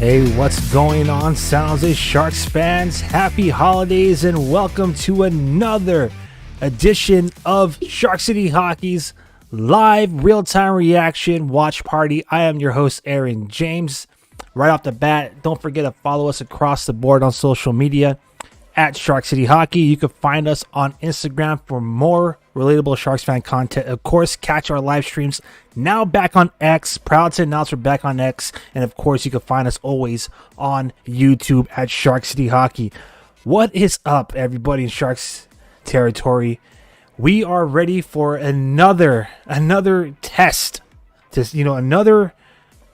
Hey, what's going on, San Jose Sharks fans? Happy holidays and welcome to another edition of Shark City Hockey's live real-time reaction watch party. I am your host, Aaron James. Right off the bat, don't forget to follow us across the board on social media at Shark City Hockey. You can find us on Instagram for more relatable Sharks fan content. Of course, catch our live streams now back on X. Proud to announce we're back on X. And of course, you can find us always on YouTube at Shark City Hockey. What is up, everybody in Sharks territory? We are ready for another test. Another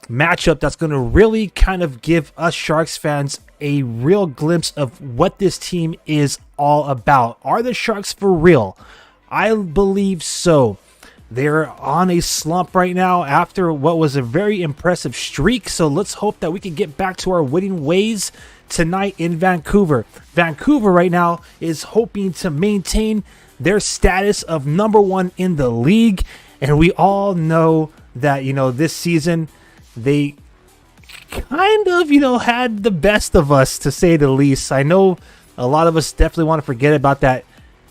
matchup that's going to really kind of give us Sharks fans a real glimpse of what this team is all about. Are the Sharks for real? I believe so. They're on a slump right now after what was a very impressive streak. So let's hope that we can get back to our winning ways tonight in Vancouver. Vancouver right now is hoping to maintain their status of number one in the league. And we all know that, this season they kind of, had the best of us, to say the least. I know a lot of us definitely want to forget about that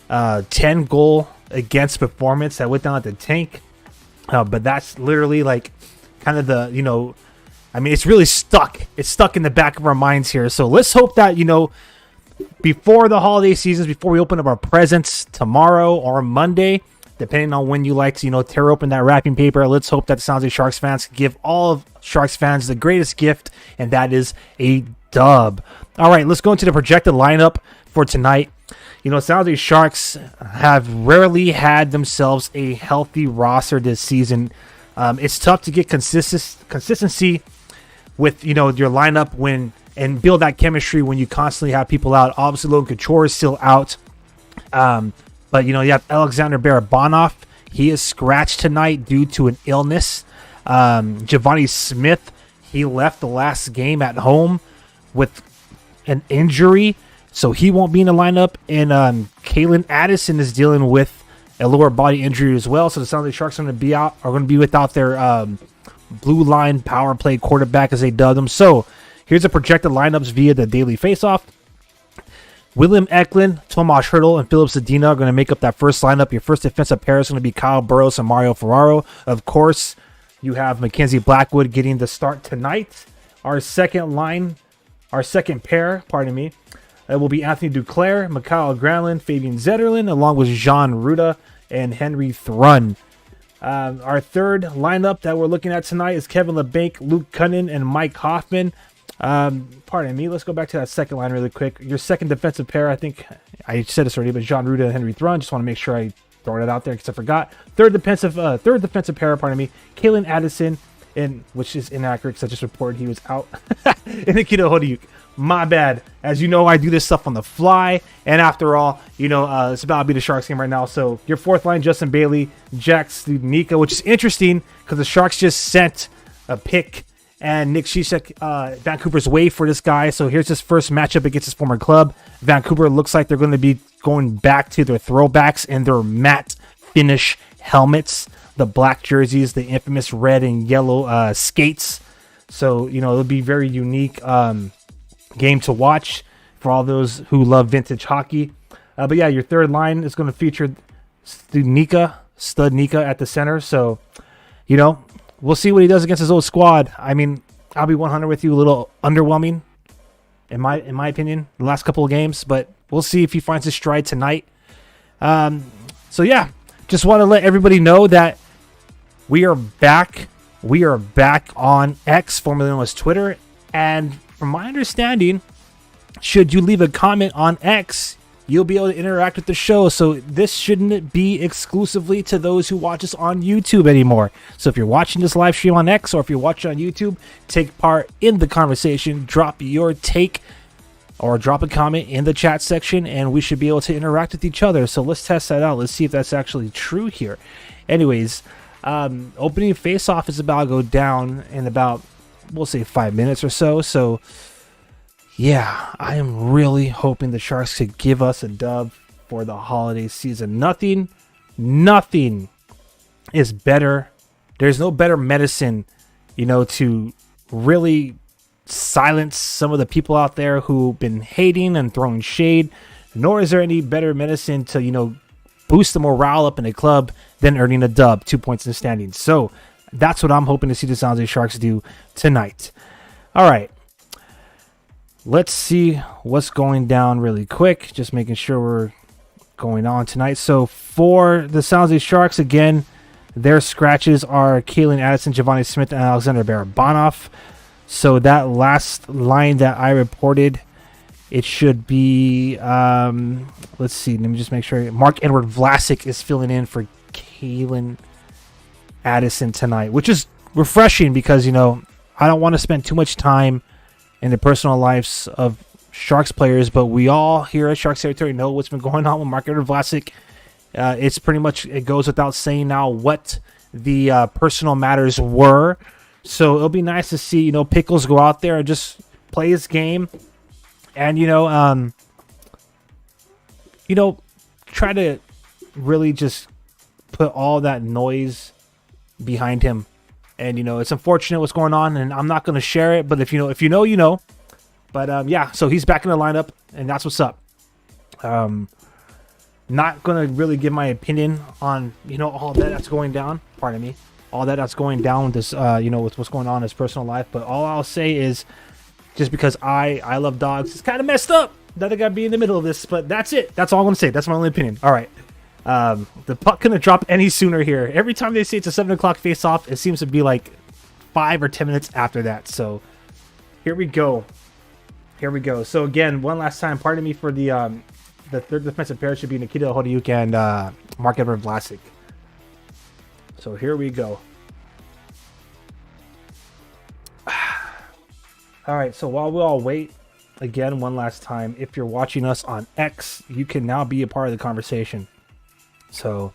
10 goal against performance that went down at the tank. But that's literally like kind of the, it's really stuck. It's stuck in the back of our minds here. So let's hope that, before the holiday seasons, before we open up our presents tomorrow or Monday, depending on when you like to, tear open that wrapping paper, let's hope that the San Jose Sharks fans can give all of Sharks fans the greatest gift, and that is a dub. All right, let's go into the projected lineup for tonight. San Jose Sharks have rarely had themselves a healthy roster this season. It's tough to get consistency with, your lineup and build that chemistry when you constantly have people out. Obviously, Logan Couture is still out. But, you have Alexander Barabanov. He is scratched tonight due to an illness. Giovanni Smith, he left the last game at home with an injury, so he won't be in the lineup. And Kalen Addison is dealing with a lower body injury as well. So the San Jose Sharks are going to be without their blue line power play quarterback, as they dubbed them. So here's the projected lineups via the Daily Faceoff. William Eklund, Tomas Hertl, and Philip Zadina are going to make up that first lineup. Your first defensive pair is going to be Kyle Burrows and Mario Ferraro. Of course, you have Mackenzie Blackwood getting the start tonight. Our second pair, it will be Anthony Duclair, Mikhail Granlund, Fabian Zetterlund, along with Jean Ruda and Henry Thrun. Our third lineup that we're looking at tonight is Kevin LeBanc, Luke Cunnin, and Mike Hoffman. Let's go back to that second line really quick. Your second defensive pair, I think I said this already, but Jean Ruda and Henry Thrun. Just want to make sure I throw it out there because I forgot. Third defensive pair, Kalen Addison, and which is inaccurate because I just reported he was out. And Nikita Hodiuk. My bad. As you know, I do this stuff on the fly, and after all, it's about to be the Sharks game right now. So your fourth line, Justin Bailey, Jack Studnicka, which is interesting because the Sharks just sent a pick and Nick Cicek, Vancouver's way for this guy. So here's his first matchup against his former club. Vancouver looks like they're going to be going back to their throwbacks and their matte finish helmets, the black jerseys, the infamous red and yellow skates. So, it'll be very unique game to watch for all those who love vintage hockey. But yeah, your third line is going to feature Studnicka at the center. So, we'll see what he does against his old squad. I'll be 100 with you, a little underwhelming in my opinion, the last couple of games, but we'll see if he finds his stride tonight. So yeah, just want to let everybody know that we are back. We are back on X, formerly known as Twitter, and from my understanding, should you leave a comment on X, you'll be able to interact with the show. So this shouldn't be exclusively to those who watch us on YouTube anymore. So if you're watching this live stream on X or if you're watching on YouTube, take part in the conversation, drop your take or drop a comment in the chat section, and we should be able to interact with each other. So let's test that out. Let's see if that's actually true here. Anyways, opening face-off is about to go down in about, we'll say 5 minutes or so. So yeah, I am really hoping the Sharks could give us a dub for the holiday season. Nothing is better. There's no better medicine, to really silence some of the people out there who've been hating and throwing shade, nor is there any better medicine to, boost the morale up in a club than earning a dub, 2 points in the standings. So that's what I'm hoping to see the San Jose Sharks do tonight. All right. Let's see what's going down really quick. Just making sure we're going on tonight. So for the San Jose Sharks, again, their scratches are Kalen Addison, Giovanni Smith, and Alexander Barabanov. So that last line that I reported, it should be, let's see, let me just make sure. Mark-Edward Vlasic is filling in for Kalen Addison tonight, which is refreshing because, I don't want to spend too much time in the personal lives of Sharks players, but we all here at Sharks Territory know what's been going on with Mark-Edward Vlasic. It's pretty much, it goes without saying now what the personal matters were. So it'll be nice to see, Pickles go out there and just play his game. And, try to really just put all that noise behind him. And, it's unfortunate what's going on, and I'm not going to share it. But if you know, you know. But, yeah, so he's back in the lineup, and that's what's up. Not going to really give my opinion on, all that's going down. Pardon me. All that's going down with this, with what's going on in his personal life. But all I'll say is, just because I love dogs, it's kind of messed up that I got to be in the middle of this, but that's it. That's all I'm going to say. That's my only opinion. All right. The puck couldn't drop any sooner here. Every time they say it's a 7 o'clock face-off, it seems to be like 5 or 10 minutes after that. So here we go. So again, one last time, pardon me for the third defensive pair should be Nikita Hodayuk and Mark-Edward Vlasic. So here we go. All right, so while we all wait, again, one last time, if you're watching us on X, you can now be a part of the conversation. So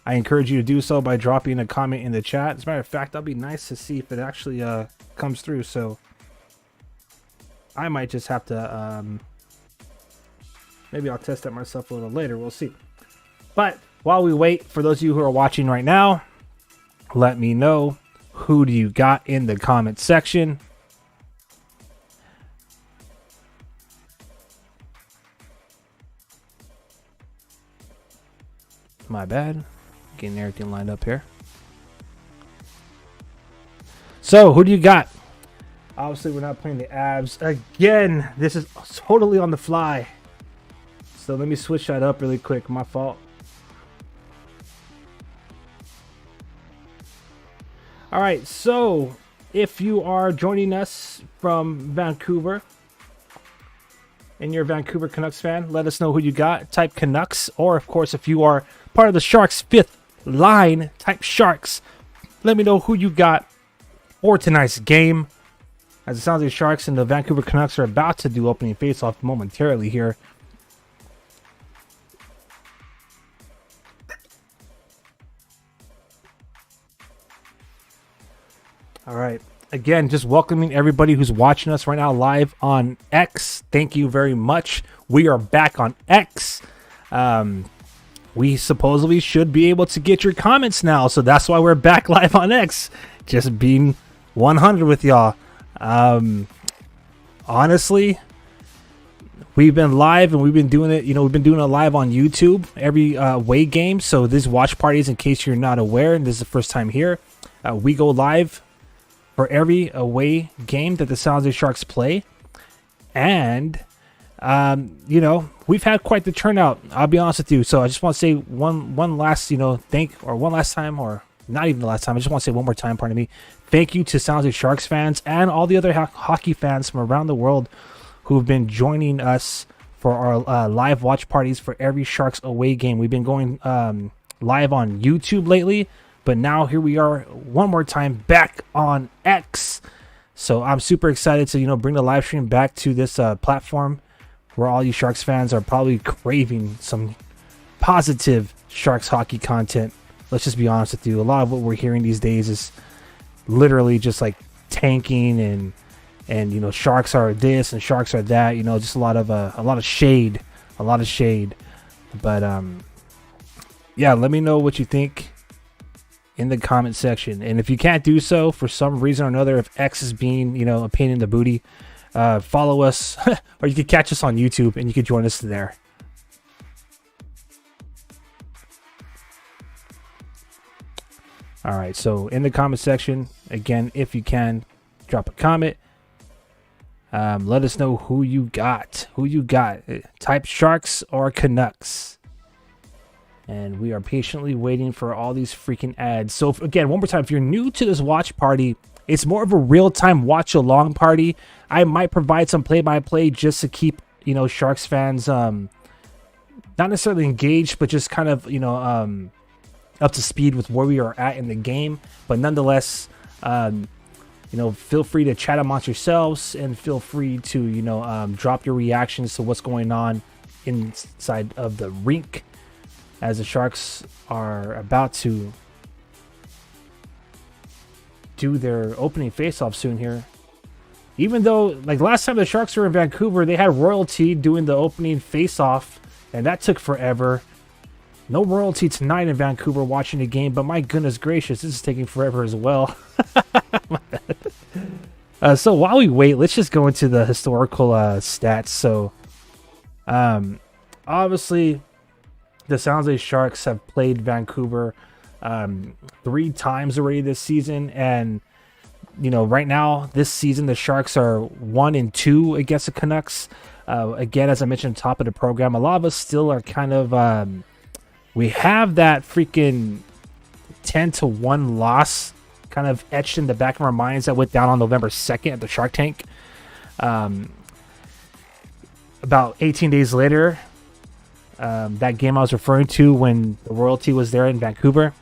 I encourage you to do so by dropping a comment in the chat. As a matter of fact, that'll be nice to see if it actually comes through. So I might just have to, maybe I'll test that myself a little later. We'll see. But while we wait, for those of you who are watching right now, let me know, who do you got in the comment section? My bad. Getting everything lined up here. So, who do you got? Obviously, we're not playing the Avs. Again, this is totally on the fly. So, let me switch that up really quick. My fault. All right, so if you are joining us from Vancouver and you're a Vancouver Canucks fan, let us know who you got. Type Canucks, or of course, if you are part of the Sharks' fifth line, type Sharks. Let me know who you got for tonight's game. As it sounds like the Sharks and the Vancouver Canucks are about to do opening face-off momentarily here. All right. Again, just welcoming everybody who's watching us right now live on X. Thank you very much. We are back on X. We supposedly should be able to get your comments now, so that's why we're back live on X. Just being 100 with y'all. Honestly, we've been live and we've been doing it. We've been doing it live on YouTube every away game. So these watch parties, in case you're not aware, and this is the first time here, we go live for every away game that the San Jose Sharks play. And, we've had quite the turnout, I'll be honest with you. So I just want to say one last, one last time, or not even the last time. I just want to say one more time, pardon me. Thank you to San Jose Sharks fans and all the other hockey fans from around the world who've been joining us for our live watch parties for every Sharks away game. We've been going live on YouTube lately, but now here we are one more time back on X. So I'm super excited to, bring the live stream back to this platform where all you Sharks fans are probably craving some positive Sharks hockey content. Let's just be honest with you. A lot of what we're hearing these days is literally just like tanking and Sharks are this and Sharks are that. Just a lot of shade, But yeah, let me know what you think in the comment section. And if you can't do so for some reason or another, if X is being, a pain in the booty, follow us, or you can catch us on YouTube and you can join us there. All right, so in the comment section, again, if you can, drop a comment. Let us know who you got. Type Sharks or Canucks. And we are patiently waiting for all these freaking ads. So, again, one more time, if you're new to this watch party, it's more of a real-time watch-along party. I might provide some play-by-play just to keep, Sharks fans not necessarily engaged, but just kind of, up to speed with where we are at in the game. But nonetheless, feel free to chat amongst yourselves and feel free to, drop your reactions to what's going on inside of the rink as the Sharks are about to do their opening face-off soon here. Even though, like last time the Sharks were in Vancouver, they had royalty doing the opening face-off, and that took forever. No royalty tonight in Vancouver watching the game, but my goodness gracious, this is taking forever as well. So while we wait, let's just go into the historical stats. So, obviously, the San Jose Sharks have played Vancouver 3 times already this season, and right now this season the Sharks are 1-2 against the Canucks. Again, as I mentioned at the top of the program, a lot of us still are kind of we have that freaking 10-1 loss kind of etched in the back of our minds that went down on November 2nd at the Shark Tank. About 18 days later, that game I was referring to when the royalty was there in Vancouver,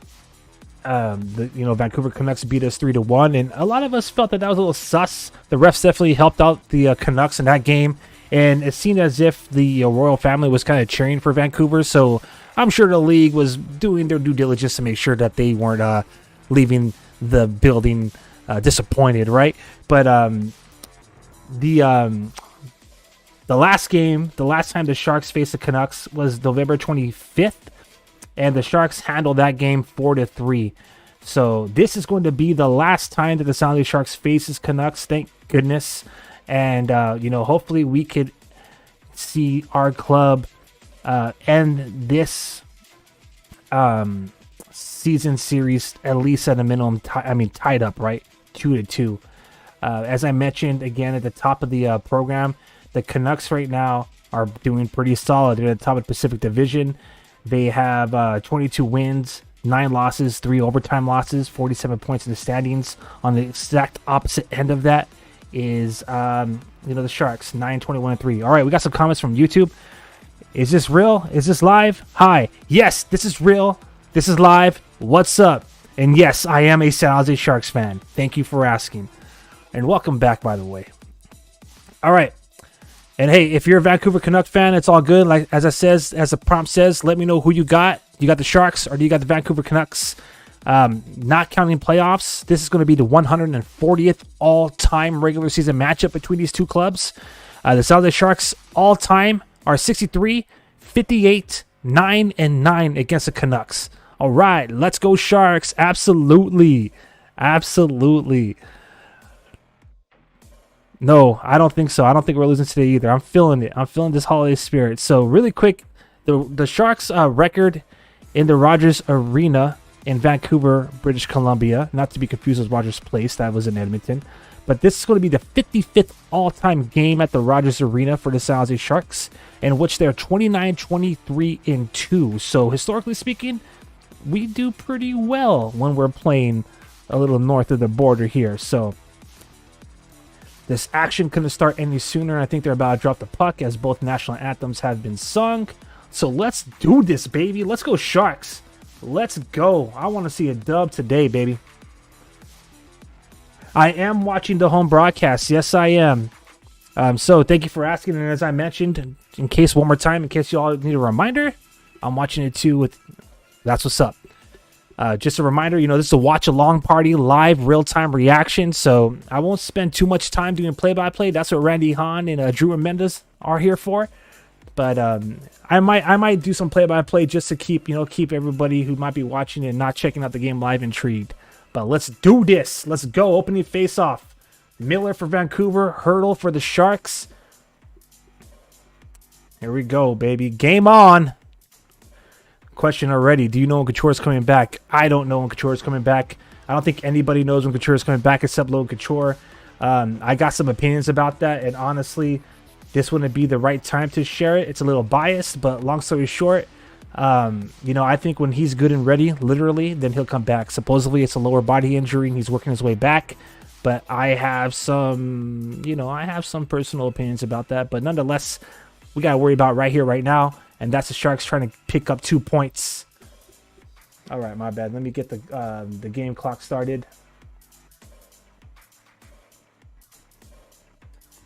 Vancouver Canucks beat us 3-1, and a lot of us felt that was a little sus. The refs definitely helped out the Canucks in that game, and it seemed as if the royal family was kind of cheering for Vancouver, so I'm sure the league was doing their due diligence to make sure that they weren't leaving the building disappointed, right? But the last game, the last time the Sharks faced the Canucks was November 25th, and the Sharks handled that game 4-3. So this is going to be the last time that the San Jose Sharks faces Canucks, thank goodness. And, hopefully we could see our club end this season series at least at a minimum, tied up, right? 2-2. As I mentioned again at the top of the program, the Canucks right now are doing pretty solid. They're at the top of the Pacific Division. They have 22 wins, 9 losses, 3 overtime losses, 47 points in the standings. On the exact opposite end of that is, the Sharks, 9-21-3. All right, we got some comments from YouTube. Is this real? Is this live? Hi. Yes, this is real. This is live. What's up? And yes, I am a San Jose Sharks fan. Thank you for asking. And welcome back, by the way. All right. And hey, if you're a Vancouver Canuck fan, it's all good. Like as the prompt says, let me know who you got. You got the Sharks or do you got the Vancouver Canucks? Not counting playoffs, this is going to be the 140th all-time regular season matchup between these two clubs. The San Jose Sharks all-time are 63, 58, 9-9 against the Canucks. All right, let's go Sharks. Absolutely. No, I don't think so. I don't think we're losing today either. I'm feeling it. I'm feeling this holiday spirit. So really quick, the Sharks record in the Rogers Arena in Vancouver, British Columbia, not to be confused with Rogers Place, that was in Edmonton. But this is going to be the 55th all-time game at the Rogers Arena for the San Jose Sharks, in which they're 29-23-2. So historically speaking, we do pretty well when we're playing a little north of the border here. So this action couldn't start any sooner. I think they're about to drop the puck as both national anthems have been sung. So let's do this, baby. Let's go Sharks. Let's go. I want to see a dub today, baby. I am watching the home broadcast. Yes, I am. So thank you for asking. And as I mentioned, in case one more time, in case you all need a reminder, I'm watching it too. That's what's up. Just a reminder, this is a watch-along party, live, real-time reaction. So I won't spend too much time doing play-by-play. That's what Randy Hahn and Drew Mendes are here for. But I might do some play-by-play just to keep everybody who might be watching and not checking out the game live intrigued. But let's do this. Let's go. Opening face-off. Miller for Vancouver. Hurdle for the Sharks. Here we go, baby. Game on. Question already. Do you know when Couture is coming back? I don't know when Couture is coming back. I don't think anybody knows when Couture is coming back except Logan Couture. I got some opinions about that, and honestly, this wouldn't be the right time to share it. It's a little biased, but long story short, I think when he's good and ready, literally, then he'll come back. Supposedly, it's a lower body injury, and he's working his way back. But I have some personal opinions about that. But nonetheless, we got to worry about right here, right now, and that's the Sharks trying to pick up 2 points. All right, my bad. Let me get the game clock started.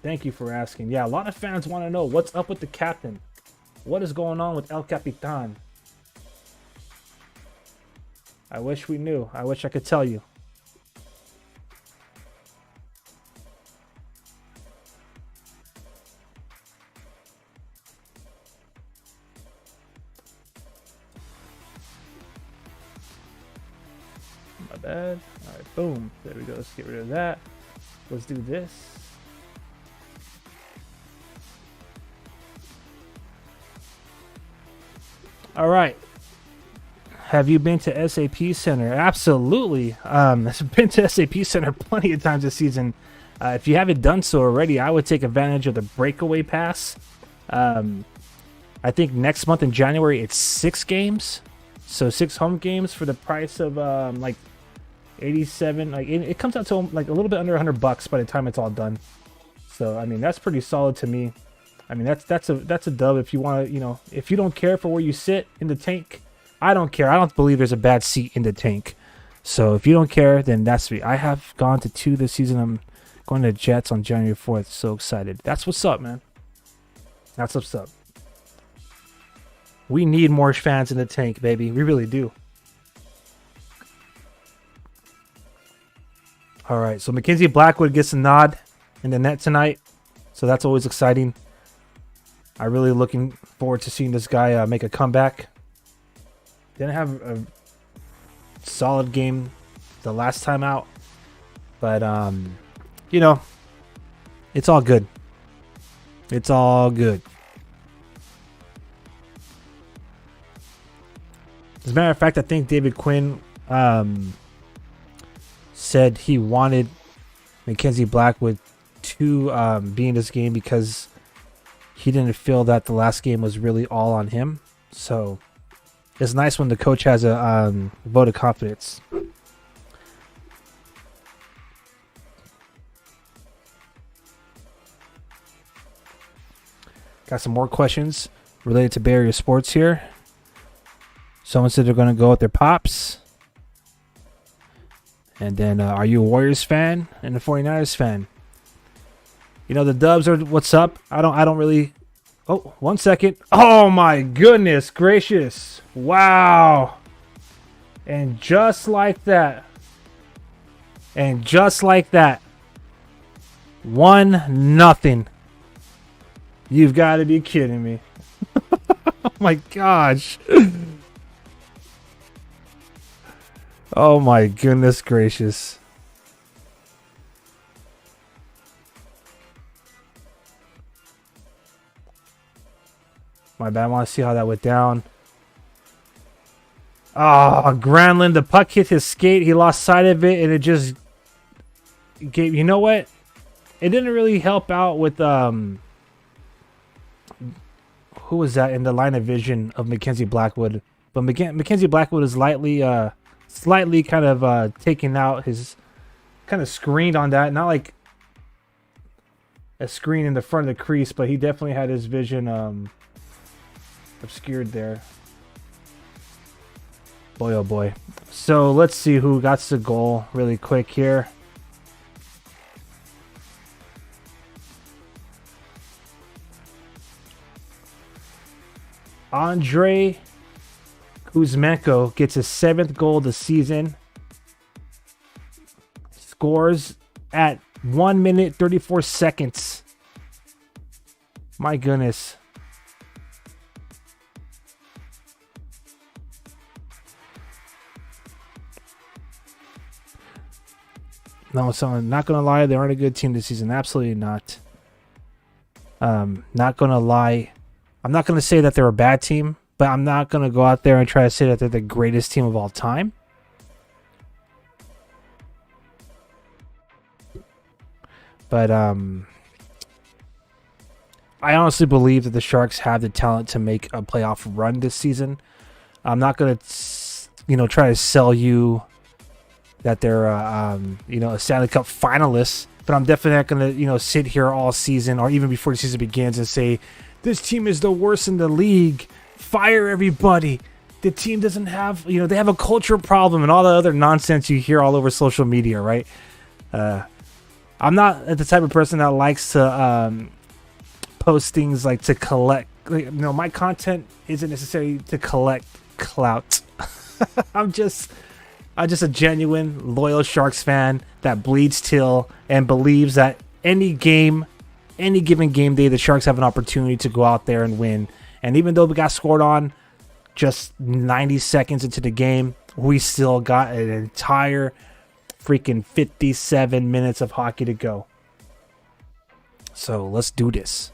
Thank you for asking. Yeah, a lot of fans want to know what's up with the captain. What is going on with El Capitan? I wish we knew. I wish I could tell you. My bad. All right, boom. There we go. Let's get rid of that. Let's do this. All right. Have you been to SAP Center? Absolutely. I've been to SAP Center plenty of times this season. If you haven't done so already, I would take advantage of the breakaway pass. I think next month in January, it's 6 games. So 6 home games for the price of like 87. Like it comes out to like a little bit under $100 by the time it's all done. So, I mean, that's pretty solid to me. I mean, that's a dub if you want to, if you don't care for where you sit in the tank. I don't care. I don't believe there's a bad seat in the tank. So if you don't care, then that's me. I have gone to 2 this season. I'm going to Jets on January 4th. So excited. That's what's up, man. That's what's up. We need more fans in the tank, baby. We really do. All right. So Mackenzie Blackwood gets a nod in the net tonight. So that's always exciting. I'm really looking forward to seeing this guy make a comeback. Didn't have a solid game the last time out, but it's all good. It's all good. As a matter of fact, I think David Quinn said he wanted Mackenzie Blackwood to be in this game because he didn't feel that the last game was really all on him. So it's nice when the coach has a vote of confidence. Got some more questions related to Bay Area sports here. Someone said they're going to go with their Pops. And then, are you a Warriors fan and a 49ers fan? The Dubs are what's up. I don't really. Oh, 1 second. Oh my goodness gracious! Wow. And just like that. 1-0. You've got to be kidding me. Oh my gosh. Oh my goodness gracious. My bad. I want to see how that went down. Oh, Granlund. The puck hit his skate. He lost sight of it, and it just gave. You know what? It didn't really help out with who was that in the line of vision of Mackenzie Blackwood? But Mackenzie Blackwood is slightly kind of taking out his, kind of screened on that. Not like a screen in the front of the crease, but he definitely had his vision obscured there. Boy, oh boy. So let's see who got the goal really quick here. Andrei Kuzmenko gets his 7th goal of the season. Scores at 1 minute 34 seconds. My goodness. No, so I'm not gonna lie, they aren't a good team this season. Absolutely not. Not gonna lie. I'm not gonna say that they're a bad team, but I'm not gonna go out there and try to say that they're the greatest team of all time. But I honestly believe that the Sharks have the talent to make a playoff run this season. I'm not gonna, try to sell you that they're, a Stanley Cup finalist. But I'm definitely not going to, sit here all season or even before the season begins and say, this team is the worst in the league. Fire everybody. The team doesn't have, they have a culture problem and all the other nonsense you hear all over social media, right? I'm not the type of person that likes to post things like to collect. My content isn't necessarily to collect clout. I'm just a genuine, loyal Sharks fan that bleeds teal and believes that any given game day, the Sharks have an opportunity to go out there and win. And even though we got scored on just 90 seconds into the game, we still got an entire freaking 57 minutes of hockey to go. So let's do this.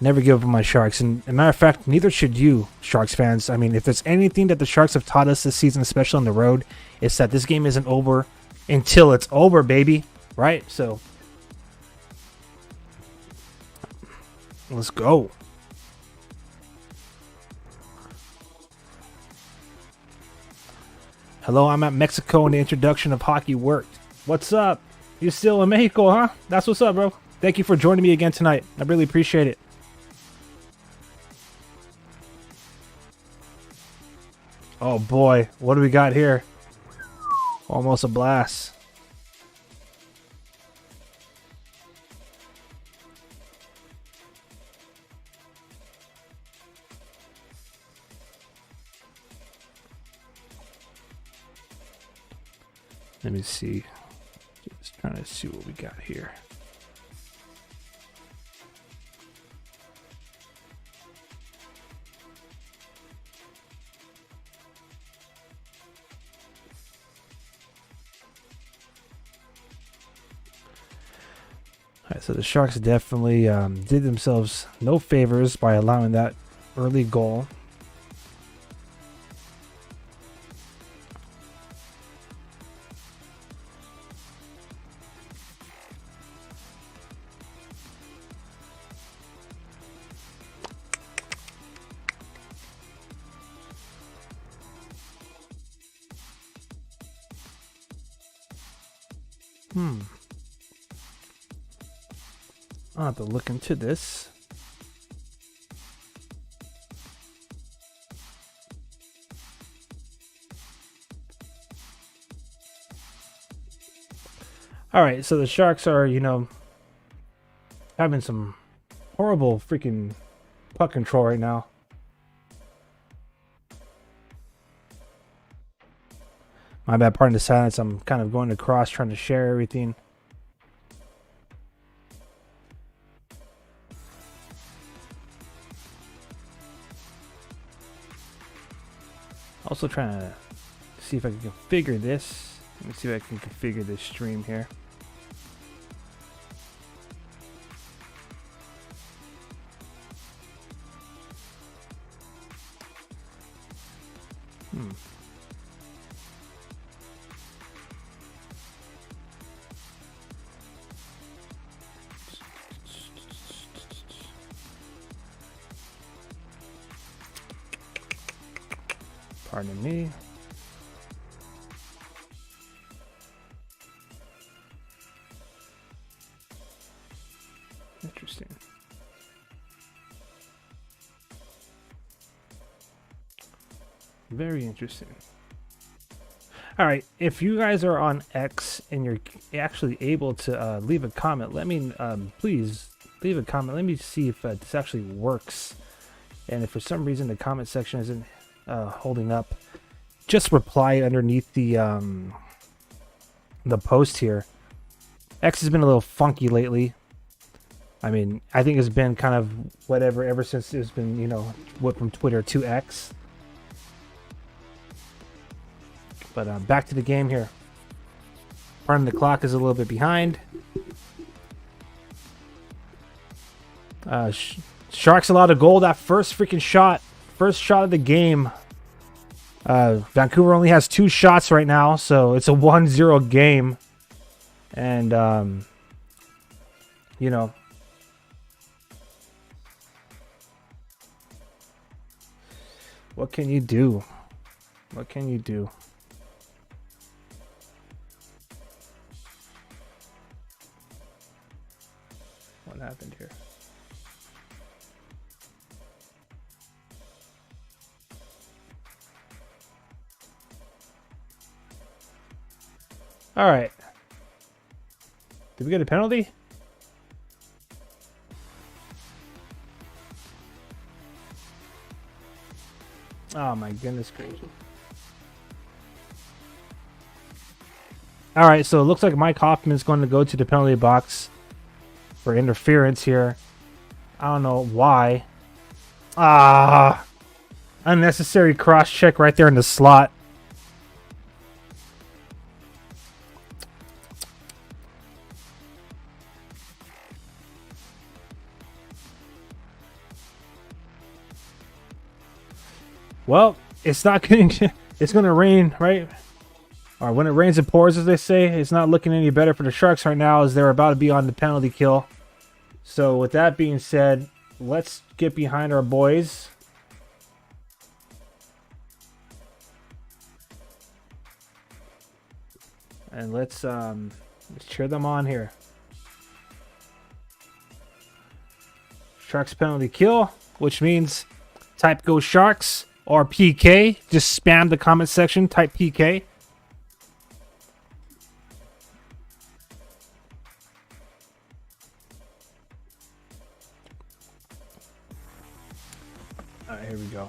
Never give up on my Sharks. And as a matter of fact, neither should you, Sharks fans. I mean, if there's anything that the Sharks have taught us this season, especially on the road, it's that this game isn't over until it's over, baby. Right? So, let's go. Hello, I'm at Mexico and the introduction of hockey worked. What's up? You're still in Mexico, huh? That's what's up, bro. Thank you for joining me again tonight. I really appreciate it. Oh boy, what do we got here? Almost a blast. Let me see. Just trying to see what we got here. Alright, so the Sharks definitely did themselves no favors by allowing that early goal. I'll have to look into this. Alright, so the Sharks are, having some horrible freaking puck control right now. My bad, pardon the silence. I'm kind of going across trying to share everything. Also trying to see if I can configure this. Let me see if I can configure this stream here. Pardon me. Interesting. Very interesting. All right, if you guys are on X and you're actually able to leave a comment, let me please leave a comment. Let me see if this actually works. And if for some reason the comment section isn't holding up, just reply underneath the post here. X has been a little funky lately. I mean, I think it's been kind of whatever ever since it's been, went from Twitter to X. But back to the game here. Pardon, the clock is a little bit behind. Sharks allowed a goal. That first shot of the game. Vancouver only has 2 shots right now, so it's a 1-0 game. And, you know, what can you do? What can you do? What happened here? All right. Did we get a penalty? Oh my goodness gracious. All right, so it looks like Mike Hoffman's going to go to the penalty box for interference here. I don't know why. Unnecessary cross check right there in the slot. Well, it's not getting. It's going to rain, right? Or when it rains, it pours, as they say. It's not looking any better for the Sharks right now, as they're about to be on the penalty kill. So, with that being said, let's get behind our boys. And let's cheer them on here. Sharks penalty kill, which means type Go Sharks or PK. Just spam the comment section, type PK. Alright, here we go.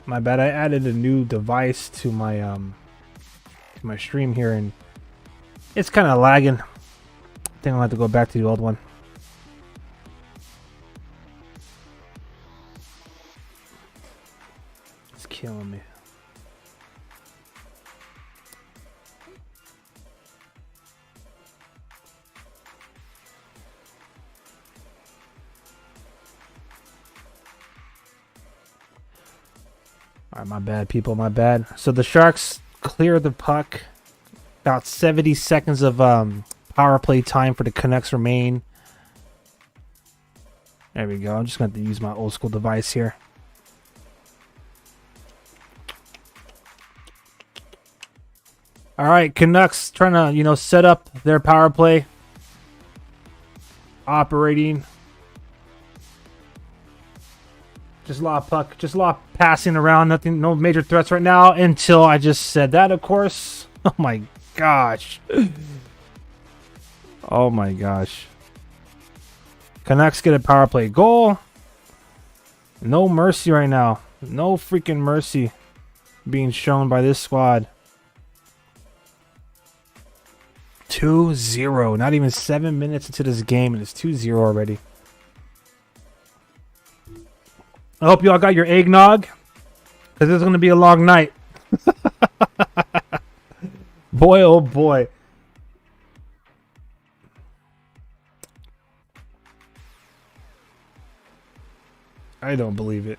My bad, I added a new device to my my stream here, and it's kind of lagging. I think I'll have to go back to the old one. It's killing me. Alright, my bad, people, my bad. So the Sharks clear the puck. About 70 seconds of power play time for the Canucks remain. There we go. I'm just going to have to use my old school device here. Alright, Canucks trying to, you know, set up their power play. Operating. Just a lot of puck, just a lot of passing around. Nothing, no major threats right now until I just said that, of course. Oh my gosh. Oh my gosh. Canucks get a power play goal. No mercy right now. No freaking mercy being shown by this squad. 2-0. Not even 7 minutes into this game and it's 2-0 already. I hope you all got your eggnog, because it's going to be a long night. Boy, oh boy. I don't believe it.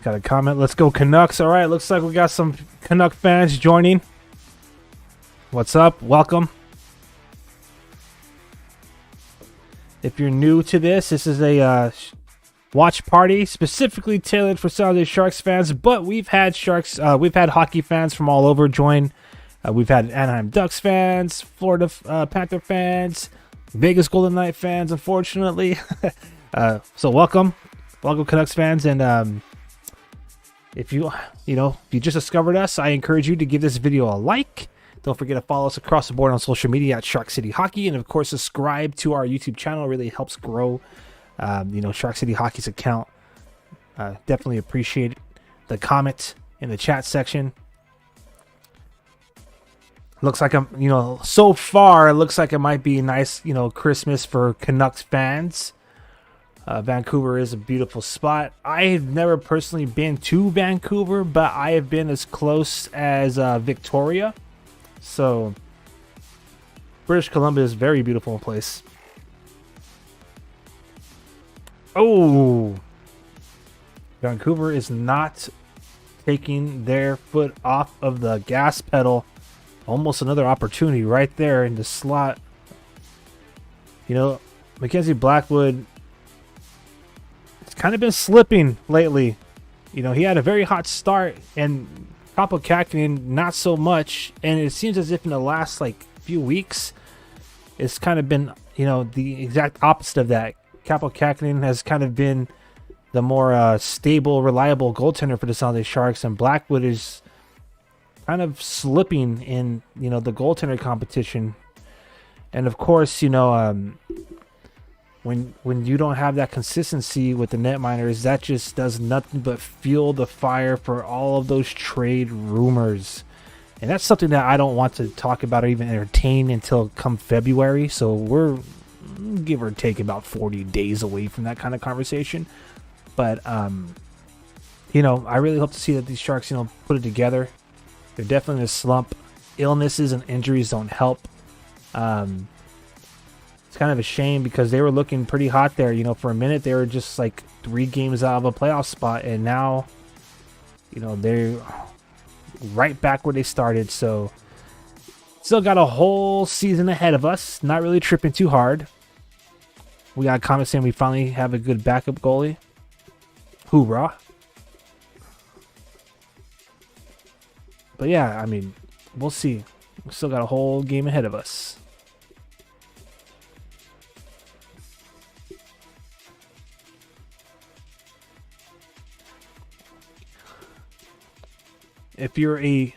Got a comment. Let's go Canucks. All right, looks like we got some Canuck fans joining. What's up? Welcome. If you're new to this, this is a watch party specifically tailored for San Jose Sharks fans. But we've had hockey fans from all over join. We've had Anaheim Ducks fans, Florida Panther fans, Vegas Golden Knight fans. Unfortunately, so welcome Canucks fans, and if you just discovered us, I encourage you to give this video a like. Don't forget to follow us across the board on social media at Shark City Hockey, and of course subscribe to our YouTube channel. It really helps grow Shark City Hockey's account. Definitely appreciate the comment in the chat section. Looks like so far it looks like it might be a nice, Christmas for Canucks fans. Vancouver is a beautiful spot. I have never personally been to Vancouver, but I have been as close as Victoria. So British Columbia is a very beautiful place. Oh, Vancouver is not taking their foot off of the gas pedal. Almost another opportunity right there in the slot. Mackenzie Blackwood, it's kind of been slipping lately. He had a very hot start, and Kaapo Kähkönen not so much. And it seems as if in the last few weeks, it's kind of been the exact opposite of that. Kaapo Kähkönen has kind of been the more stable, reliable goaltender for the San Jose Sharks, and Blackwood is kind of slipping in the goaltender competition. And of course, when you don't have that consistency with the netminers, that just does nothing but fuel the fire for all of those trade rumors. And that's something that I don't want to talk about or even entertain until come February. So we're give or take about 40 days away from that kind of conversation. But I really hope to see that these Sharks put it together. They're definitely in a slump. Illnesses and injuries don't help. It's kind of a shame because they were looking pretty hot there. For a minute, they were just 3 games out of a playoff spot. And now, they're right back where they started. So, still got a whole season ahead of us. Not really tripping too hard. We got a comment saying we finally have a good backup goalie. Hoorah. But yeah, we'll see. We still got a whole game ahead of us. If you're a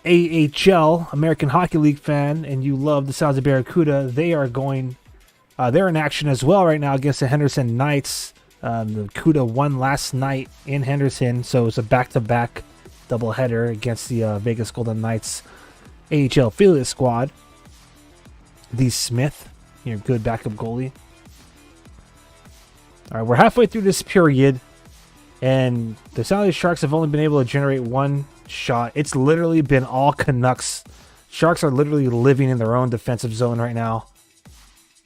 AHL, American Hockey League fan, and you love the San Jose Barracuda, they're in action as well right now against the Henderson Knights. The Cuda won last night in Henderson, so it's a back-to-back doubleheader against the Vegas Golden Knights AHL affiliate squad. D. Smith, your good backup goalie. All right, we're halfway through this period, and the San Jose Sharks have only been able to generate one shot. It's literally been all Canucks. Sharks are literally living in their own defensive zone right now,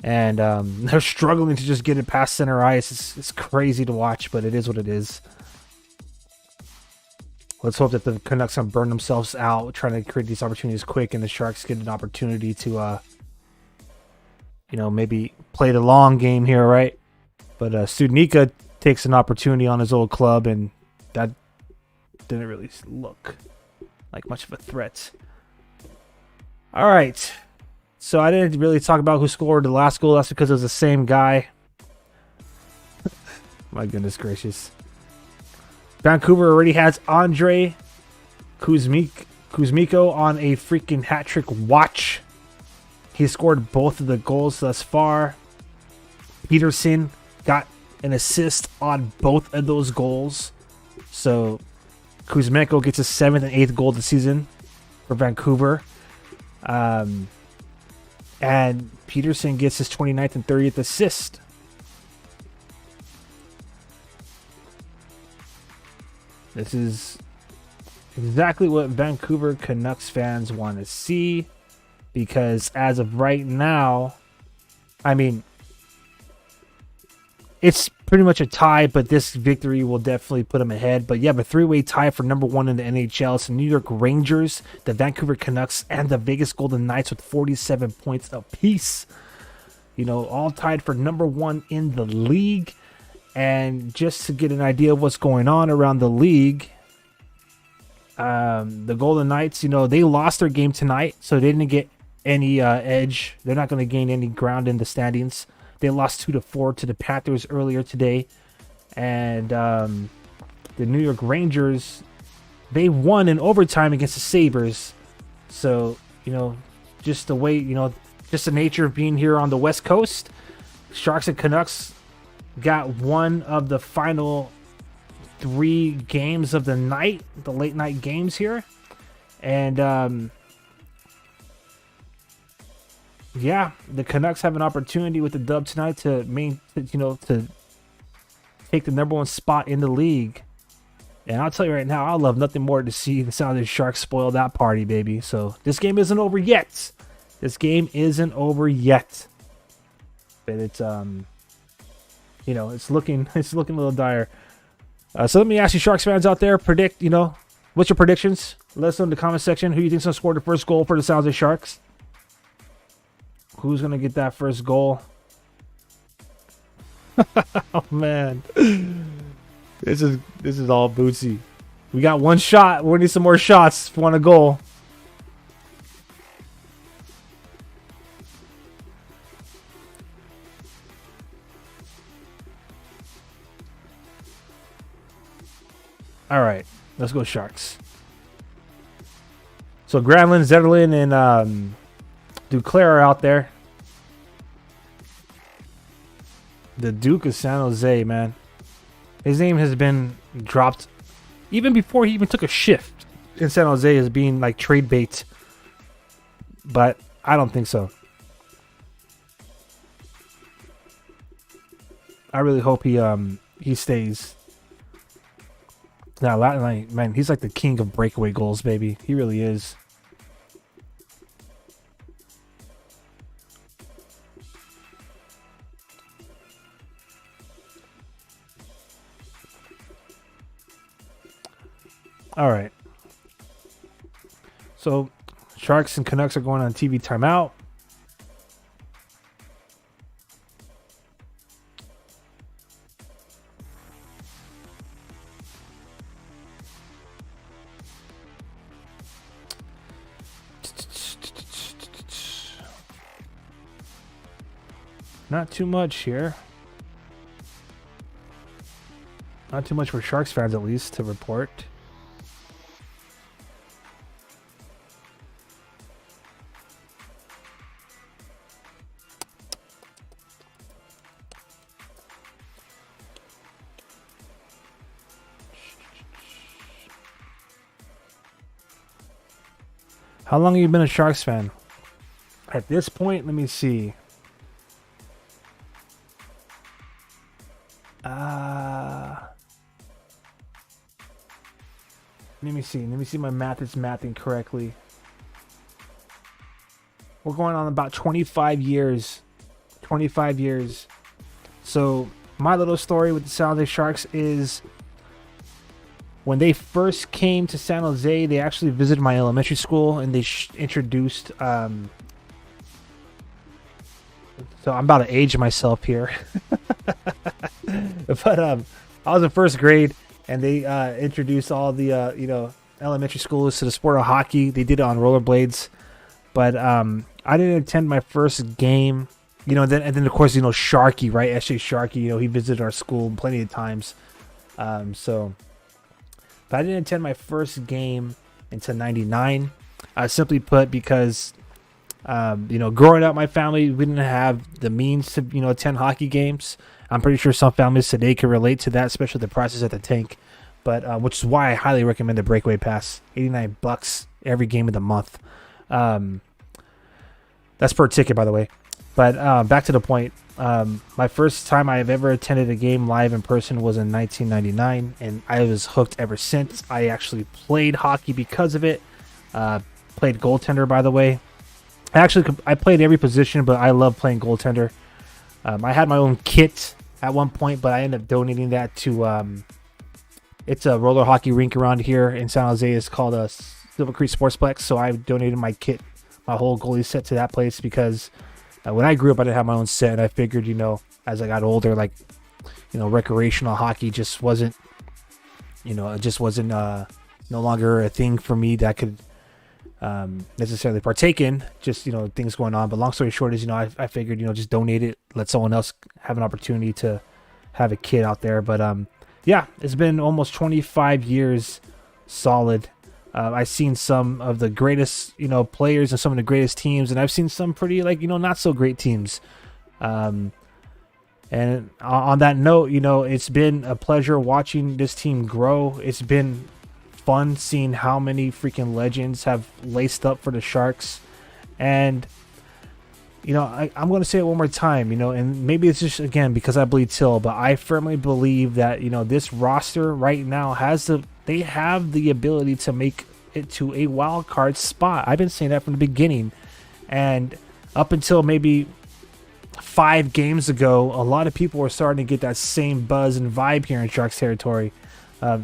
and they're struggling to just get it past center ice. It's crazy to watch, but it is what it is. Let's hope that the Canucks don't burn themselves out trying to create these opportunities quick, and the Sharks get an opportunity to, maybe play the long game here, right? But Studnicka takes an opportunity on his old club, and that didn't really look like much of a threat. All right. So I didn't really talk about who scored the last goal. That's because it was the same guy. My goodness gracious. Vancouver already has Andrei Kuzmiko on a freaking hat trick watch. He scored both of the goals thus far. Peterson got an assist on both of those goals. So Kuzmenko gets his 7th and 8th goal of the season for Vancouver. And Peterson gets his 29th and 30th assist. This is exactly what Vancouver Canucks fans want to see, because as of right now, it's pretty much a tie, but this victory will definitely put them ahead. But you have a 3-way tie for number 1 in the NHL. It's the New York Rangers, the Vancouver Canucks, and the Vegas Golden Knights with 47 points apiece. All tied for number 1 in the league. And just to get an idea of what's going on around the league, the Golden Knights, they lost their game tonight, so they didn't get any edge. They're not going to gain any ground in the standings. They lost 2-4 to the Panthers earlier today. And the New York Rangers, they won in overtime against the Sabres. So, just the way, just the nature of being here on the West Coast, Sharks and Canucks got one of the final 3 games of the night, the late night games here. And yeah, the Canucks have an opportunity with the dub tonight to to take the number 1 spot in the league. And I'll tell you right now, I love nothing more to see the San Jose Sharks spoil that party, baby. So this game isn't over yet. This game isn't over yet. But it's it's looking a little dire. So let me ask you, Sharks fans out there, predict, what's your predictions? Let us know in the comment section who you think's gonna score the first goal for the San Jose Sharks. Who's gonna get that first goal? Oh man. This is all Bootsy. We got 1 shot. We need some more shots if we want a goal. All right, let's go Sharks. So Granlund, Zetterlund, and Duclair are out there. The Duke of San Jose, man. His name has been dropped even before he even took a shift in San Jose as being like trade bait. But I don't think so. I really hope he stays. Now, man, he's like the king of breakaway goals, baby. He really is. All right. So, Sharks and Canucks are going on TV timeout. Not too much here. Not too much for Sharks fans, at least, to report. How long have you been a Sharks fan? At this point, let me see. Let me see. Let me see my math is mathing correctly. We're going on about 25 years. 25 years. So my little story with the San Jose Sharks is when they first came to San Jose, they actually visited my elementary school and they introduced. So I'm about to age myself here. But I was in first grade and they introduced all the elementary schools to the sport of hockey. They did it on rollerblades, but I didn't attend my first game. And then of course Sharky, right? S.J. Sharky, he visited our school plenty of times. But I didn't attend my first game until '99. Simply put, because growing up, my family, we didn't have the means to attend hockey games. I'm pretty sure some families today can relate to that, especially the prices at the tank. But which is why I highly recommend the Breakaway Pass. $89 every game of the month. That's per ticket, by the way. But back to the point. My first time I've ever attended a game live in person was in 1999, and I was hooked ever since. I actually played hockey because of it. Played goaltender, by the way. I played every position, but I love playing goaltender. I had my own kit at one point, but I ended up donating that to it's a roller hockey rink around here in San Jose. It's called a Silver Creek Sportsplex. So I donated my kit, my whole goalie set, to that place because when I grew up, I didn't have my own set. And I figured, as I got older, recreational hockey just wasn't, no longer a thing for me that I could necessarily partake in. Just things going on. But long story short is I figured just donate it, let someone else have an opportunity to have a kid out there. But yeah, it's been almost 25 years solid. I've seen some of the greatest players and some of the greatest teams, and I've seen some pretty not so great teams. And on that note, it's been a pleasure watching this team grow. It's been fun seeing how many freaking legends have laced up for the Sharks. And I'm going to say it one more time, and maybe it's just, again, because I bleed Till, but I firmly believe that, this roster right now they have the ability to make it to a wild card spot. I've been saying that from the beginning. And up until maybe 5 games ago, a lot of people were starting to get that same buzz and vibe here in Sharks territory,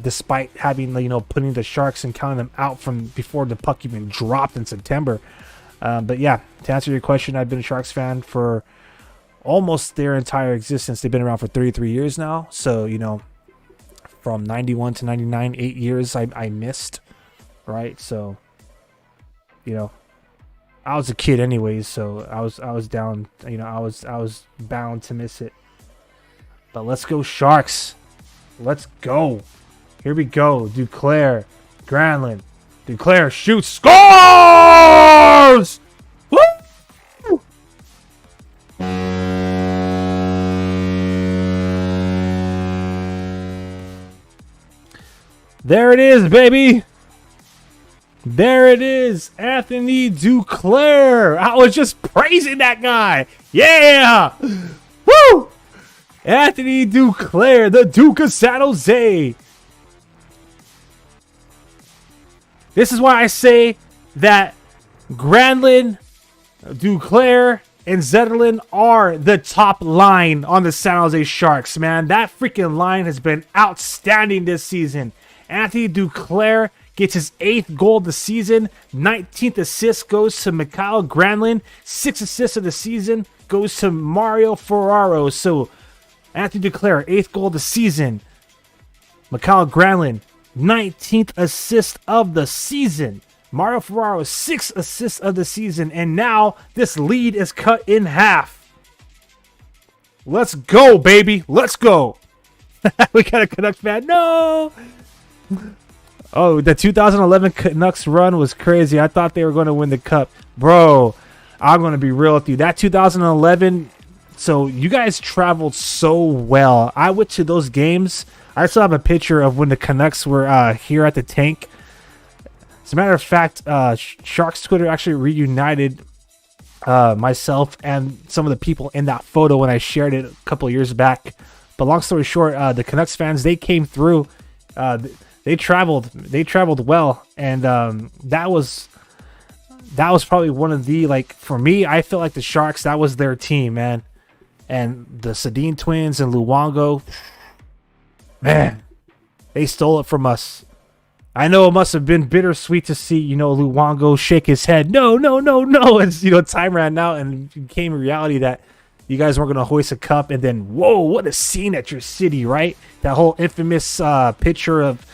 despite having, putting the Sharks and counting them out from before the puck even dropped in September. But yeah, to answer your question, I've been a Sharks fan for almost their entire existence. They've been around for 33 years now. So, from 91 to 99, 8 years I missed, right? So, I was a kid anyways, so I was down, I was bound to miss it. But let's go Sharks. Let's go. Here we go. Duclair, Granlund. Duclair shoots, scores! Woo! There it is, baby. There it is, Anthony Duclair. I was just praising that guy. Yeah! Woo! Anthony Duclair, the Duke of San Jose. This is why I say that Granlund, Duclair, and Zetterlund are the top line on the San Jose Sharks, man. That freaking line has been outstanding this season. Anthony Duclair gets his 8th goal of the season. 19th assist goes to Mikael Granlund. 6th assist of the season goes to Mario Ferraro. So, Anthony Duclair, 8th goal of the season. Mikael Granlund, 19th assist of the season. Mario Ferraro, 6th assist of the season. And now, this lead is cut in half. Let's go, baby. Let's go. We got a Canucks fan. No! Oh, the 2011 Canucks run was crazy. I thought they were going to win the cup. Bro, I'm going to be real with you. That 2011, so you guys traveled so well. I went to those games. I still have a picture of when the Canucks were here at the tank. As a matter of fact, Sharks Twitter actually reunited myself and some of the people in that photo when I shared it a couple of years back. But long story short, the Canucks fans, they came through. They traveled well, and that was probably one of the, like, for me, I feel like the Sharks, that was their team, man. And the Sedin twins and Luongo, man, they stole it from us. I know it must have been bittersweet to see, Luongo shake his head. No. And, time ran out, and it became a reality that you guys weren't going to hoist a cup. And then, whoa, what a scene at your city, right? That whole infamous picture of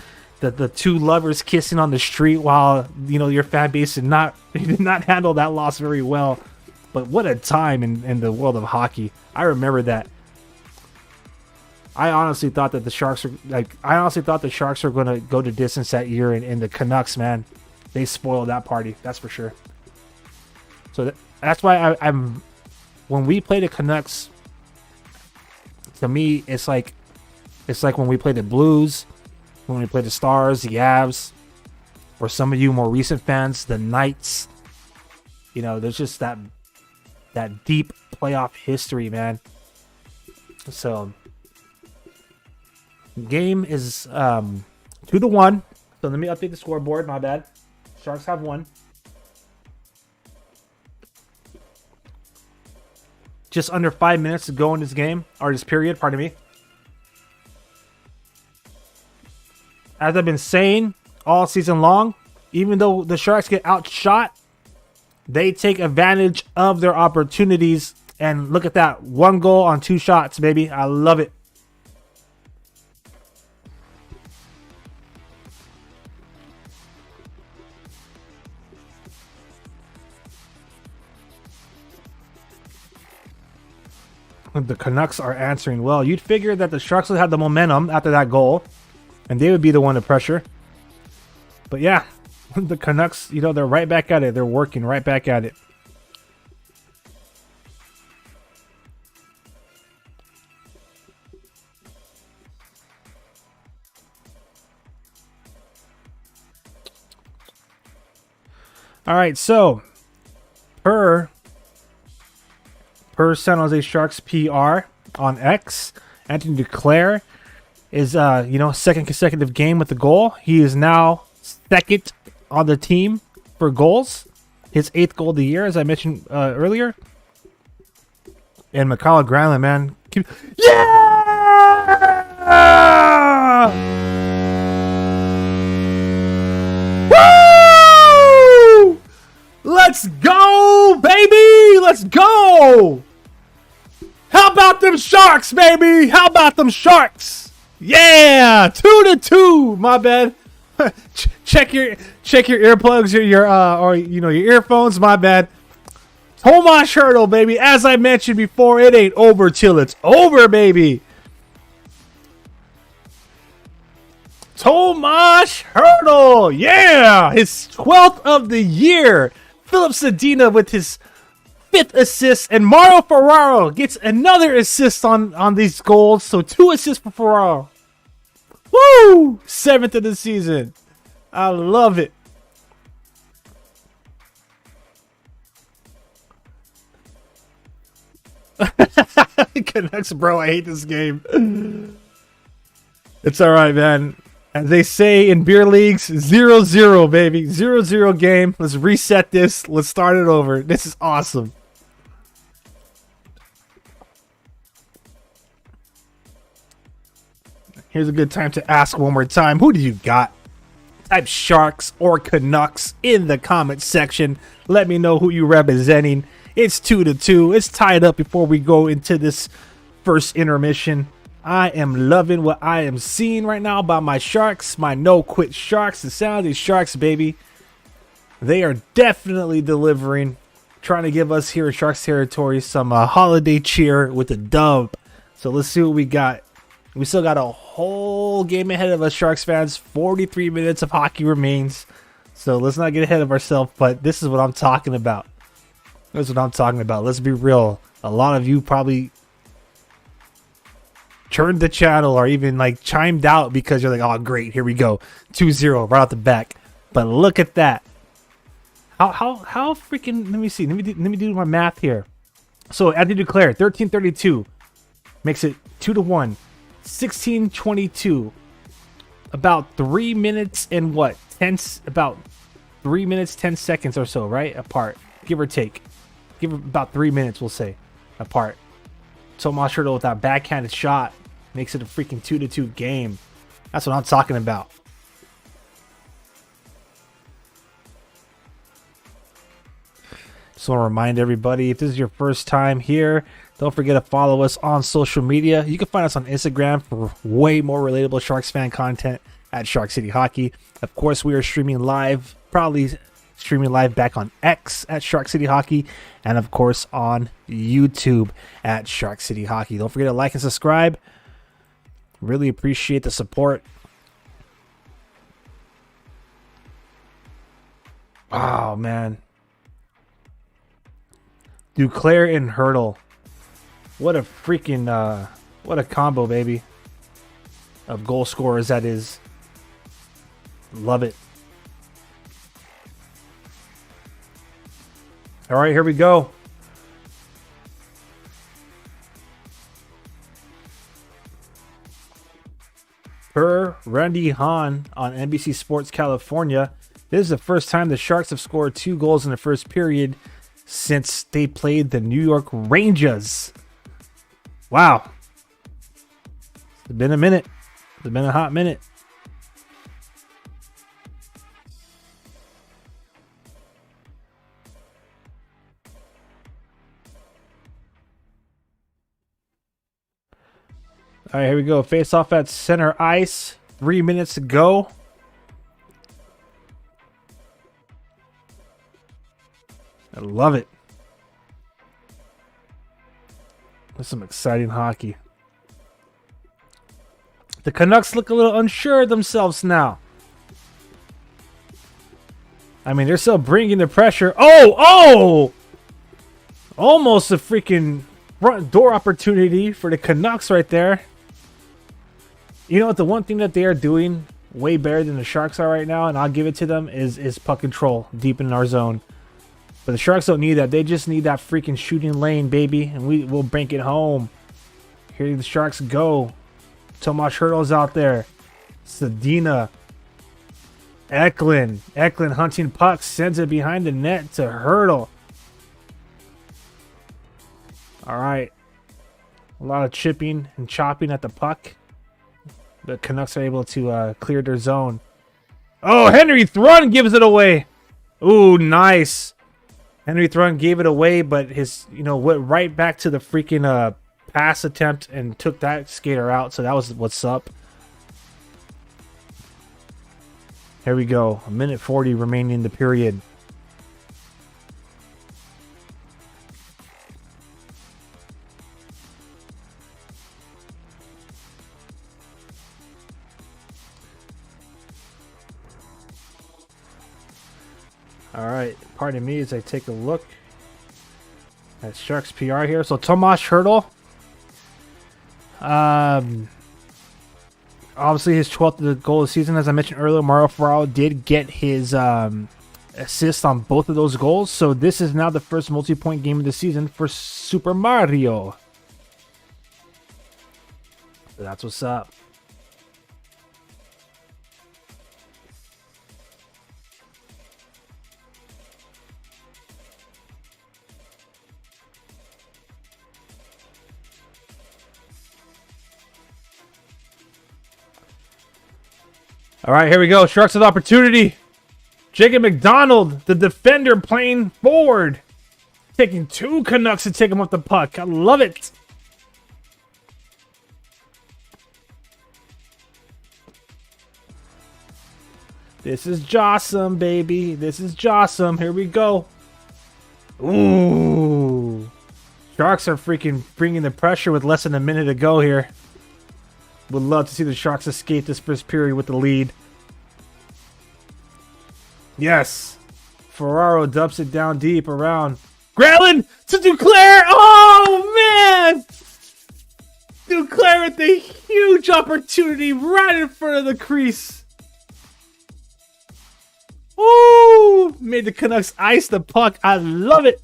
the two lovers kissing on the street while, your fan base did not handle that loss very well. But what a time in the world of hockey. I remember that. I honestly thought that the Sharks were going to go the distance that year, and the Canucks, man, they spoiled that party. That's for sure. So that's why I'm when we play the Canucks, to me, it's like when we play the Blues, when we play the Stars, the Avs, or some of you more recent fans, the Knights. There's just that deep playoff history, man. So, game is 2-1. So let me update the scoreboard. My bad. Sharks have won. Just under 5 minutes to go in this game, or this period, pardon me. As I've been saying all season long, even though the Sharks get outshot, they take advantage of their opportunities. And look at that. 1 goal on 2 shots, baby. I love it. The Canucks are answering well. You'd figure that the Sharks would have the momentum after that goal, and they would be the one to pressure. But yeah, the Canucks, they're right back at it. They're working right back at it. All right, so per per San Jose Sharks PR on X, Anthony Duclair is second consecutive game with a goal. He is now second on the team for goals. His 8th goal of the year, as I mentioned earlier. And Mikael Granlund, man. Yeah! Woo! Let's go, baby! Let's go! How about them Sharks, baby? How about them Sharks? Yeah! 2-2. My bad. check your earplugs or your earphones. My bad. Tomas Hertl, baby. As I mentioned before, it ain't over till it's over, baby. Tomas Hertl, yeah, his 12th of the year. Philip Zadina with his 5th assist, and Mario Ferraro gets another assist on these goals. So 2 assists for Ferraro. Woo! 7th of the season. I love it. Canucks, bro. I hate this game. It's all right, man. As they say in beer leagues, 0-0, baby. 0-0 game. Let's reset this. Let's start it over. This is awesome. Here's a good time to ask one more time. Who do you got? Type Sharks or Canucks in the comment section. Let me know who you're representing. It's 2-2. It's tied up before we go into this first intermission. I am loving what I am seeing right now by my Sharks, my no-quit Sharks, the San Jose Sharks, baby. They are definitely delivering, trying to give us here in Sharks territory some holiday cheer with a dub. So let's see what we got. We still got a whole game ahead of us, Sharks fans. 43 minutes of hockey remains. So let's not get ahead of ourselves, but this is what I'm talking about. That's what I'm talking about. Let's be real. A lot of you probably turned the channel or even like chimed out because you're like, oh, great, here we go. 2-0 right out the back. But look at that. How freaking, let me see. Let me do my math here. So Anthony Duclair, 13:32 makes it 2-1. 16:22. About 3 minutes and what? About 3 minutes, 10 seconds or so, right? Apart. Give or take. Give it about 3 minutes, we'll say, apart. Tomas Hertl with that backhanded shot makes it a freaking 2-2 game. That's what I'm talking about. Just want to remind everybody, if this is your first time here, don't forget to follow us on social media. You can find us on Instagram for way more relatable Sharks fan content at Shark City Hockey. Of course, we are streaming live, probably streaming live back on X at Shark City Hockey, and of course on YouTube at Shark City Hockey. Don't forget to like and subscribe. Really appreciate the support. Oh, man. Duclair and Hertl. What a freaking, what a combo, baby. Of goal scorers that is. Love it. All right, here we go. Per Randy Hahn on NBC Sports California, this is the first time the Sharks have scored 2 goals in the first period since they played the New York Rangers. Wow. It's been a minute. It's been a hot minute. All right, here we go. Face off at center ice. 3 minutes to go. I love it. There's some exciting hockey. The Canucks look a little unsure of themselves now. I mean, they're still bringing the pressure. Oh! Almost a freaking front door opportunity for the Canucks right there. You know what? The one thing that they are doing way better than the Sharks are right now, and I'll give it to them, is puck control deep in our zone. But the Sharks don't need that. They just need that freaking shooting lane, baby. And will bank it home. Here the Sharks go. Tomas Hertl's out there. Sedina. Eklund. Eklund hunting pucks. Sends it behind the net to Hertl. Alright. A lot of chipping and chopping at the puck. The Canucks are able to clear their zone. Oh, Henry Thrun gives it away. Ooh, nice. Henry Thrun gave it away, but his, went right back to the freaking pass attempt and took that skater out. So that was what's up. Here we go. 1:40 remaining in the period. Alright, pardon me as I take a look at Sharks PR here. So Tomas Hertl, obviously his 12th goal of the season. As I mentioned earlier, Mario Ferraro did get his assist on both of those goals. So this is now the first multi-point game of the season for Super Mario. So that's what's up. All right, here we go. Sharks with opportunity. Jacob McDonald, the defender, playing forward. Taking two Canucks to take him off the puck. I love it. This is Jossum, baby. This is Jossum. Here we go. Ooh. Sharks are freaking bringing the pressure with less than a minute to go here. Would love to see the Sharks escape this first period with the lead. Yes. Ferraro dumps it down deep around. Granlund to Duclair. Oh, man. Duclair with a huge opportunity right in front of the crease. Ooh. Made the Canucks ice the puck. I love it.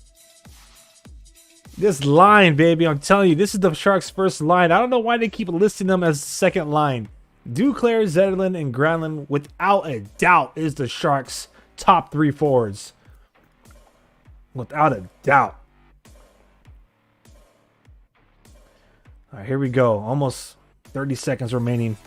This line, baby, I'm telling you, this is the Sharks' first line. I don't know why they keep listing them as second line. Duclair, Zetterlund, and Granlund, without a doubt, is the Sharks' top three forwards. Without a doubt. All right, here we go. Almost 30 seconds remaining.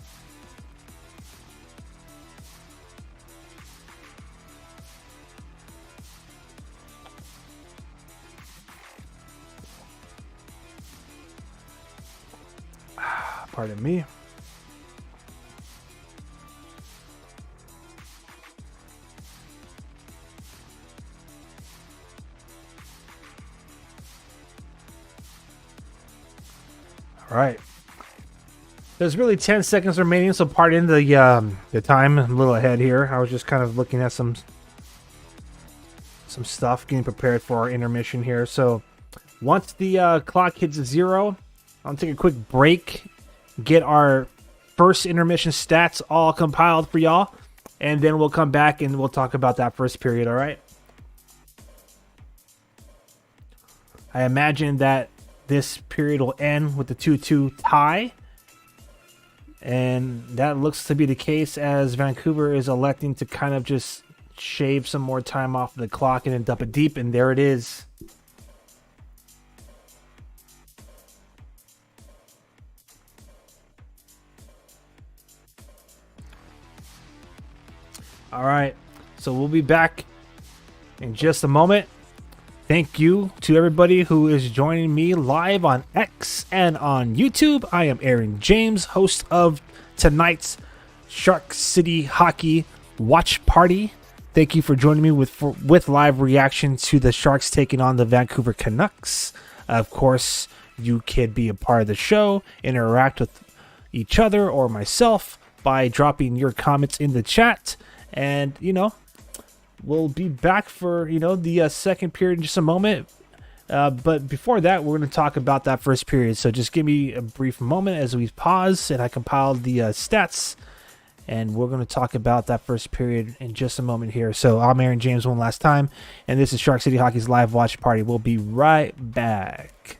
Pardon me. All right. There's really 10 seconds remaining, so pardon the time. I'm a little ahead here. I was just kind of looking at some stuff, getting prepared for our intermission here. So once the clock hits 0, I'll take a quick break. Get our first intermission stats all compiled for y'all, and then we'll come back and we'll talk about that first period. All right. I imagine that this period will end with the 2-2 tie, and that looks to be the case as Vancouver is electing to kind of just shave some more time off the clock and then dump it deep, and there it is. All right, so we'll be back in just a moment. Thank you to everybody who is joining me live on X and on YouTube. I am Aaron James, host of tonight's Shark City Hockey Watch Party. Thank you for joining me with live reaction to the Sharks taking on the Vancouver Canucks. Of course, you can be a part of the show, interact with each other or myself by dropping your comments in the chat. And, we'll be back for, the second period in just a moment. But before that, we're going to talk about that first period. So just give me a brief moment as we pause and I compile the stats. and we're going to talk about that first period in just a moment here. So I'm Aaron James one last time, and this is Shark City Hockey's live watch party. We'll be right back.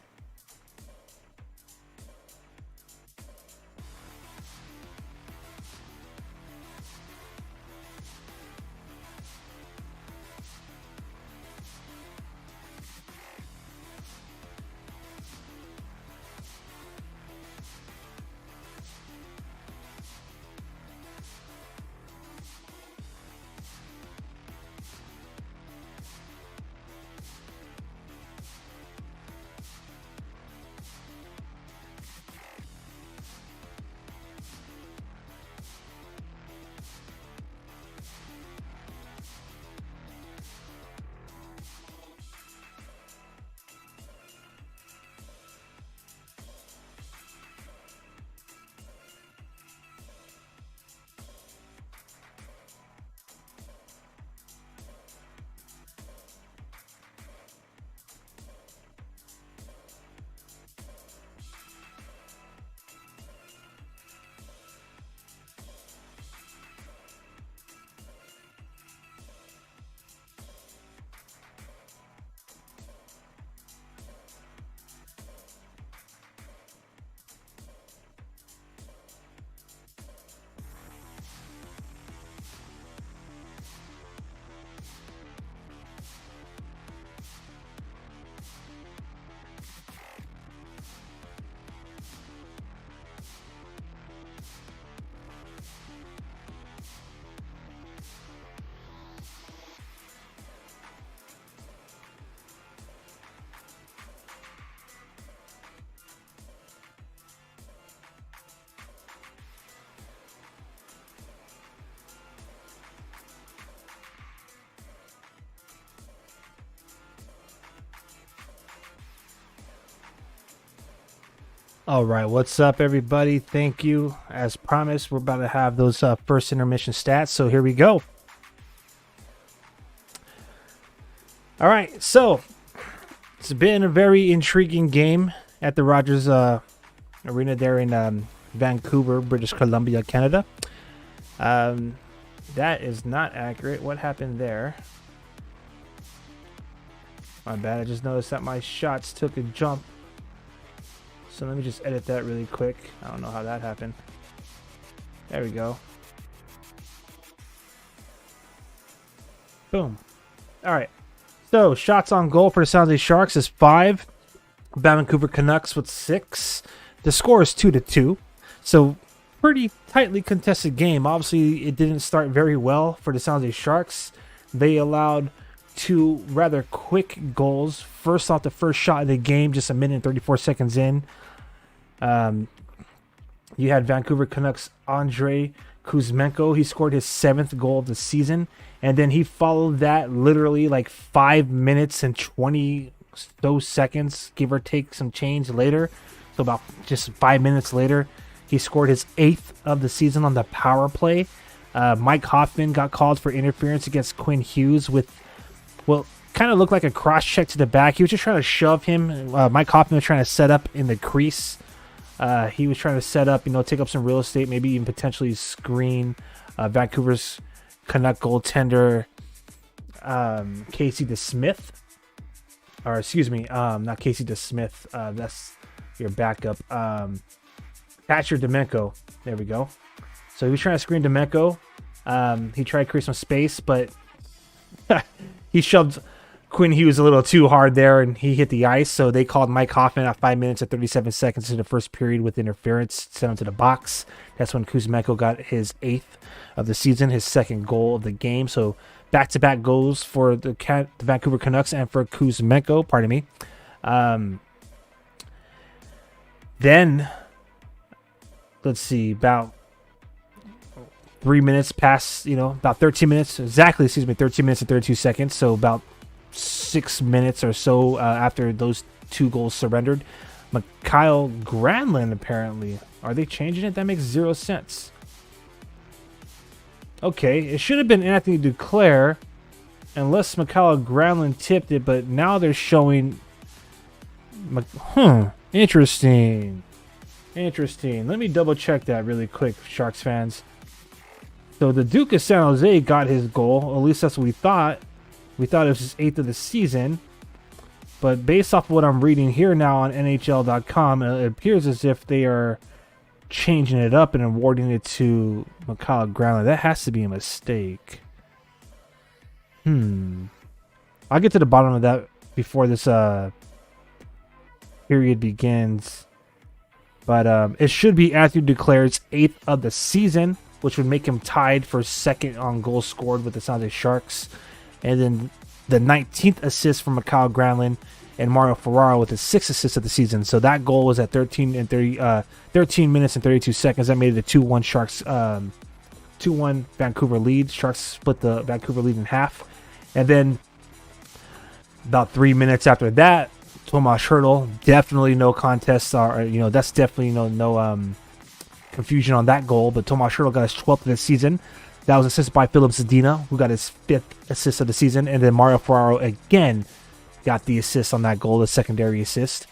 All right, what's up, everybody? Thank you. As promised, we're about to have those first intermission stats, so here we go. All right, so it's been a very intriguing game at the Rogers Arena there in Vancouver, British Columbia, Canada. That is not accurate. What happened there? My bad. I just noticed that my shots took a jump. So let me just edit that really quick. I don't know how that happened. There we go. Boom. All right. So shots on goal for the San Jose Sharks is 5. Vancouver Canucks with 6. The score is 2-2. So pretty tightly contested game. Obviously, it didn't start very well for the San Jose Sharks. They allowed 2 rather quick goals. First off, the first shot of the game, just a minute and 34 seconds in. You had Vancouver Canucks Andrei Kuzmenko. He scored his 7th goal of the season, and then he followed that literally like 5 minutes and 20 those seconds, give or take some change later. So about just 5 minutes later, he scored his 8th of the season on the power play. Mike Hoffman got called for interference against Quinn Hughes with, well, kind of looked like a cross check to the back. He was just trying to shove him. Mike Hoffman was trying to set up in the crease. He was trying to set up, take up some real estate, maybe even potentially screen Vancouver's Canuck goaltender, Casey DeSmith. Or excuse me, not Casey DeSmith. That's your backup. Thatcher Demenko. There we go. So he was trying to screen Demenko. He tried to create some space, but he shoved Quinn Hughes a little too hard there, and he hit the ice. So they called Mike Hoffman at 5 minutes and 37 seconds in the first period with interference, sent him to the box. That's when Kuzmenko got his 8th of the season, his 2nd goal of the game. So back-to-back goals for the Vancouver Canucks and for Kuzmenko, pardon me. Then, let's see, about 3 minutes past, about 13 minutes, exactly, 13 minutes and 32 seconds. So about 6 minutes or so after those 2 goals surrendered, Mikael Granlund, apparently. Are they changing it? That makes 0 sense. Okay, it should have been Anthony Duclair, unless Mikael Granlund tipped it, but now they're showing... Interesting. Let me double check that really quick, Sharks fans. So the Duke of San Jose got his goal. At least that's what we thought. We thought it was his 8th of the season. But based off what I'm reading here now on NHL.com, it appears as if they are changing it up and awarding it to Mikhail Granlund. That has to be a mistake. I'll get to the bottom of that before this period begins. But it should be Anthony Duclair's 8th of the season, which would make him tied for second on goals scored with the San Jose Sharks. And then the 19th assist from Mikhail Granlund and Mario Ferraro with his 6th assist of the season. So that goal was at 13 minutes and 32 seconds. That made it a 2-1 Sharks, 2-1 Vancouver lead. Sharks split the Vancouver lead in half. And then about 3 minutes after that, Tomas Hertl, definitely no contest, that's definitely no confusion on that goal. But Tomas Hertl got his 12th of the season. That was assisted by Philip Zadina, who got his 5th assist of the season. And then Mario Ferraro again got the assist on that goal, the secondary assist,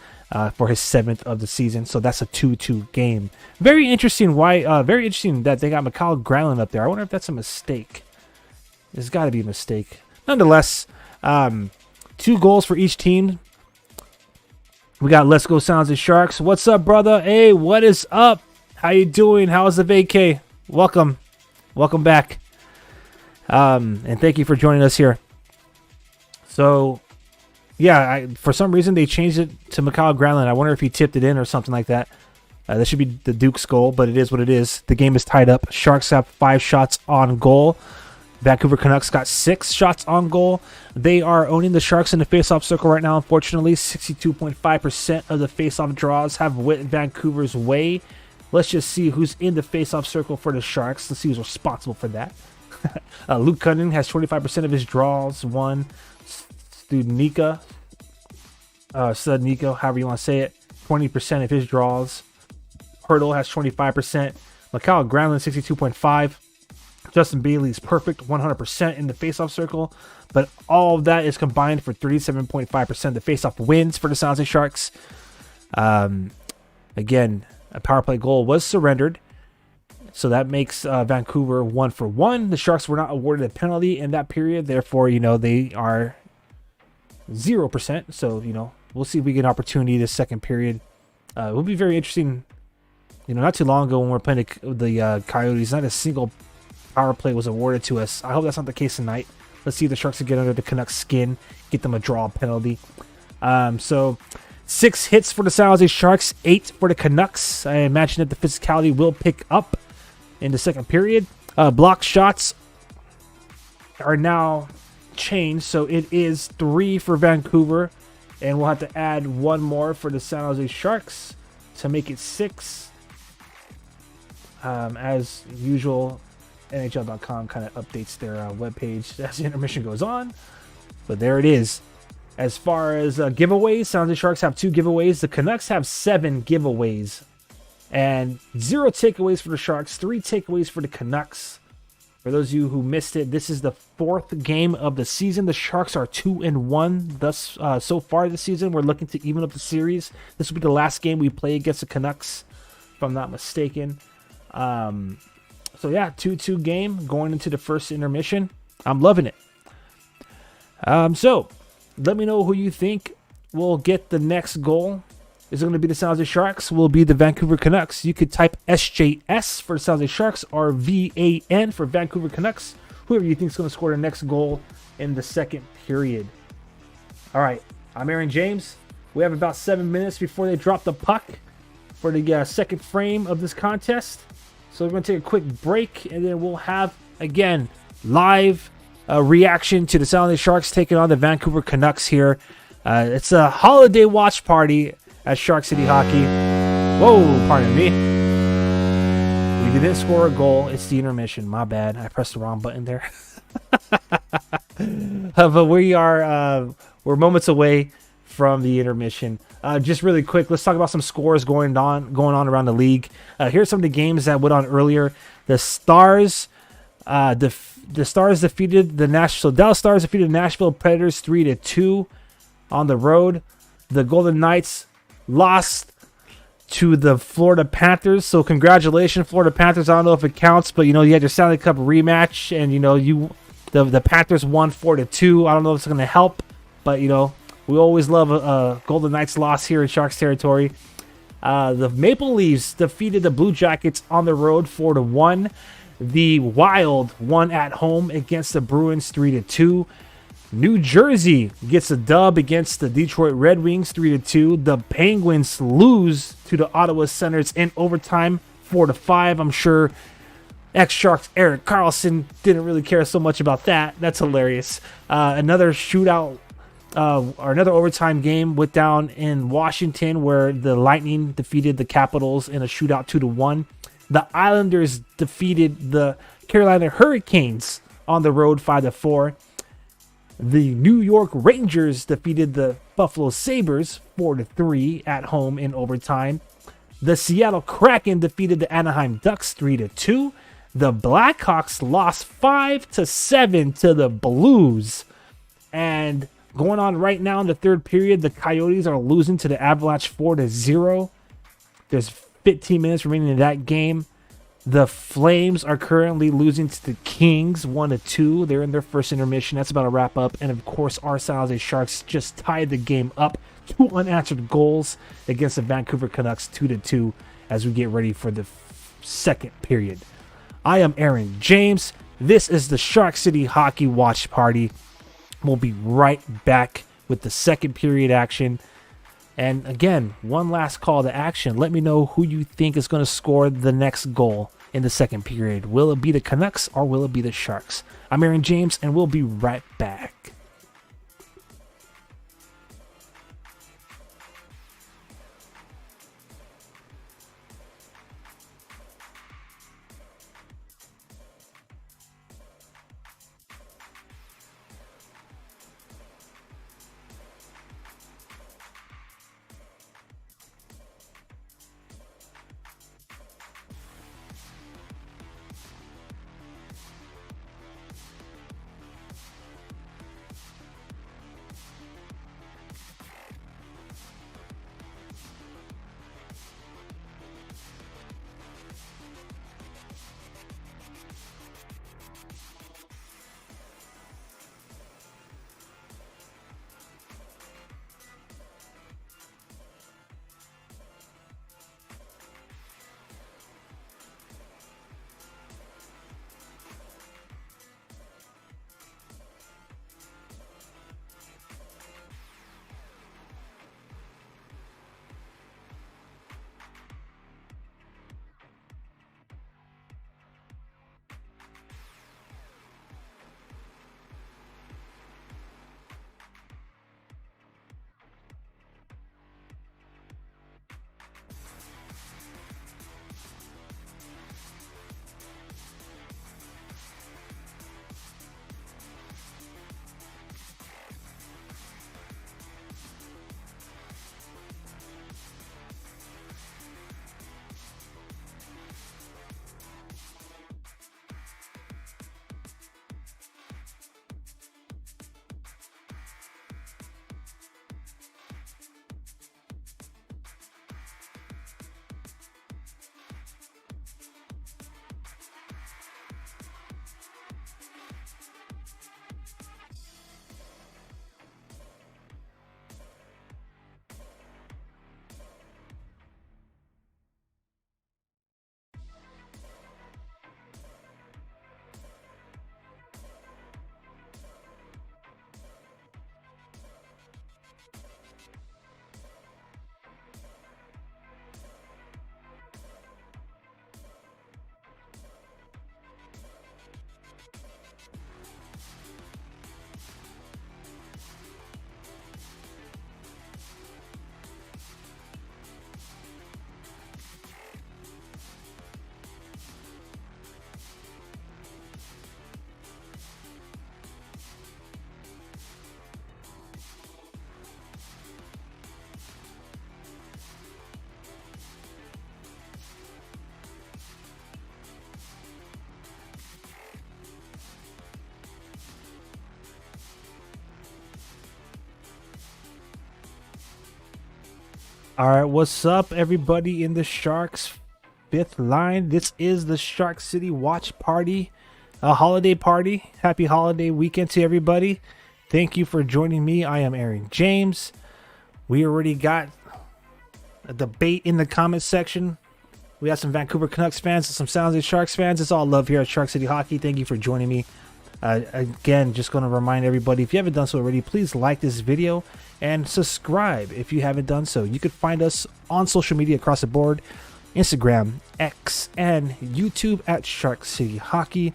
for his 7th of the season. So that's a 2-2 game. Very interesting very interesting that they got Mikhail Granlund up there. I wonder if that's a mistake. There's got to be a mistake. Nonetheless, 2 goals for each team. We got Let's Go San Jose Sharks. What's up, brother? Hey, what is up? How you doing? How's the vacay? Welcome back. And thank you for joining us here. So, yeah, for some reason they changed it to Mikhail Granlund. I wonder if he tipped it in or something like that. That should be the Duke's goal, but it is what it is. The game is tied up. Sharks have 5 shots on goal. Vancouver Canucks got 6 shots on goal. They are owning the Sharks in the faceoff circle right now, unfortunately. 62.5% of the faceoff draws have went Vancouver's way. Let's just see who's in the faceoff circle for the Sharks. Let's see who's responsible for that. Luke Cunningham has 25% of his draws won. Studnicka, however you want to say it, 20% of his draws. Hertl has 25%. Mikhail Granlund, 62.5%. Justin Bailey's perfect, 100% in the faceoff circle, but all of that is combined for 37.5% of the faceoff wins for the San Jose Sharks. Again, a power play goal was surrendered, so that makes Vancouver 1 for 1. The Sharks were not awarded a penalty in that period, therefore, they are 0%. So, we'll see if we get an opportunity this second period. It will be very interesting. Not too long ago when we were playing the Coyotes, not a single power play was awarded to us. I hope that's not the case tonight. Let's see if the Sharks can get under the Canucks' skin, get them a draw penalty. So 6 hits for the San Jose Sharks, 8 for the Canucks. I imagine that the physicality will pick up in the second period. Block shots are now changed, so it is 3 for Vancouver, and we'll have to add 1 more for the San Jose Sharks to make it 6. As usual, NHL.com kind of updates their webpage as the intermission goes on. But there it is. As far as giveaways, San Jose Sharks have 2 giveaways. The Canucks have 7 giveaways. And 0 takeaways for the Sharks, 3 takeaways for the Canucks. For those of you who missed it, this is the 4th game of the season. The Sharks are 2-1 thus so far this season. We're looking to even up the series. This will be the last game we play against the Canucks, if I'm not mistaken. So yeah, 2-2 game going into the first intermission. I'm loving it. So let me know who you think will get the next goal. Is it going to be the San Jose Sharks? Will it be the Vancouver Canucks? You could type SJS for the San Jose Sharks or VAN for Vancouver Canucks. Whoever you think is going to score the next goal in the second period. All right, I'm Aaron James. We have about 7 minutes before they drop the puck for the second frame of this contest. So we're going to take a quick break, and then we'll have, again, live reaction to the San Jose Sharks taking on the Vancouver Canucks here. It's a holiday watch party at Shark City Hockey. Whoa, pardon me. We didn't score a goal. It's the intermission. My bad. I pressed the wrong button there. But we're moments away from the intermission. Just really quick, let's talk about some scores going on around the league. Here's some of the games that went on earlier. The Stars, Dallas Stars defeated the Nashville Predators 3-2 on the road. The Golden Knights lost to the Florida Panthers. So congratulations, Florida Panthers. I don't know if it counts, but you had your Stanley Cup rematch, and the Panthers won 4-2. I don't know if it's going to help, but we always love a Golden Knights loss here in Sharks territory. The Maple Leafs defeated the Blue Jackets on the road 4-1. The Wild won at home against the Bruins 3-2. New Jersey gets a dub against the Detroit Red Wings 3-2. The Penguins lose to the Ottawa Senators in overtime 4-5. I'm sure ex-Sharks Erik Karlsson didn't really care so much about that. That's hilarious. Another shootout or another overtime game went down in Washington where the Lightning defeated the Capitals in a shootout 2-1. The Islanders defeated the Carolina Hurricanes on the road 5-4. The New York Rangers defeated the Buffalo Sabres 4-3 at home in overtime. The Seattle Kraken defeated the Anaheim Ducks 3-2. The Blackhawks lost 5-7 to the Blues. And going on right now in the third period, the Coyotes are losing to the Avalanche 4-0. There's 15 minutes remaining in that game. The Flames are currently losing to the Kings 1-2. They're in their first intermission. That's about to wrap up. And of course, our San Jose Sharks just tied the game up. 2 unanswered goals against the Vancouver Canucks 2-2 as we get ready for the second period. I am Aaron James. This is the Shark City Hockey Watch Party. We'll be right back with the second period action. And again, one last call to action. Let me know who you think is going to score the next goal in the second period. Will it be the Canucks or will it be the Sharks? I'm Aaron James, and we'll be right back. All right, what's up, everybody in the Sharks fifth line? This is the Shark City Watch Party, a holiday party. Happy holiday weekend to everybody. Thank you for joining me. I am Aaron James. We already got a debate in the comments section. We have some Vancouver Canucks fans and some San Jose Sharks fans. It's all love here at Shark City Hockey. Thank you for joining me. Again, just going to remind everybody, if you haven't done so already, please like this video and subscribe if you haven't done so. You can find us on social media across the board, Instagram, X, and YouTube at Shark City Hockey.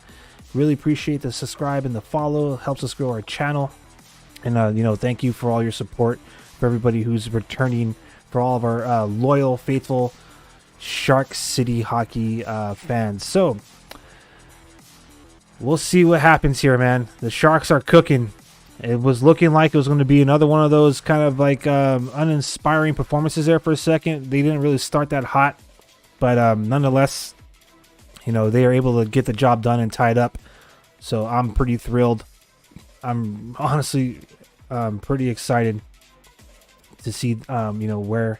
Really appreciate the subscribe and the follow. It helps us grow our channel. And, thank you for all your support, for everybody who's returning, for all of our loyal, faithful Shark City Hockey fans. So, we'll see what happens here, man. The Sharks are cooking. It was looking like it was going to be another one of those kind of like uninspiring performances there for a second. They didn't really start that hot, but nonetheless, they are able to get the job done and tied up. So I'm pretty thrilled. I'm honestly pretty excited to see where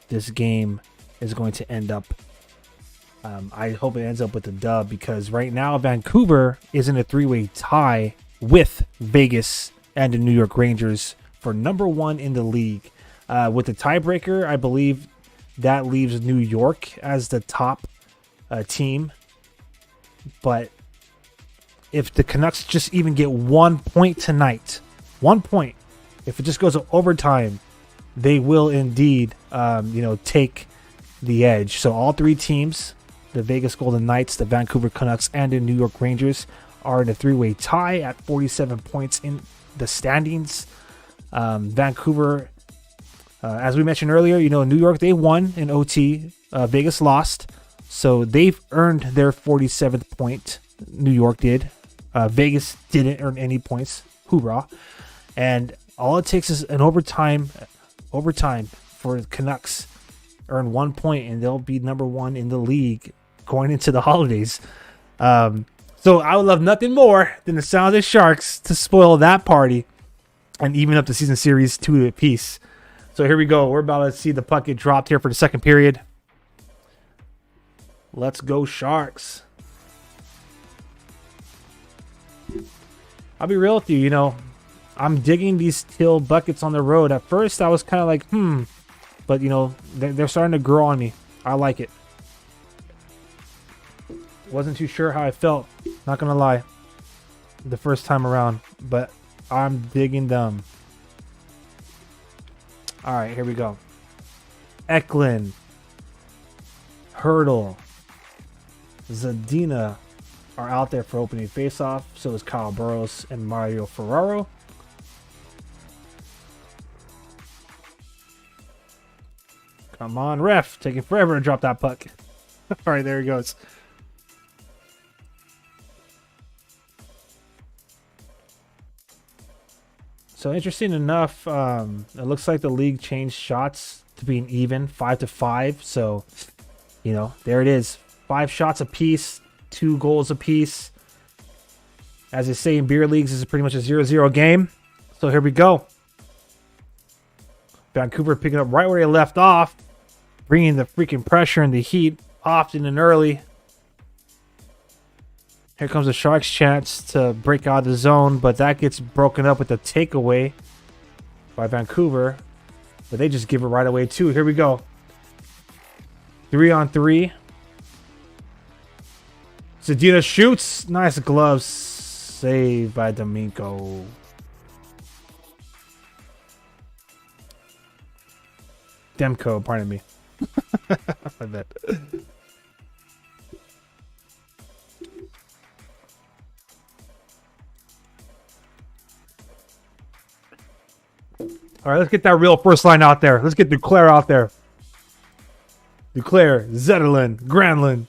this game is going to end up. I hope it ends up with a dub, because right now Vancouver is in a three-way tie with Vegas and the New York Rangers for number one in the league. With the tiebreaker, I believe that leaves New York as the top team. But if the Canucks just even get 1 point tonight, 1 point, if it just goes to overtime, they will indeed, take the edge. So all three teams, the Vegas Golden Knights, the Vancouver Canucks, and the New York Rangers, are in a three-way tie at 47 points in the standings. Vancouver, as we mentioned earlier, New York, they won in OT. Vegas lost. So they've earned their 47th point. New York did. Vegas didn't earn any points. Hoorah. And all it takes is an overtime for the Canucks earn 1 point, and they'll be number one in the league going into the holidays. So I would love nothing more than the San Jose Sharks to spoil that party and even up the season series 2 apiece. So here we go. We're about to see the puck get dropped here for the second period. Let's go Sharks. I'll be real with you, I'm digging these Till buckets on the road. At first I was kind of like, but they're starting to grow on me. I like it. Wasn't too sure how I felt, not gonna lie, the first time around, but I'm digging them. All right, here we go. Eklund, Hurdle, Zadina are out there for opening faceoff. So is Kyle Burrows and Mario Ferraro. Come on, ref. Taking forever to drop that puck. All right, there he goes. So interesting enough, it looks like the league changed shots to being even, 5-5. So, there it is. 5 shots apiece, 2 goals apiece. As they say in beer leagues, this is pretty much a 0-0 game. So here we go. Vancouver picking up right where they left off, bringing the freaking pressure and the heat often and early. Here comes the Sharks' chance to break out of the zone, but that gets broken up with a takeaway by Vancouver. But they just give it right away too. Here we go. 3-on-3. Zadina shoots. Nice gloves. Saved by D'Amico. Demko, pardon me. I bet. All right, let's get that real first line out there. Let's get Duclair out there. Duclair, Zetterlund, Granlund.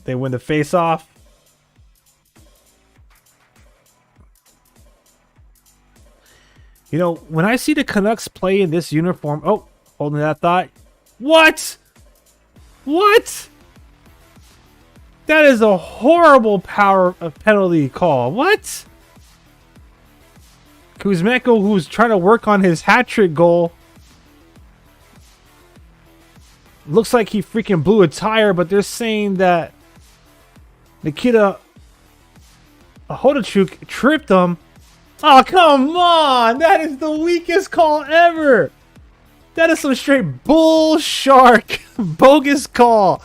They win the face-off. When I see the Canucks play in this uniform... Oh, holding that thought. What? What? That is a horrible penalty call. What? Kuzmenko, who's trying to work on his hat trick goal. Looks like he freaking blew a tire, but they're saying that Nikita Hodachuk tripped him. Oh, come on. That is the weakest call ever. That is some straight bull shark. Bogus call.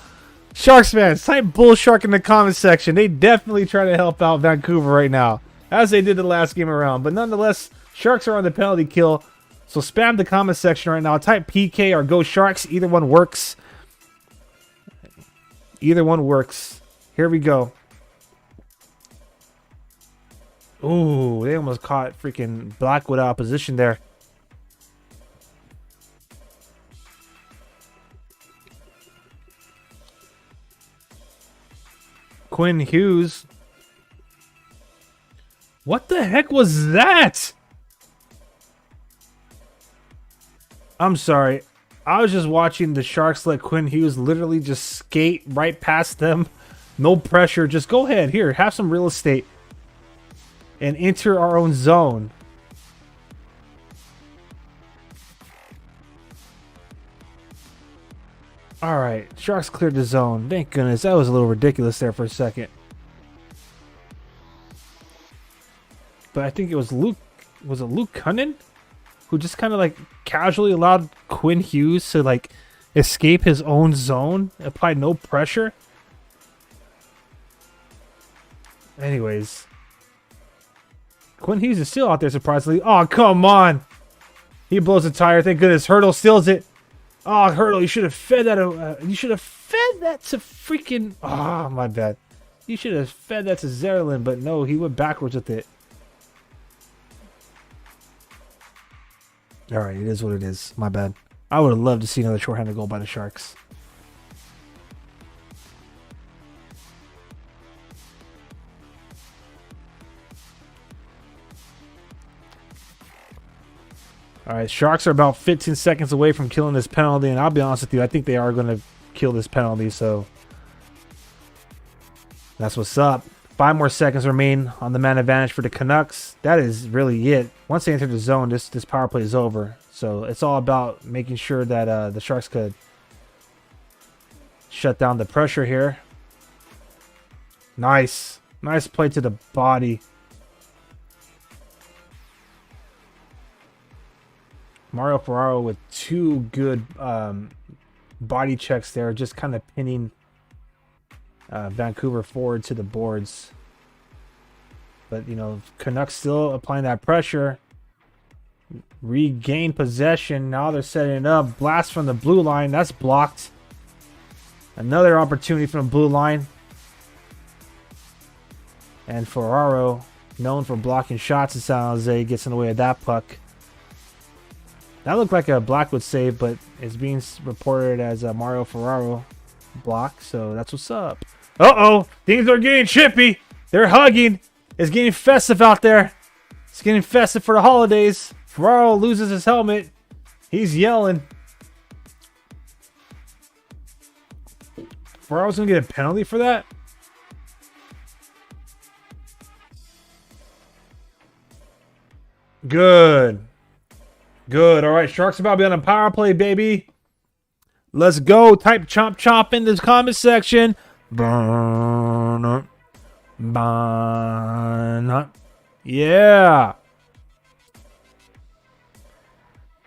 Sharks fans, type bull shark in the comment section. They definitely try to help out Vancouver right now, as they did the last game around. But nonetheless, Sharks are on the penalty kill. So spam the comment section right now. Type PK or Go Sharks. Either one works. Either one works. Here we go. Ooh, they almost caught freaking Blackwood out of position there. Quinn Hughes. What the heck was that? I'm sorry. I was just watching the Sharks let Quinn Hughes literally just skate right past them. No pressure. Just go ahead. Here, have some real estate. And enter our own zone. Alright. Sharks cleared the zone. Thank goodness. That was a little ridiculous there for a second. But I think it was Luke. Was it Luke Cunnin? Who just kind of like casually allowed Quinn Hughes to like escape his own zone, applied no pressure. Anyways, Quinn Hughes is still out there surprisingly. Oh, come on. He blows a tire. Thank goodness. Hurdle steals it. Oh, Hurdle, you should have fed that. You should have fed that to freaking. Oh, my bad. You should have fed that to Zetterlund, but no, he went backwards with it. Alright, it is what it is. My bad. I would have loved to see another shorthanded goal by the Sharks. Alright, Sharks are about 15 seconds away from killing this penalty, and I'll be honest with you, I think they are going to kill this penalty, so that's what's up. 5 more seconds remain on the man advantage for the Canucks. That is really it. Once they enter the zone, this power play is over. So it's all about making sure that the Sharks could shut down the pressure here. Nice. Nice play to the body. Mario Ferraro with 2 good body checks there, just kind of pinning Vancouver forward to the boards. But, you know, Canucks still applying that pressure. Regain possession. Now they're setting it up. Blast from the blue line. That's blocked. Another opportunity from the blue line. And Ferraro, known for blocking shots in San Jose, gets in the way of that puck. That looked like a Blackwood save, but it's being reported as a Mario Ferraro block, so that's what's up. Uh-oh! Things are getting chippy! They're hugging! It's getting festive out there! It's getting festive for the holidays! Ferraro loses his helmet. He's yelling. Ferraro's gonna get a penalty for that? Good. Good. All right, Sharks about to be on a power play, baby. Let's go. Type chomp chomp in the comment section. Yeah.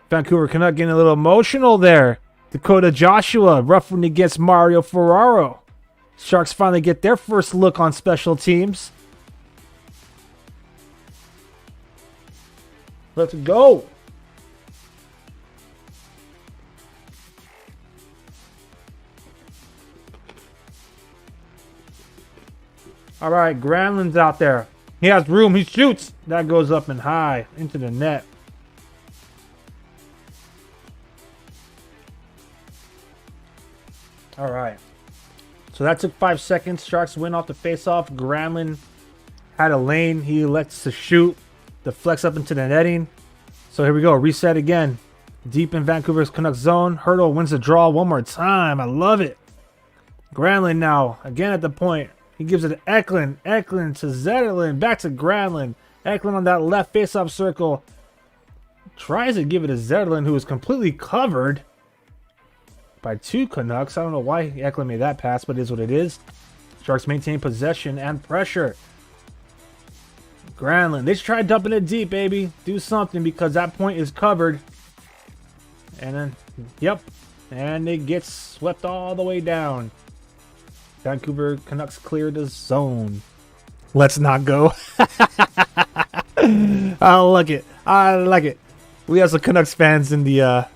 Vancouver Canuck getting a little emotional there. Dakota Joshua roughing against Mario Ferraro. Sharks finally get their first look on special teams. Let's go. All right, Granlund's out there. He has room. He shoots. That goes up and high into the net. All right. So that took 5 seconds. Sharks win off the faceoff. Granlund had a lane. He elects to shoot. Deflects up into the netting. So here we go. Reset again. Deep in Vancouver's Canucks zone. Hurdle wins the draw one more time. I love it. Granlund now. Again at the point. He gives it to Eklund. Eklund to Zetterlund. Back to Granlund. Eklund on that left face-off circle. Tries to give it to Zetterlund, who is completely covered by 2 Canucks. I don't know why Eklund made that pass, but it is what it is. Sharks maintain possession and pressure. Granlund, they should try dumping it deep, baby. Do something because that point is covered. And then, yep. And it gets swept all the way down. Vancouver Canucks clear the zone. Let's not go. I like it. I like it. We have some Canucks fans in the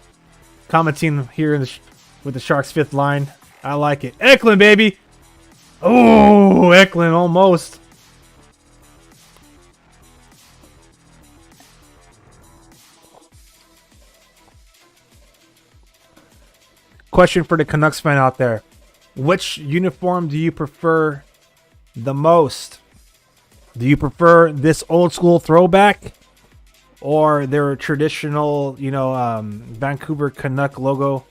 commenting here in with the Sharks' 5th line. I like it. Eklund, baby. Oh, Eklund almost. Question for the Canucks fan out there. Which uniform do you prefer the most? Do you prefer this old school throwback or their traditional, Vancouver Canuck logo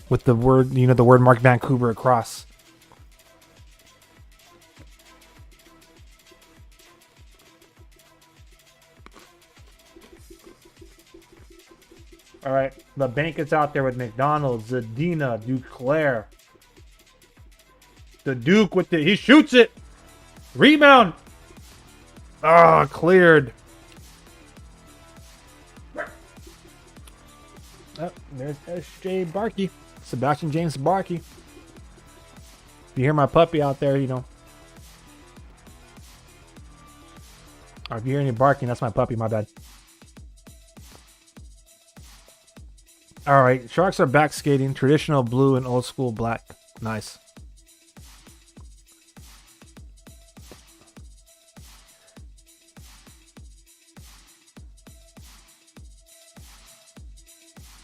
with the word, the word mark Vancouver across? All right, the bank is out there with McDonald, Zadina, Duclair. The Duke with he shoots it. Rebound. Ah, cleared. Oh, there's SJ Barkey. Sebastian James Barkey. If you hear my puppy out there, Or if you hear any barking, that's my puppy, my bad. All right, Sharks are back skating. Traditional blue and old school black. Nice.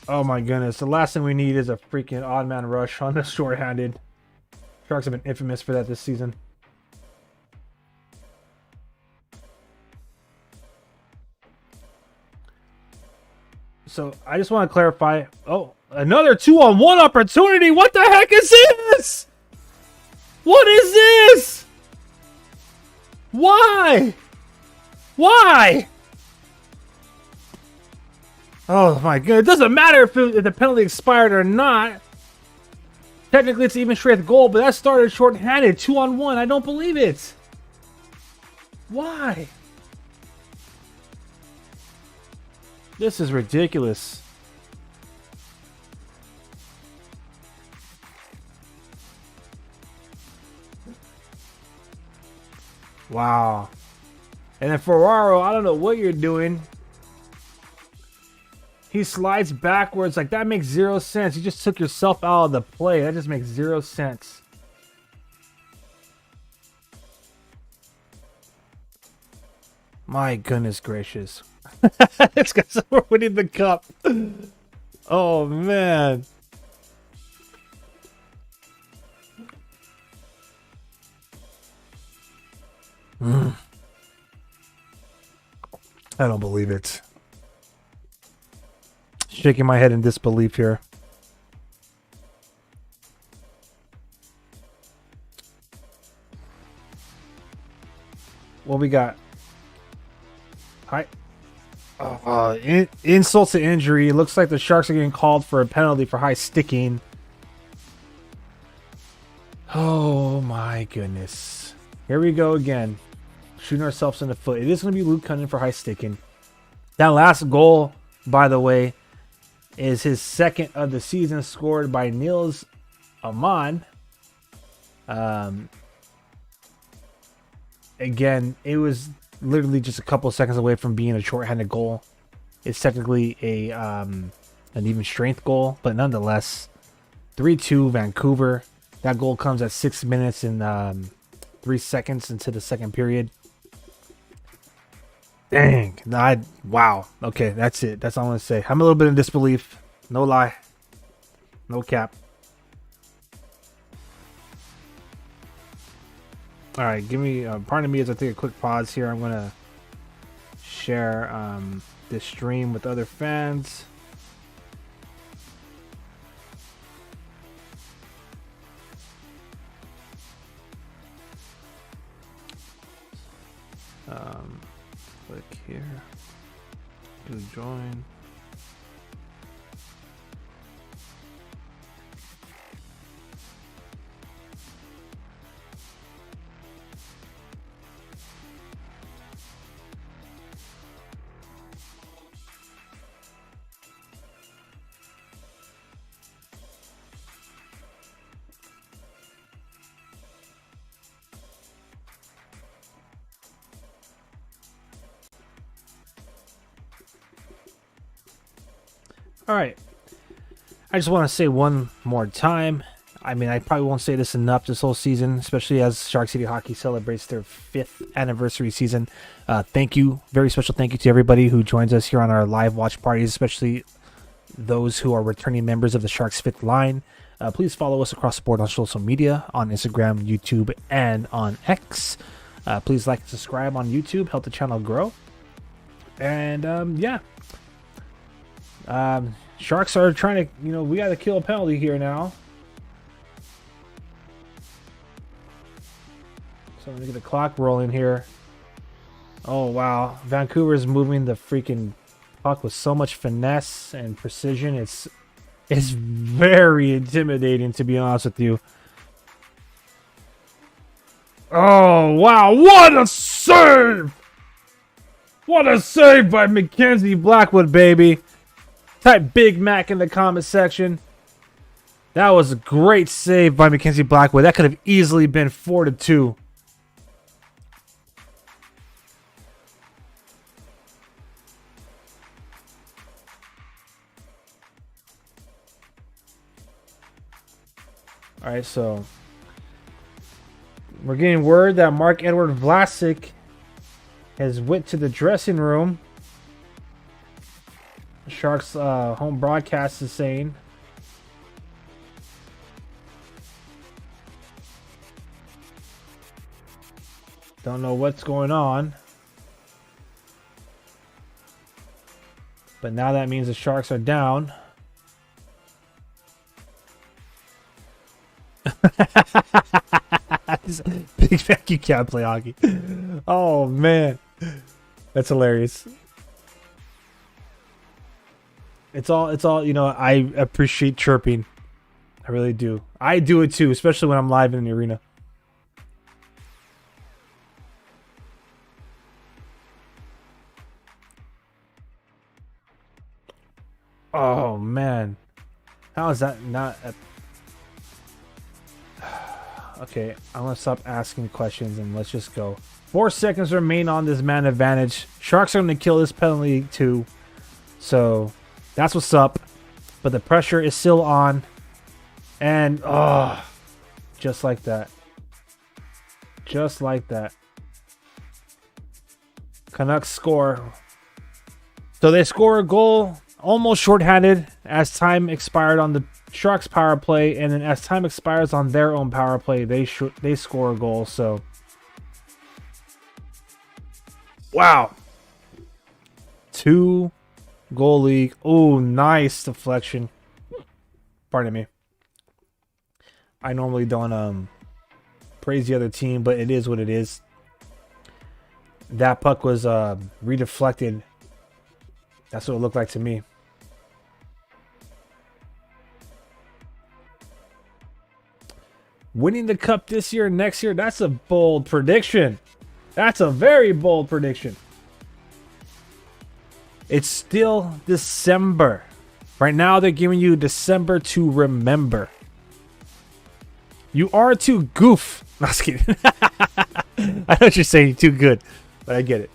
Oh my goodness. The last thing we need is a freaking odd man rush on the shorthanded. Sharks have been infamous for that this season. So I just want to clarify. Oh, another 2-on-1 opportunity. What the heck is this? What is this? Why? Why? Oh my god. It doesn't matter if the penalty expired or not. Technically it's an even strength goal, but that started short-handed. 2-on-1. I don't believe it. Why? This is ridiculous. Wow. And then Ferraro, I don't know what you're doing. He slides backwards. Like, that makes 0 sense. You just took yourself out of the play. That just makes 0 sense. My goodness gracious. This guy's winning the cup. Oh, man. I don't believe it. Shaking my head in disbelief here. What we got? Hi. Insult to injury. It looks like the Sharks are getting called for a penalty for high sticking. Oh my goodness. Here we go again. Shooting ourselves in the foot. It is going to be Luke Cunningham for high sticking. That last goal, by the way, is his second of the season, scored by Niels Aman. Again, it was literally just a couple of seconds away from being a shorthanded goal. It's technically an even strength goal, but nonetheless, 3-2 Vancouver. That goal comes at 6 minutes and 3 seconds into the second period. Dang. Wow. Okay, that's it. That's all I'm going to say. I'm a little bit in disbelief. No lie. No cap. All right, give me, pardon me as I take a quick pause here. I'm going to share this stream with other fans. Click here. Do join. All right. I just want to say one more time. I mean, I probably won't say this enough this whole season, especially as Shark City Hockey celebrates their 5th anniversary season. Thank you. Very special thank you to everybody who joins us here on our live watch parties, especially those who are returning members of the Sharks 5th line. Please follow us across the board on social media, on Instagram, YouTube, and on X. Please like and subscribe on YouTube. Help the channel grow. And, yeah. Sharks are trying to, we got to kill a penalty here now. So let me get the clock rolling here. Oh, wow. Vancouver's moving the freaking puck with so much finesse and precision. It's very intimidating, to be honest with you. Oh, wow. What a save! What a save by Mackenzie Blackwood, baby. Type Big Mac in the comment section. That was a great save by Mackenzie Blackwood. That could have easily been 4-2. All right, so we're getting word that Mark-Edward Vlasic has went to the dressing room. Sharks home broadcast is saying. Don't know what's going on. But now that means the Sharks are down. Big fact, you can't play hockey. Oh man, that's hilarious. It's all, I appreciate chirping. I really do. I do it too, especially when I'm live in the arena. Oh man, how is that not okay, I'm gonna stop asking questions and let's just go. 4 seconds remain on this man advantage. Sharks are gonna kill this penalty too, so that's what's up. But the pressure is still on, and just like that, Canucks score. So they score a goal, almost shorthanded, as time expired on the Sharks power play, and then as time expires on their own power play, they score a goal. So, wow, 2-goal league. Oh, nice deflection. Pardon me. I normally don't praise the other team, but it is what it is. That puck was redeflected. That's what it looked like to me. Winning the cup this year, next year, that's a bold prediction. That's a very bold prediction. It's still December. Right now, they're giving you December to remember. You are too goof. No, just kidding. I know what you're saying, too good, but I get it.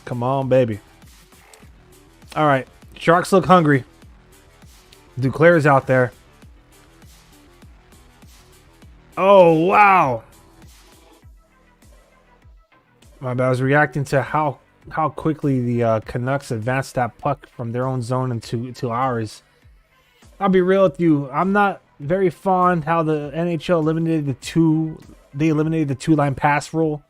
Come on, baby. All right. Sharks look hungry. Duclair's out there. Oh, wow. I was reacting to how quickly the Canucks advanced that puck from their own zone into ours. I'll be real with you. I'm not very fond how the NHL eliminated the two-line pass rule.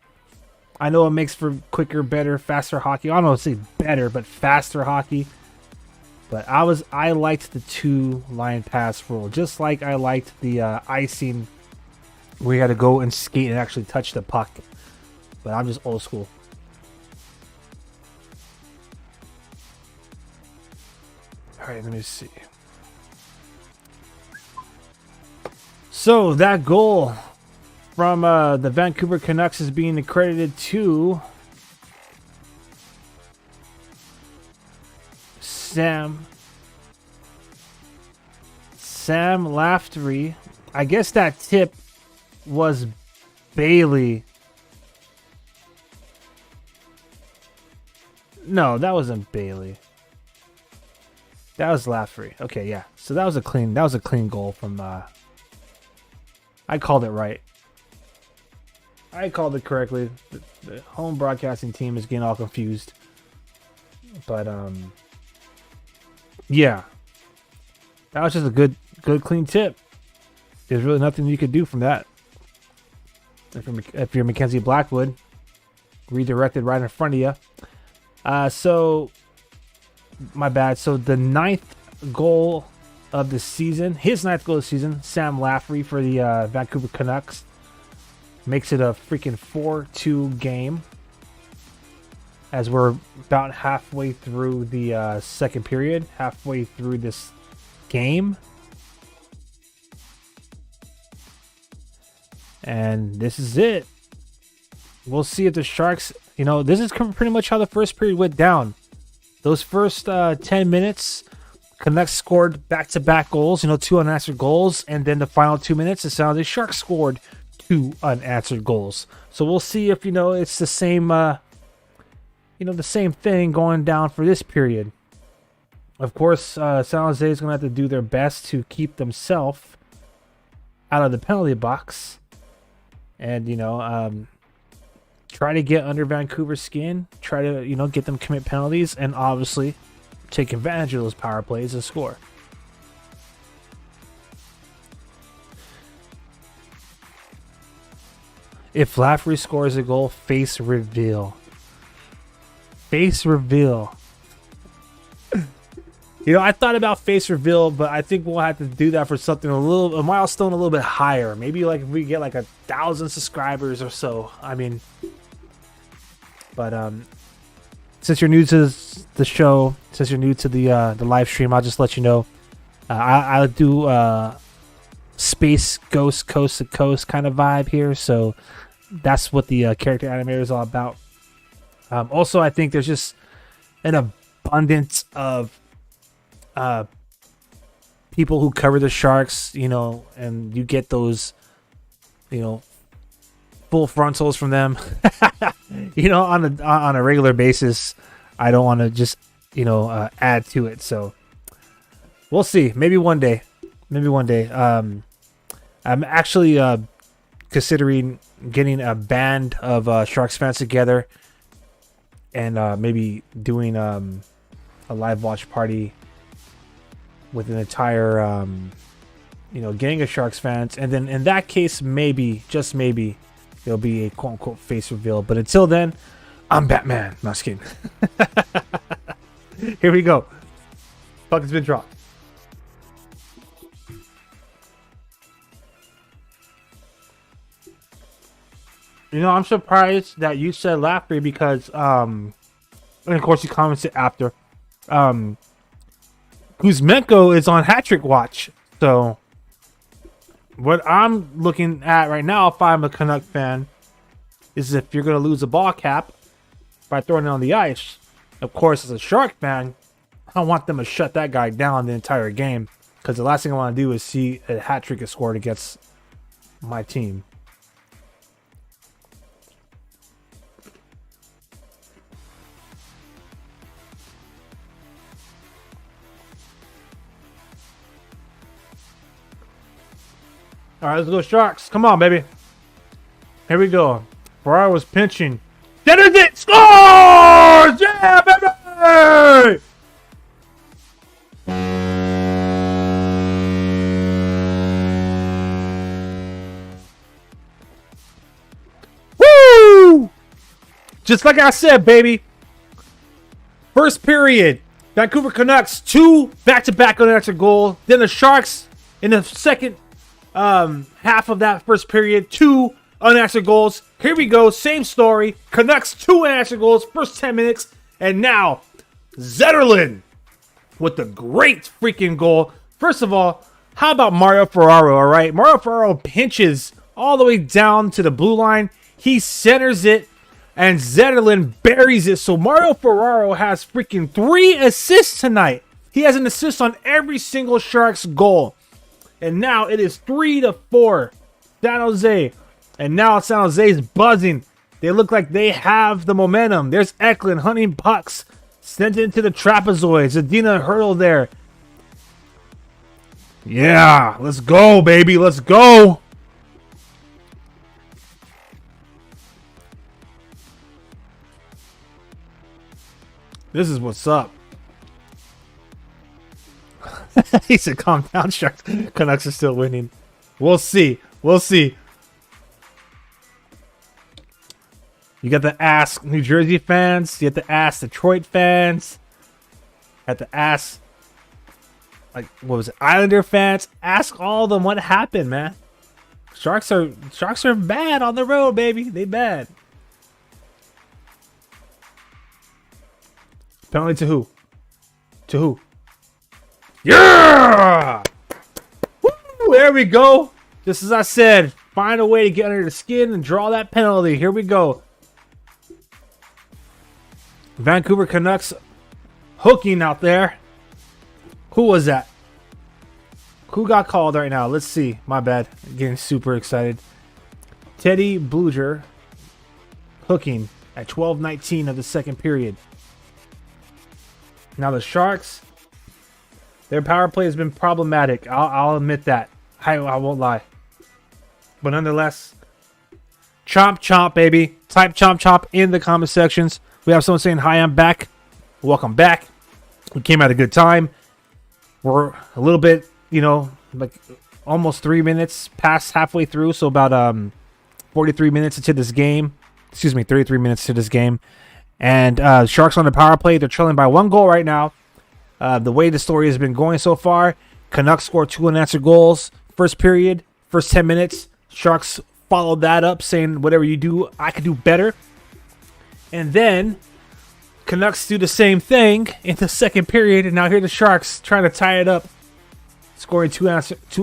I know it makes for quicker, better, faster hockey. I don't know if say better, but faster hockey. But I liked the 2-line pass rule, just like I liked the icing where you had to go and skate and actually touch the puck. But I'm just old school. All right, let me see. So that goal from the Vancouver Canucks is being accredited to Sam Laftery. I guess that tip was Bailey. No, that wasn't Bailey. That was Laftery. Okay, yeah. So that was a clean goal from I called it right. I called it correctly. The home broadcasting team is getting all confused. But yeah. That was just a good clean tip. There's really nothing you could do from that. If you're Mackenzie Blackwood, redirected right in front of you. So my bad. So the 9th goal of the season, his 9th goal of the season, Sam Lafferty for the Vancouver Canucks, makes it a freaking 4-2 game. As we're about halfway through the second period, halfway through this game. And this is it. We'll see if the Sharks, this is pretty much how the first period went down. Those first 10 minutes, Canucks scored back-to-back goals, 2 unanswered goals. And then the final 2 minutes, it sounded like Sharks scored 2 unanswered goals. So we'll see if, it's the same, the same thing going down for this period. Of course, San Jose is going to have to do their best to keep themselves out of the penalty box. And, try to get under Vancouver's skin. Try to, get them commit penalties. And obviously, take advantage of those power plays and score. If Lafferty scores a goal, face reveal. Face reveal. I thought about face reveal, but I think we'll have to do that for something a milestone a little bit higher. Maybe like if we get like 1,000 subscribers or so. But since you're new to the show, since you're new to the live stream, I'll just let you know. I do space ghost coast to coast kind of vibe here, so that's what the character animator is all about. Also, I think there's just an abundance of people who cover the Sharks, and you get those, full frontals from them, on a regular basis. I don't want to just, add to it. So we'll see. Maybe one day. I'm actually considering getting a band of Sharks fans together and maybe doing a live watch party with an entire, gang of Sharks fans. And then in that case, maybe, just maybe, there'll be a quote-unquote face reveal. But until then, I'm Batman. No, just kidding. Here we go. Puck has been dropped. I'm surprised that you said Lafferty because, and of course you commented after, Kuzmenko is on hat-trick watch. So what I'm looking at right now, if I'm a Canuck fan, is if you're going to lose a ball cap by throwing it on the ice. Of course, as a Shark fan, I want them to shut that guy down the entire game, because the last thing I want to do is see a hat-trick get scored against my team. All right, let's go Sharks. Come on, baby. Here we go. Ferrari was pinching. Centers it. Scores! Yeah, baby! Woo! Just like I said, baby. First period. Vancouver Canucks, 2 back-to-back unanswered goal. Then the Sharks, in the second half of that first period, 2 unanswered goals. Here we go, same story. Canucks, 2 unanswered goals, first 10 minutes. And now, Zetterlund with the great freaking goal. First of all, how about Mario Ferraro, all right? Mario Ferraro pinches all the way down to the blue line. He centers it, and Zetterlund buries it. So Mario Ferraro has freaking 3 assists tonight. He has an assist on every single Sharks goal. And now it is 3-4. San Jose. And now San Jose is buzzing. They look like they have the momentum. There's Eklund hunting pucks. Sent it into the trapezoids. Zadina Hurdle there. Yeah, let's go, baby. Let's go. This is what's up. He said, calm down, Sharks. Canucks are still winning. We'll see. We'll see. You got to ask New Jersey fans. You have to ask Detroit fans. You have to ask, like, what was it, Islander fans. Ask all of them what happened, man. Sharks are bad on the road, baby. They bad. Penalty to who? To who? Yeah! Woo! There we go. Just as I said, find a way to get under the skin and draw that penalty. Here we go. Vancouver Canucks hooking out there. Who was that? Who got called right now? Let's see. My bad. I'm getting super excited. Teddy Bluger hooking at 12:19 of the second period. Now the Sharks, their power play has been problematic. I'll admit that. I won't lie. But nonetheless, chomp chomp, baby. Type chomp chomp in the comment sections. We have someone saying, hi, I'm back. Welcome back. We came at a good time. We're a little bit, like almost 3 minutes past halfway through. So about 43 minutes into this game. Excuse me, 33 minutes to this game. And Sharks on the power play. They're trailing by 1 goal right now. The way the story has been going so far, Canucks scored 2 unanswered goals. First period, first 10 minutes. Sharks followed that up, saying, whatever you do, I could do better. And then Canucks do the same thing in the second period. And now here the Sharks trying to tie it up. Scoring 2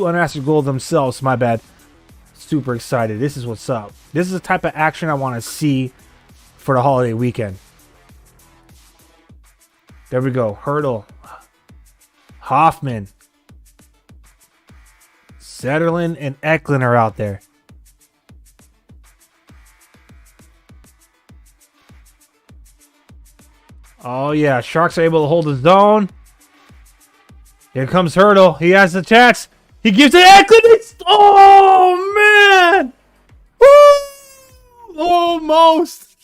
unanswered goals themselves. My bad. Super excited. This is what's up. This is the type of action I want to see for the holiday weekend. There we go. Hurdle. Hoffman. Zetterlund and Eklund are out there. Oh, yeah. Sharks are able to hold the zone. Here comes Hurdle. He has the chance. He gives it Eklund. Oh, man. Woo! Almost.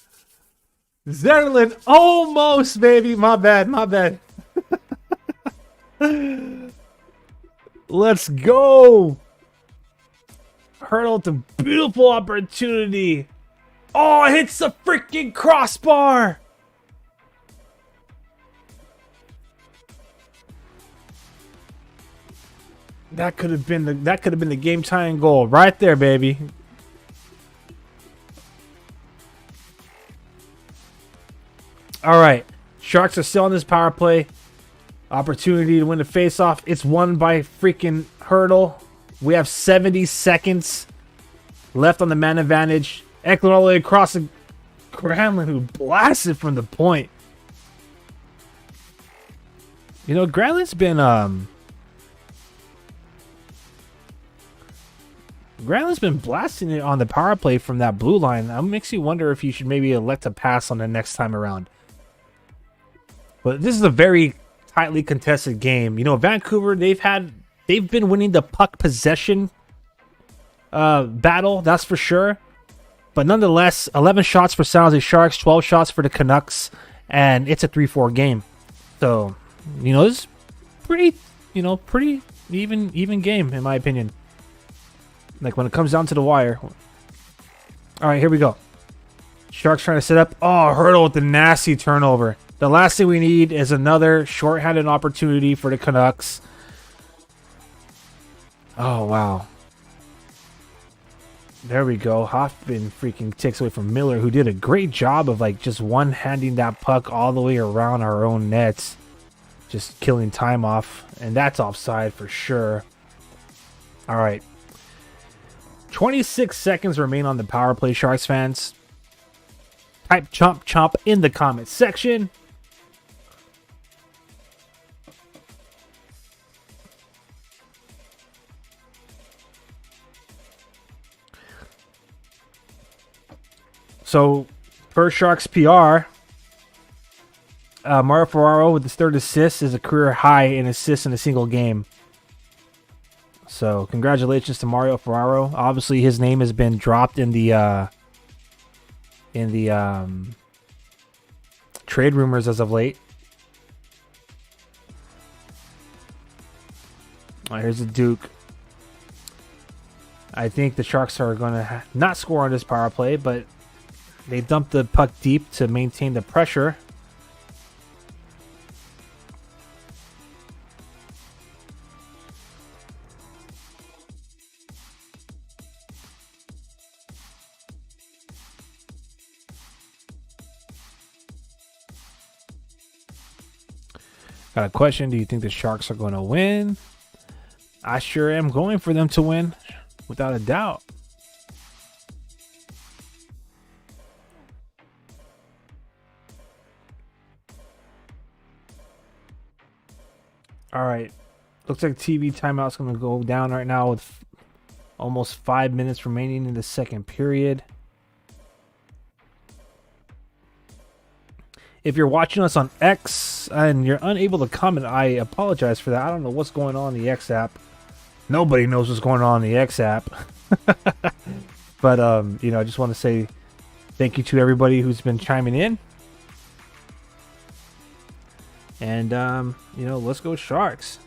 Zetterlund. Almost, baby. My bad. My bad. Let's go. Hurdle with a beautiful opportunity. Oh, it hits the freaking crossbar. That could have been the game tying goal right there, baby. All right, Sharks are still on this power play. Opportunity to win the faceoff. It's won by freaking Hurdle. We have 70 seconds left on the man advantage. Eklund all the way across the Granlund, who blasted from the point. Granlund's been blasting it on the power play from that blue line. That makes you wonder if you should maybe elect to pass on the next time around. But this is a very tightly contested game. Vancouver, they've been winning the puck possession battle, that's for sure. But nonetheless, 11 shots for San Jose Sharks, 12 shots for the Canucks, and it's a 3-4 game. So, it's pretty even game in my opinion. Like when it comes down to the wire. All right, here we go. Sharks trying to set up. Oh, Hurdle with the nasty turnover. The last thing we need is another shorthanded opportunity for the Canucks. Oh, wow. There we go. Hoffman freaking takes away from Miller, who did a great job of like just one-handing that puck all the way around our own nets. Just killing time off. And that's offside for sure. All right. 26 seconds remain on the power play, Sharks fans. Type chomp chomp in the comment section. So, per Sharks PR, Mario Ferraro with his 3rd assist is a career high in assists in a single game. So, congratulations to Mario Ferraro. Obviously, his name has been dropped in the trade rumors as of late. Here's the Duke. I think the Sharks are going to not score on this power play, but they dumped the puck deep to maintain the pressure. Got a question. Do you think the Sharks are going to win? I sure am going for them to win, without a doubt. All right. Looks like TV timeout's going to go down right now with almost 5 minutes remaining in the second period. If you're watching us on X and you're unable to comment, I apologize for that. I don't know what's going on in the X app. Nobody knows what's going on in the X app. But, I just want to say thank you to everybody who's been chiming in. And, let's go Sharks.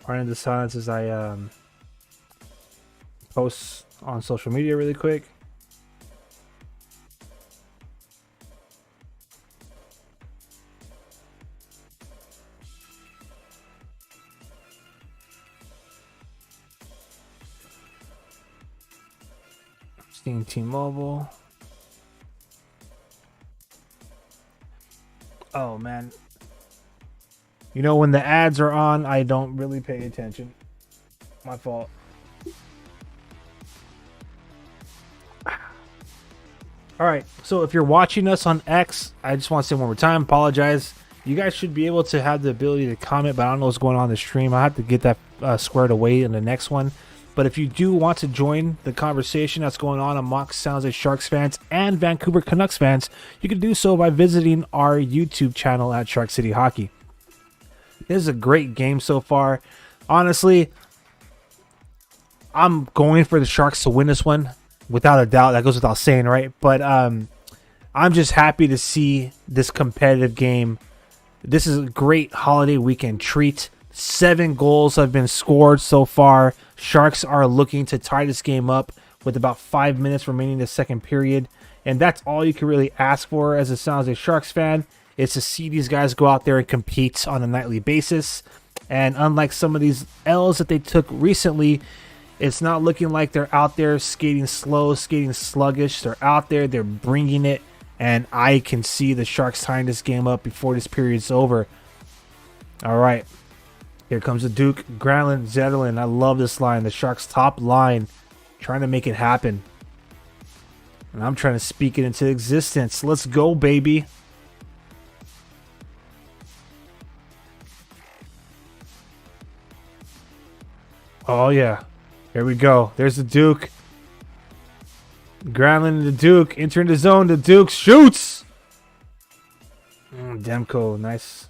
Pardon the silence as I post on social media really quick. Steam T-Mobile. Oh man. When the ads are on, I don't really pay attention. My fault. All right, so if you're watching us on X, I just want to say one more time, apologize. You guys should be able to have the ability to comment, but I don't know what's going on in the stream. I have to get that squared away in the next one. But if you do want to join the conversation that's going on amongst Sounds Like Sharks fans and Vancouver Canucks fans, you can do so by visiting our YouTube channel at Shark City Hockey. This is a great game so far. Honestly, I'm going for the Sharks to win this one. Without a doubt. That goes without saying, right? But I'm just happy to see this competitive game. This is a great holiday weekend treat. 7 goals have been scored so far. Sharks are looking to tie this game up with about 5 minutes remaining in the second period. And that's all you can really ask for as a Sounds Like Sharks fan. Is to see these guys go out there and compete on a nightly basis. And unlike some of these L's that they took recently, it's not looking like they're out there skating slow, skating sluggish. They're out there, they're bringing it. And I can see the Sharks tying this game up before this period's over. All right. Here comes the Duke, Granlund, Zetterlund. I love this line. The Sharks' top line trying to make it happen. And I'm trying to speak it into existence. Let's go, baby. Oh, yeah. Here we go. There's the Duke. Granlund and the Duke entering the zone. The Duke shoots. Demko, nice.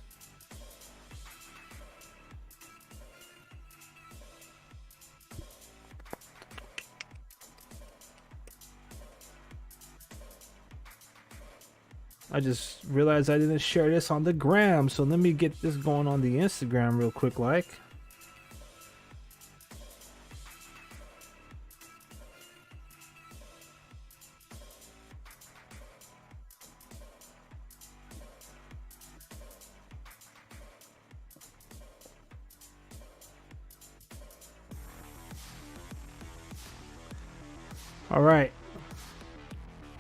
I just realized I didn't share this on the gram, so let me get this going on the Instagram real quick like. All right.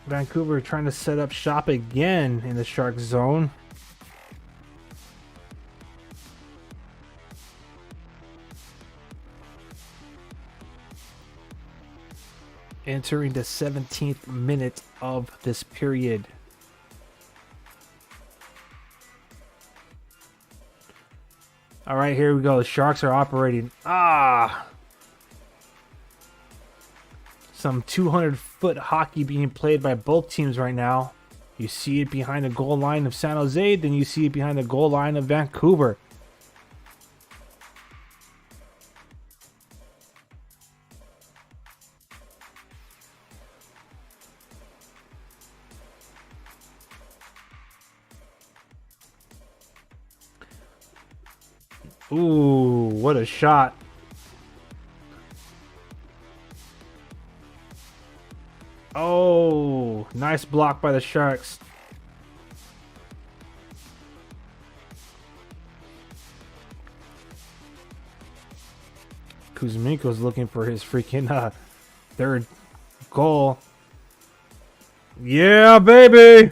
Vancouver trying to set up shop again in the Shark zone. Entering the 17th minute of this period. All right, here we go. The Sharks are operating. Some 200-foot hockey being played by both teams right now. You see it behind the goal line of San Jose, then you see it behind the goal line of Vancouver. Ooh, what a shot. Oh, nice block by the Sharks. Kuzmenko's looking for his freaking third goal. Yeah, baby!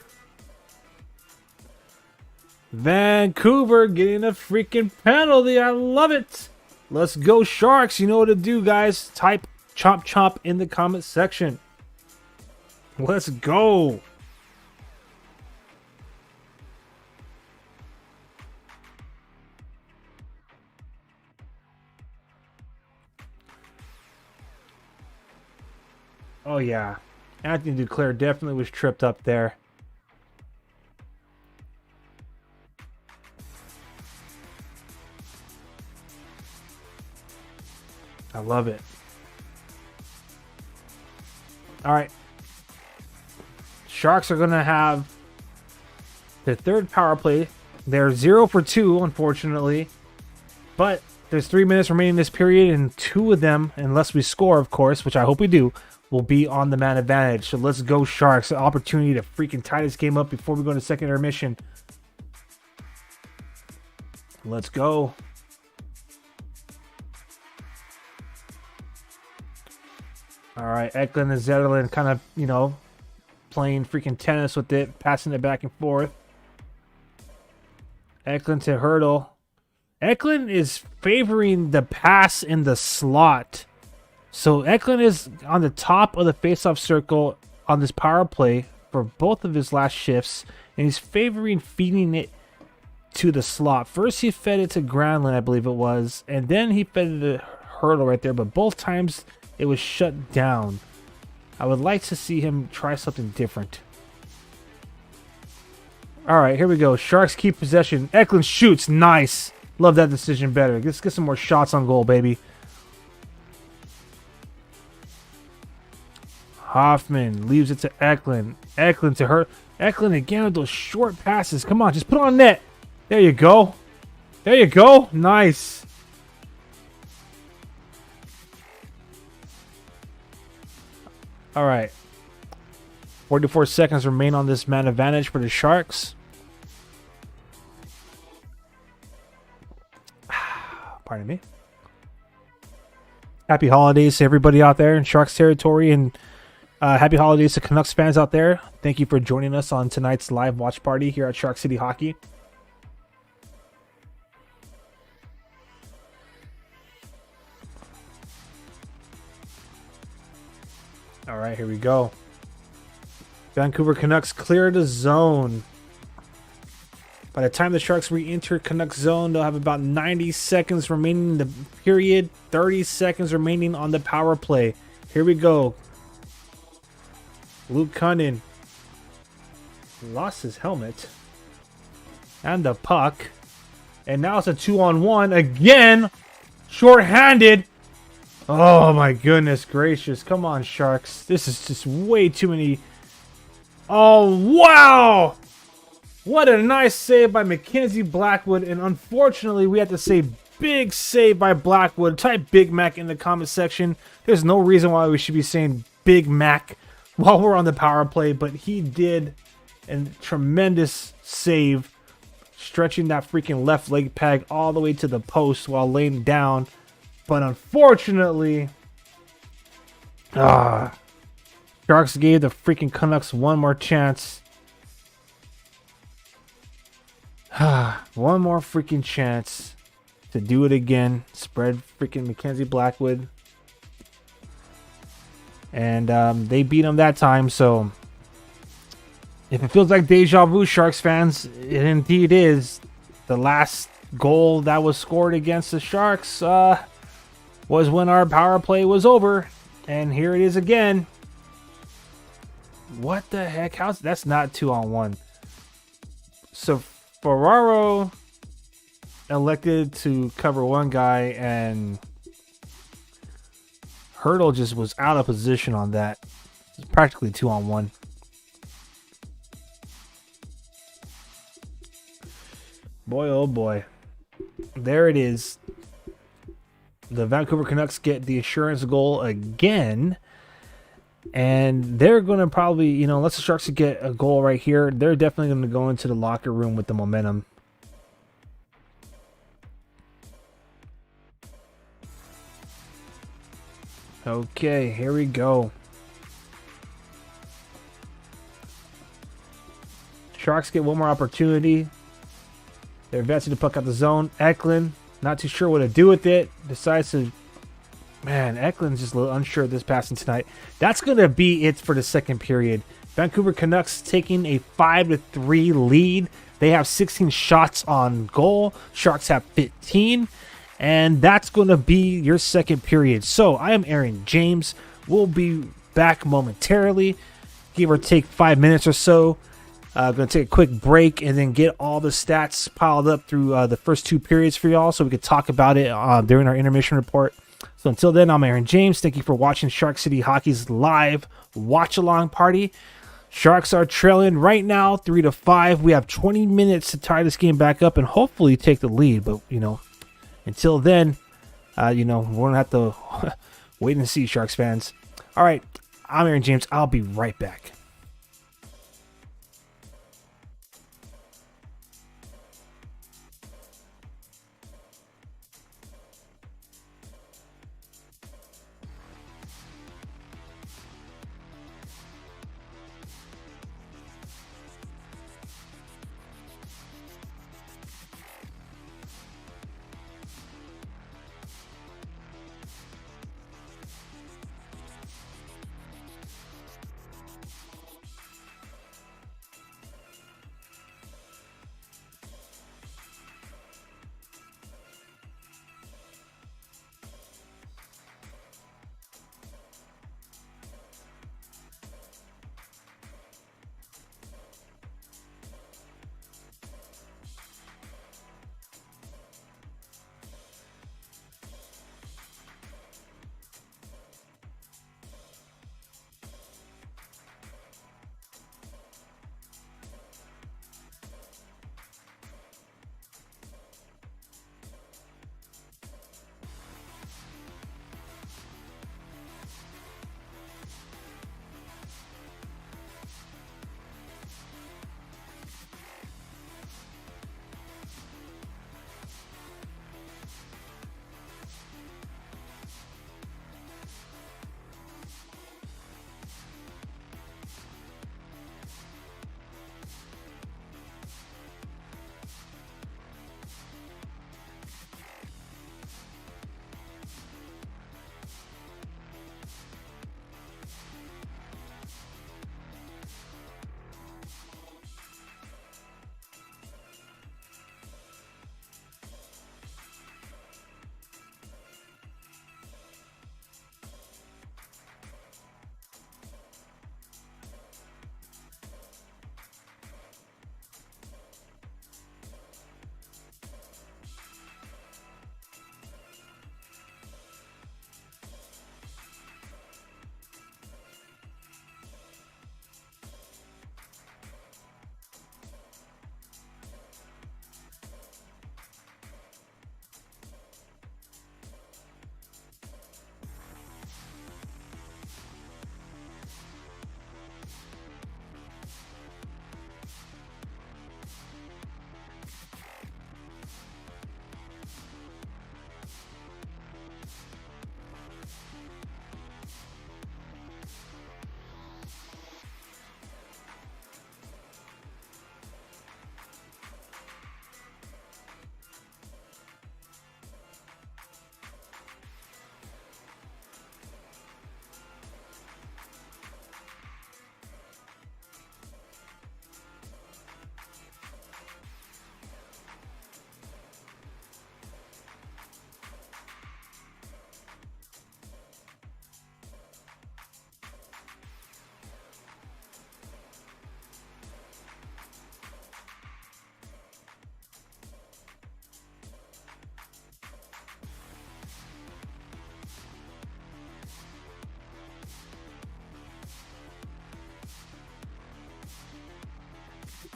Vancouver getting a freaking penalty. I love it. Let's go, Sharks. You know what to do, guys. Type chomp chomp in the comment section. Let's go. Oh, yeah. Anthony Duclair definitely was tripped up there. I love it. All right. Sharks are going to have their third power play. They're 0 for 2, unfortunately. But there's 3 minutes remaining in this period, and 2 of them, unless we score, of course, which I hope we do, will be on the man advantage. So let's go, Sharks. An opportunity to freaking tie this game up before we go to second intermission. Let's go. All right, Eklund and Zetterlund kind of, you know, playing freaking tennis with it, passing it back and forth. Eklund to Hurdle. Eklund is favoring the pass in the slot. So Eklund is on the top of the faceoff circle on this power play for both of his last shifts, and he's favoring feeding it to the slot. First he fed it to Granlund, I believe it was, and then he fed it to Hurdle right there, but both times it was shut down. I would like to see him try something different. All right, here we go. Sharks keep possession. Eklund shoots. Nice. Love that decision better. Let's get some more shots on goal, baby. Hoffman leaves it to Eklund. Eklund to her. Eklund again with those short passes. Come on, just put it on net. There you go. There you go. Nice. All right. 44 seconds remain on this man advantage for the Sharks. Pardon me. Happy holidays to everybody out there in Sharks territory, and happy holidays to Canucks fans out there. Thank you for joining us on tonight's live watch party here at Shark City Hockey. All right, here we go. Vancouver Canucks clear the zone. By the time the Sharks re-enter Canucks zone, they'll have about 90 seconds remaining in the period, 30 seconds remaining on the power play. Here we go. Luke Cunnin lost his helmet and the puck. And now it's a 2-on-1 again. Short-handed. Oh my goodness gracious. Come on, Sharks. This is just way too many. Oh, wow. What a nice save by Mackenzie Blackwood, and unfortunately we had to say big save by Blackwood. Type Big Mac in the comment section. There's no reason why we should be saying Big Mac while we're on the power play, but he did a tremendous save, stretching that freaking left leg peg all the way to the post while laying down. But unfortunately, Sharks gave the freaking Canucks one more chance. One more freaking chance to do it again. Spread freaking Mackenzie Blackwood. And they beat him that time. So if it feels like deja vu, Sharks fans, it indeed is. The last goal that was scored against the Sharks was when our power play was over. And here it is again. What the heck? That's not 2-on-1. So Ferraro elected to cover one guy, and Hurdle just was out of position on that. It's practically 2-on-1. Boy, oh boy. There it is. The Vancouver Canucks get the assurance goal again. And they're going to probably, unless the Sharks get a goal right here, they're definitely going to go into the locker room with the momentum. Okay, here we go. Sharks get one more opportunity. They're advancing the puck out the zone. Eklund, not too sure what to do with it. Decides to... Man, Eklund's just a little unsure of this passing tonight. That's going to be it for the second period. Vancouver Canucks taking a 5-3 lead. They have 16 shots on goal. Sharks have 15. And that's going to be your second period. So I am Aaron James. We'll be back momentarily. Give or take 5 minutes or so. Going to take a quick break and then get all the stats piled up through the first two periods for y'all so we could talk about it during our intermission report. So until then, I'm Aaron James. Thank you for watching Shark City Hockey's live watch-along party. Sharks are trailing right now 3-5. We have 20 minutes to tie this game back up and hopefully take the lead. But, until then, we're going to have to wait and see, Sharks fans. All right, I'm Aaron James. I'll be right back.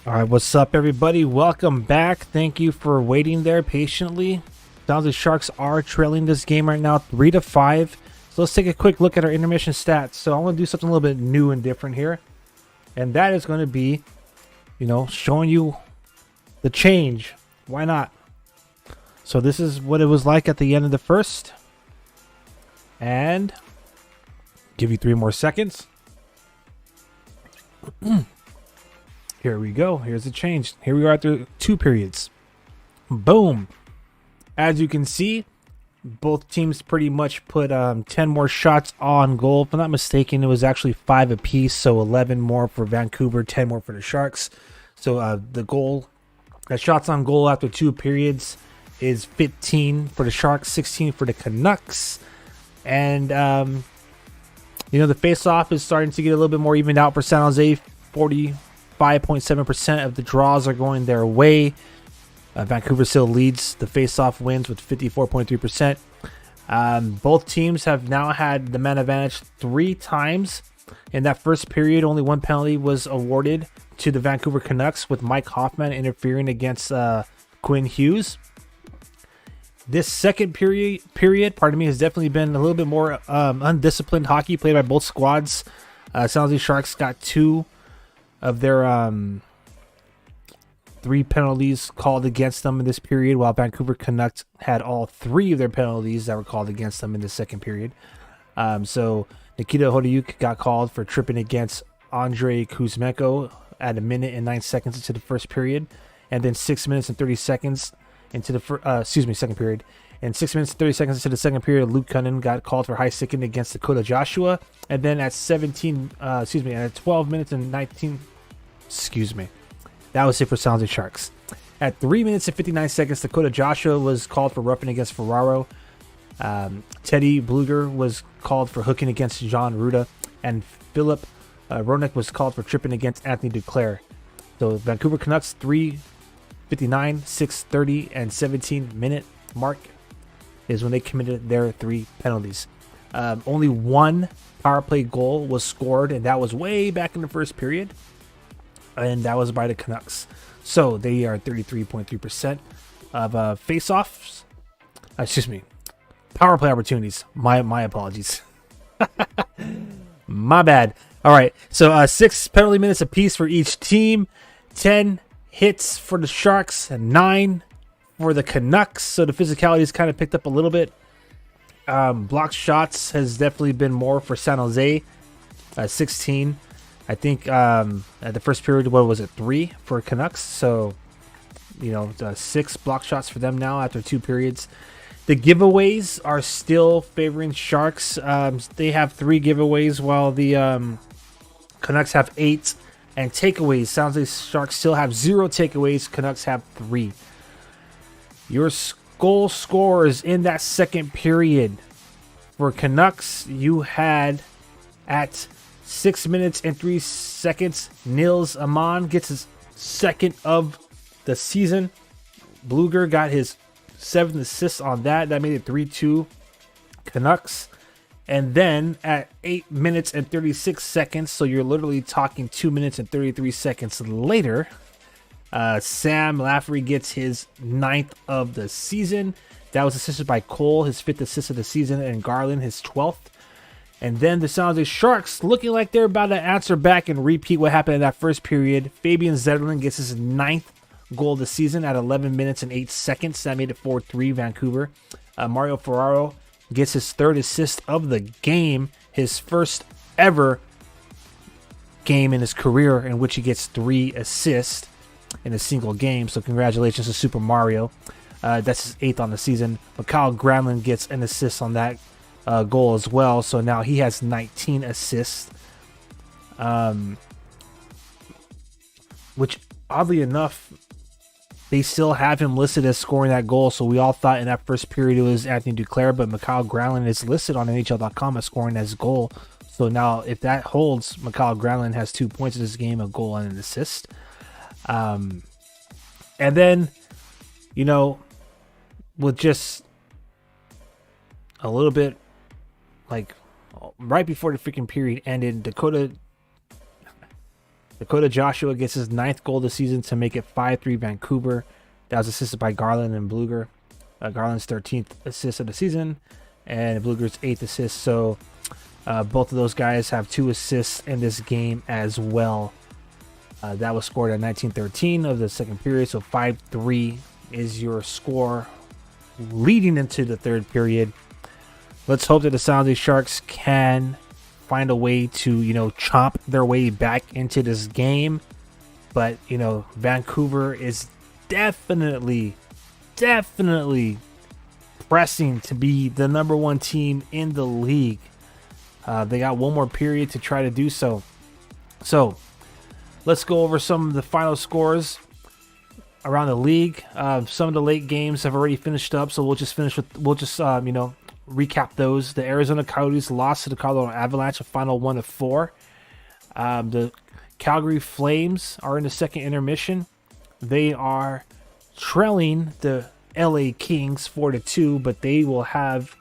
All right, what's up, everybody? Welcome back. Thank you for waiting there patiently. Sounds like Sharks are trailing this game right now, 3-5. So let's take a quick look at our intermission stats. So I'm going to do something a little bit new and different here, and that is going to be, showing you the change. Why not? So this is what it was like at the end of the first, and give you 3 more seconds. Here we go. Here's the change. Here we are after 2 periods. Boom. As you can see, both teams pretty much put 10 more shots on goal. If I'm not mistaken, it was actually 5 apiece, so 11 more for Vancouver, 10 more for the Sharks. So the shots on goal after 2 periods is 15 for the Sharks, 16 for the Canucks. And, the face-off is starting to get a little bit more evened out for San Jose. 45.7% of the draws are going their way. Vancouver still leads the face-off wins with 54.3%. Both teams have now had the man advantage 3 times. In that first period, only 1 penalty was awarded to the Vancouver Canucks, with Mike Hoffman interfering against Quinn Hughes. This second period, has definitely been a little bit more undisciplined hockey played by both squads. San Jose Sharks got 2 of their 3 penalties called against them in this period, while Vancouver Canucks had all 3 of their penalties that were called against them in the second period. So Nikita Hodayuk got called for tripping against Andrei Kuzmenko at 1 minute and 9 seconds into the first period, and then 6 minutes and 30 seconds into the second period. And 6 minutes and 30 seconds into the second period, Luke Cunningham got called for high sticking against Dakota Joshua. And then at 12 minutes and 19, that was it for San Jose Sharks. At 3 minutes and 59 seconds, Dakota Joshua was called for roughing against Ferraro. Teddy Bluger was called for hooking against John Ruda, and Philip Roenick was called for tripping against Anthony Duclair. So Vancouver Canucks 3:59, 6:30, and 17-minute mark is when they committed their 3 penalties. Only 1 power play goal was scored, and that was way back in the first period, and that was by the Canucks. So they are 33.3% of face-offs. Power play opportunities. My apologies. My bad. All right, so 6 penalty minutes apiece for each team. 10 hits for the Sharks and 9 for the Canucks. So the physicality has kind of picked up a little bit. Blocked shots has definitely been more for San Jose. 16. I think at the first period, what was it, 3 for Canucks? So, 6 block shots for them now after 2 periods. The giveaways are still favoring Sharks. They have 3 giveaways, while the Canucks have 8. And takeaways, sounds like Sharks still have 0 takeaways. Canucks have 3. Your goal scorers in that second period for Canucks, you had at 6 minutes and 3 seconds, Nils Aman gets his 2nd of the season. Bluger got his 7th assist on that. That made it 3-2 Canucks. And then at 8 minutes and 36 seconds, so you're literally talking 2 minutes and 33 seconds later, Sam Lafferty gets his 9th of the season. That was assisted by Cole, his 5th assist of the season, and Garland, his 12th. And then the San Jose Sharks, looking like they're about to answer back and repeat what happened in that first period. Fabian Zetterlund gets his 9th goal of the season at 11 minutes and 8 seconds. That made it 4-3 Vancouver. Mario Ferraro gets his 3rd assist of the game, his first ever game in his career in which he gets 3 assists in a single game. So congratulations to Super Mario. That's his 8th on the season. Mikhail Granlund gets an assist on that goal as well. So now he has 19 assists. Which, oddly enough, they still have him listed as scoring that goal. So we all thought in that first period it was Anthony Duclair, but Mikhail Granlund is listed on NHL.com as scoring as goal. So now if that holds, Mikhail Granlund has 2 points in this game, a goal and an assist. And then, with just a little bit, like right before the freaking period ended, Dakota Dakota Joshua gets his 9th goal of the season to make it 5-3 Vancouver. That was assisted by Garland and Bluger. Garland's 13th assist of the season and Bluger's 8th assist. So both of those guys have 2 assists in this game as well. That was scored at 19:13 of the second period. So 5-3 is your score leading into the third period. Let's hope that the San Jose Sharks can find a way to, chomp their way back into this game. But, Vancouver is definitely pressing to be the number 1 team in the league. They got one more period to try to do so. So let's go over some of the final scores around the league. Some of the late games have already finished up, so we'll just recap those. The Arizona Coyotes lost to the Colorado Avalanche, a final 1-4. The Calgary Flames are in the second intermission. They are trailing the LA Kings 4-2, but they will have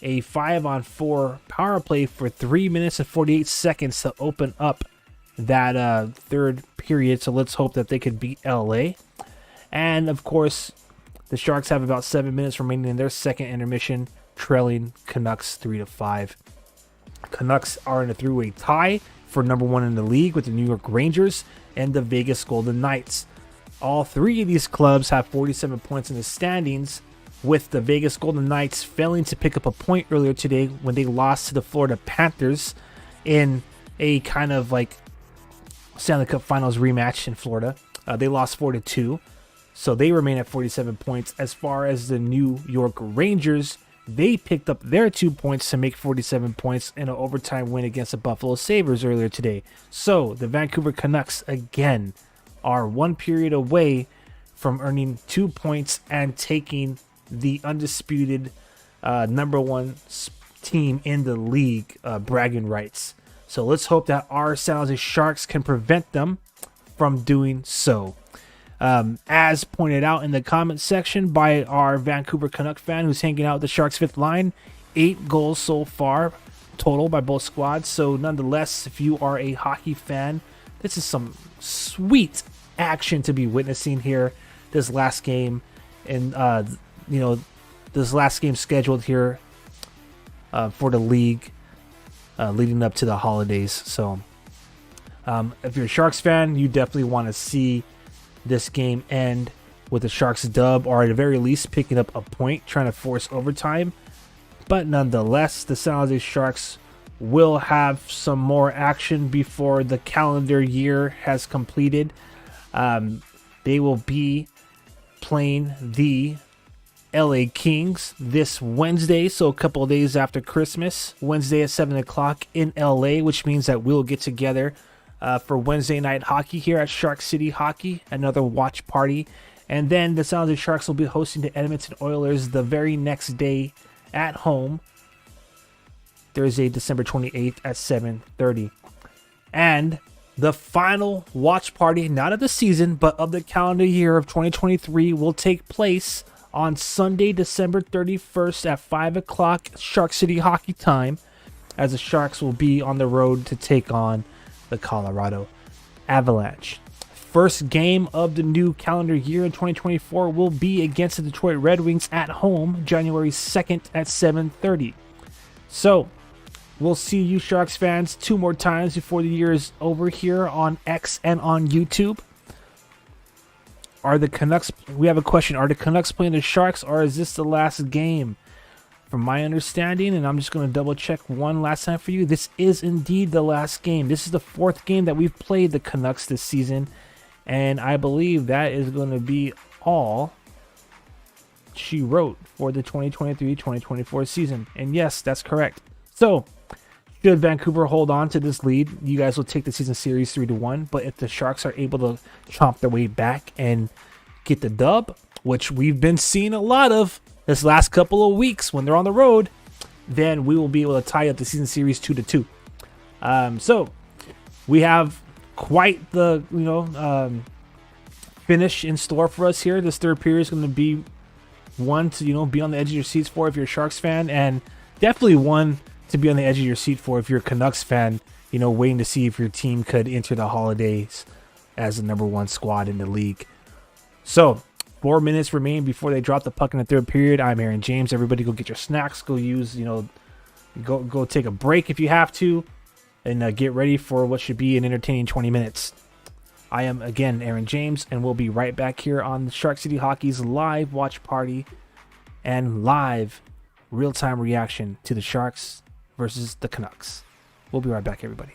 a 5-on-4 power play for 3 minutes and 48 seconds to open up that third period. So let's hope that they could beat LA. And of course, the Sharks have about 7 minutes remaining in their second intermission, trailing Canucks 3-5. Canucks are in a 3-way tie for number 1 in the league with the New York Rangers and the Vegas Golden Knights. All 3 of these clubs have 47 points in the standings, with the Vegas Golden Knights failing to pick up a point earlier today when they lost to the Florida Panthers in a kind of like Stanley Cup Finals rematch in Florida. They lost 4-2, so they remain at 47 points. As far as the New York Rangers, they picked up their 2 points to make 47 points in an overtime win against the Buffalo Sabres earlier today. So the Vancouver Canucks again are 1 period away from earning 2 points and taking the undisputed number 1 team in the league bragging rights. So let's hope that our San Jose Sharks can prevent them from doing so. As pointed out in the comment section by our Vancouver Canuck fan who's hanging out with the Sharks' 5th line, 8 goals so far total by both squads. So nonetheless, if you are a hockey fan, this is some sweet action to be witnessing here. This last game, and this last game scheduled here for the league leading up to the holidays. So if you're a Sharks fan, you definitely want to see this game end with the Sharks dub, or at the very least picking up a point, trying to force overtime. But nonetheless, the San Jose Sharks will have some more action before the calendar year has completed. They will be playing the LA Kings this Wednesday, so a couple of days after Christmas, Wednesday at 7 o'clock in LA, which means that we'll get together for Wednesday night hockey here at Shark City Hockey, another watch party. And then the San Jose Sharks will be hosting the Edmonton Oilers the very next day at home, Thursday, December 28th at 7:30. And the final watch party, not of the season, but of the calendar year of 2023, will take place on Sunday, December 31st at 5 o'clock Shark City Hockey time, as the Sharks will be on the road to take on the Colorado Avalanche. First game of the new calendar year in 2024 will be against the Detroit Red Wings at home, January 2nd at 7:30. So we'll see you Sharks fans 2 more times before the year is over here on X and on YouTube. Are the Canucks, we have a question, are the Canucks playing the Sharks, or is this the last game? From my understanding, and I'm just going to double check one last time for you, this is indeed the last game. This is the 4th game that we've played the Canucks this season, and I believe that is going to be all she wrote for the 2023-2024 season. And yes, that's correct. So should Vancouver hold on to this lead, you guys will take the season series 3-1. But if the Sharks are able to chomp their way back and get the dub, which we've been seeing a lot of this last couple of weeks when they're on the road, then we will be able to tie up the season series 2-2. So we have quite the finish in store for us here. This third period is going to be one to be on the edge of your seats for if you're a Sharks fan, and definitely one to be on the edge of your seat for if you're a Canucks fan. waiting to see if your team could enter the holidays as the #1 squad in the league. So 4 minutes remain before they drop the puck in the third period. I'm Aaron James. Everybody go get your snacks. Go use, go take a break if you have to, and get ready for what should be an entertaining 20 minutes. I am, again, Aaron James, and we'll be right back here on the Shark City Hockey's live watch party and live real-time reaction to the Sharks versus the Canucks. We'll be right back, everybody.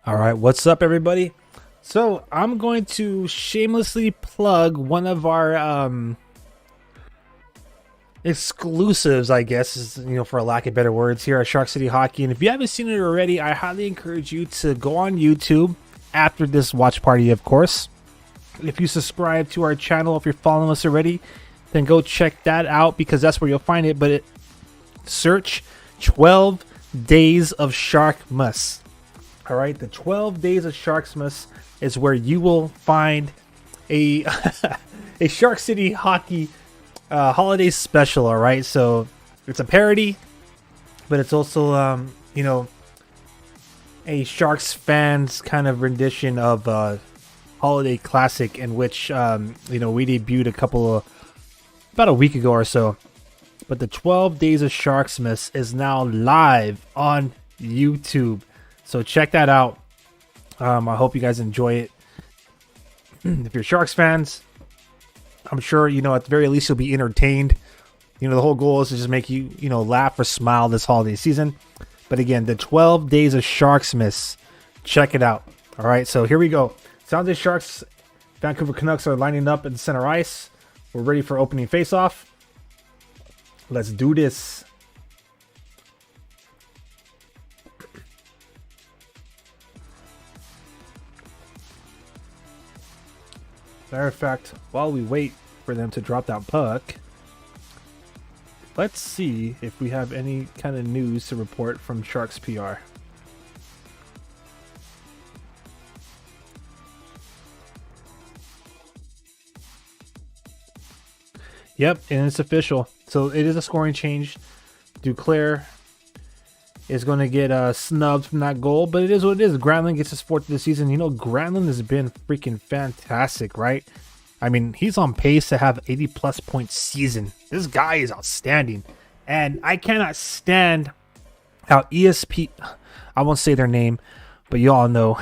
All right, what's up, everybody? So I'm going to shamelessly plug one of our exclusives, I guess, is, for a lack of better words, here at Shark City Hockey. And if you haven't seen it already, I highly encourage you to go on YouTube after this watch party, of course. If you subscribe to our channel, if you're following us already, then go check that out, because that's where you'll find it. But search 12 Days of Sharkmas. All right, the 12 Days of Sharksmas is where you will find a a Shark City Hockey holiday special. All right, so it's a parody, but it's also a Sharks fans kind of rendition of holiday classic, in which we debuted about a week ago or so. But the 12 Days of Sharksmas is now live on YouTube. So check that out. I hope you guys enjoy it. If you're Sharks fans, I'm sure, at the very least, you'll be entertained. The whole goal is to just make you, laugh or smile this holiday season. But again, the 12 Days of Sharksmas. Check it out. All right, so here we go. San Jose Sharks, Vancouver Canucks are lining up at the center ice. We're ready for opening faceoff. Let's do this. Matter of fact, while we wait for them to drop that puck, let's see if we have any kind of news to report from Sharks PR. Yep, and it's official. So it is a scoring change. Duclair is going to get snubbed from that goal, but it is what it is. Granlund gets his 4th of the season. Granlund has been freaking fantastic, right? I mean, he's on pace to have 80-plus point season. This guy is outstanding. And I cannot stand how I won't say their name, but you all know.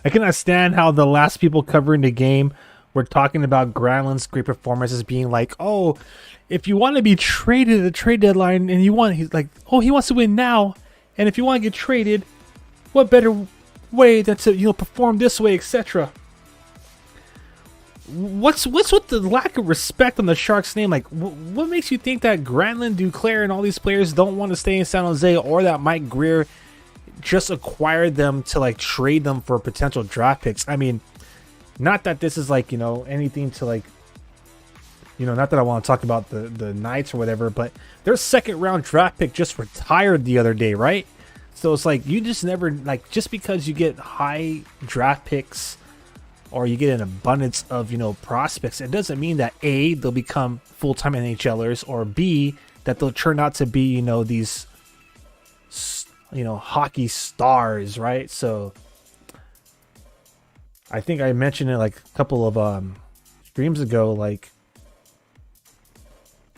I cannot stand how the last people covering the game were talking about Granlund's great performance as being like, oh, if you want to be traded at the trade deadline and he's like, oh, he wants to win now. And if you want to get traded, what better way than to perform this way, etc. What's with the lack of respect on the Sharks' name? Like, what makes you think that Granlund, Duclair, and all these players don't want to stay in San Jose, or that Mike Greer just acquired them to like trade them for potential draft picks? I mean, not that this is like anything to like, not that I want to talk about the Knights or whatever, but their second round draft pick just retired the other day, right? So it's like you just never just because you get high draft picks or you get an abundance of prospects, it doesn't mean that A, they'll become full-time NHLers, or B, that they'll turn out to be these hockey stars, right? So I think I mentioned it like a couple of streams ago, like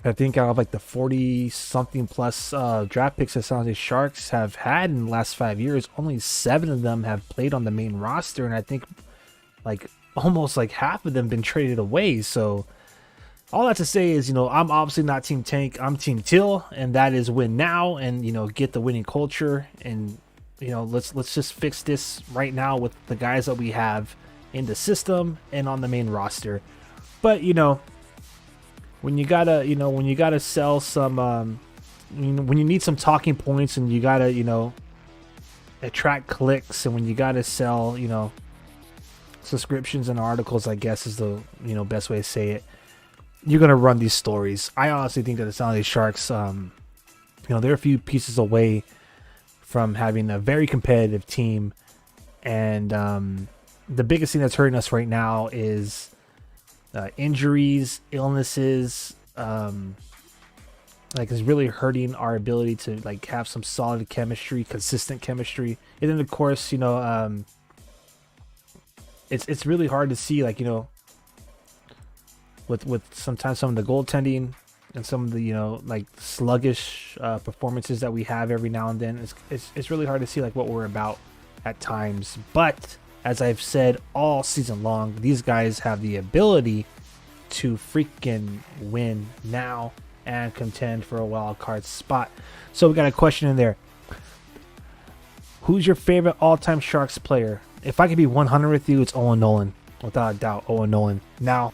I think out of like the 40 something plus draft picks that San Jose Sharks have had in the last 5 years, only 7 of them have played on the main roster, and I think like almost like half of them been traded away. So all that to say is, I'm obviously not Team Tank, I'm Team Till, and that is win now and get the winning culture, and let's just fix this right now with the guys that we have in the system and on the main roster. But when you gotta sell some when you need some talking points, and you gotta attract clicks, and when you gotta sell subscriptions and articles, I guess is the best way to say it, you're gonna run these stories. I honestly think that the San Jose Sharks they're a few pieces away from having a very competitive team, and the biggest thing that's hurting us right now is injuries, illnesses, is really hurting our ability to like have some solid chemistry, consistent chemistry. And then of course, it's really hard to see with sometimes some of the goaltending and some of the sluggish performances that we have every now and then. It's really hard to see what we're about at times. But as I've said all season long, these guys have the ability to freaking win now and contend for a wild card spot. So we got a question in there. Who's your favorite all-time Sharks player? If I could be 100 with you, it's Owen Nolan. Without a doubt, Owen Nolan. Now,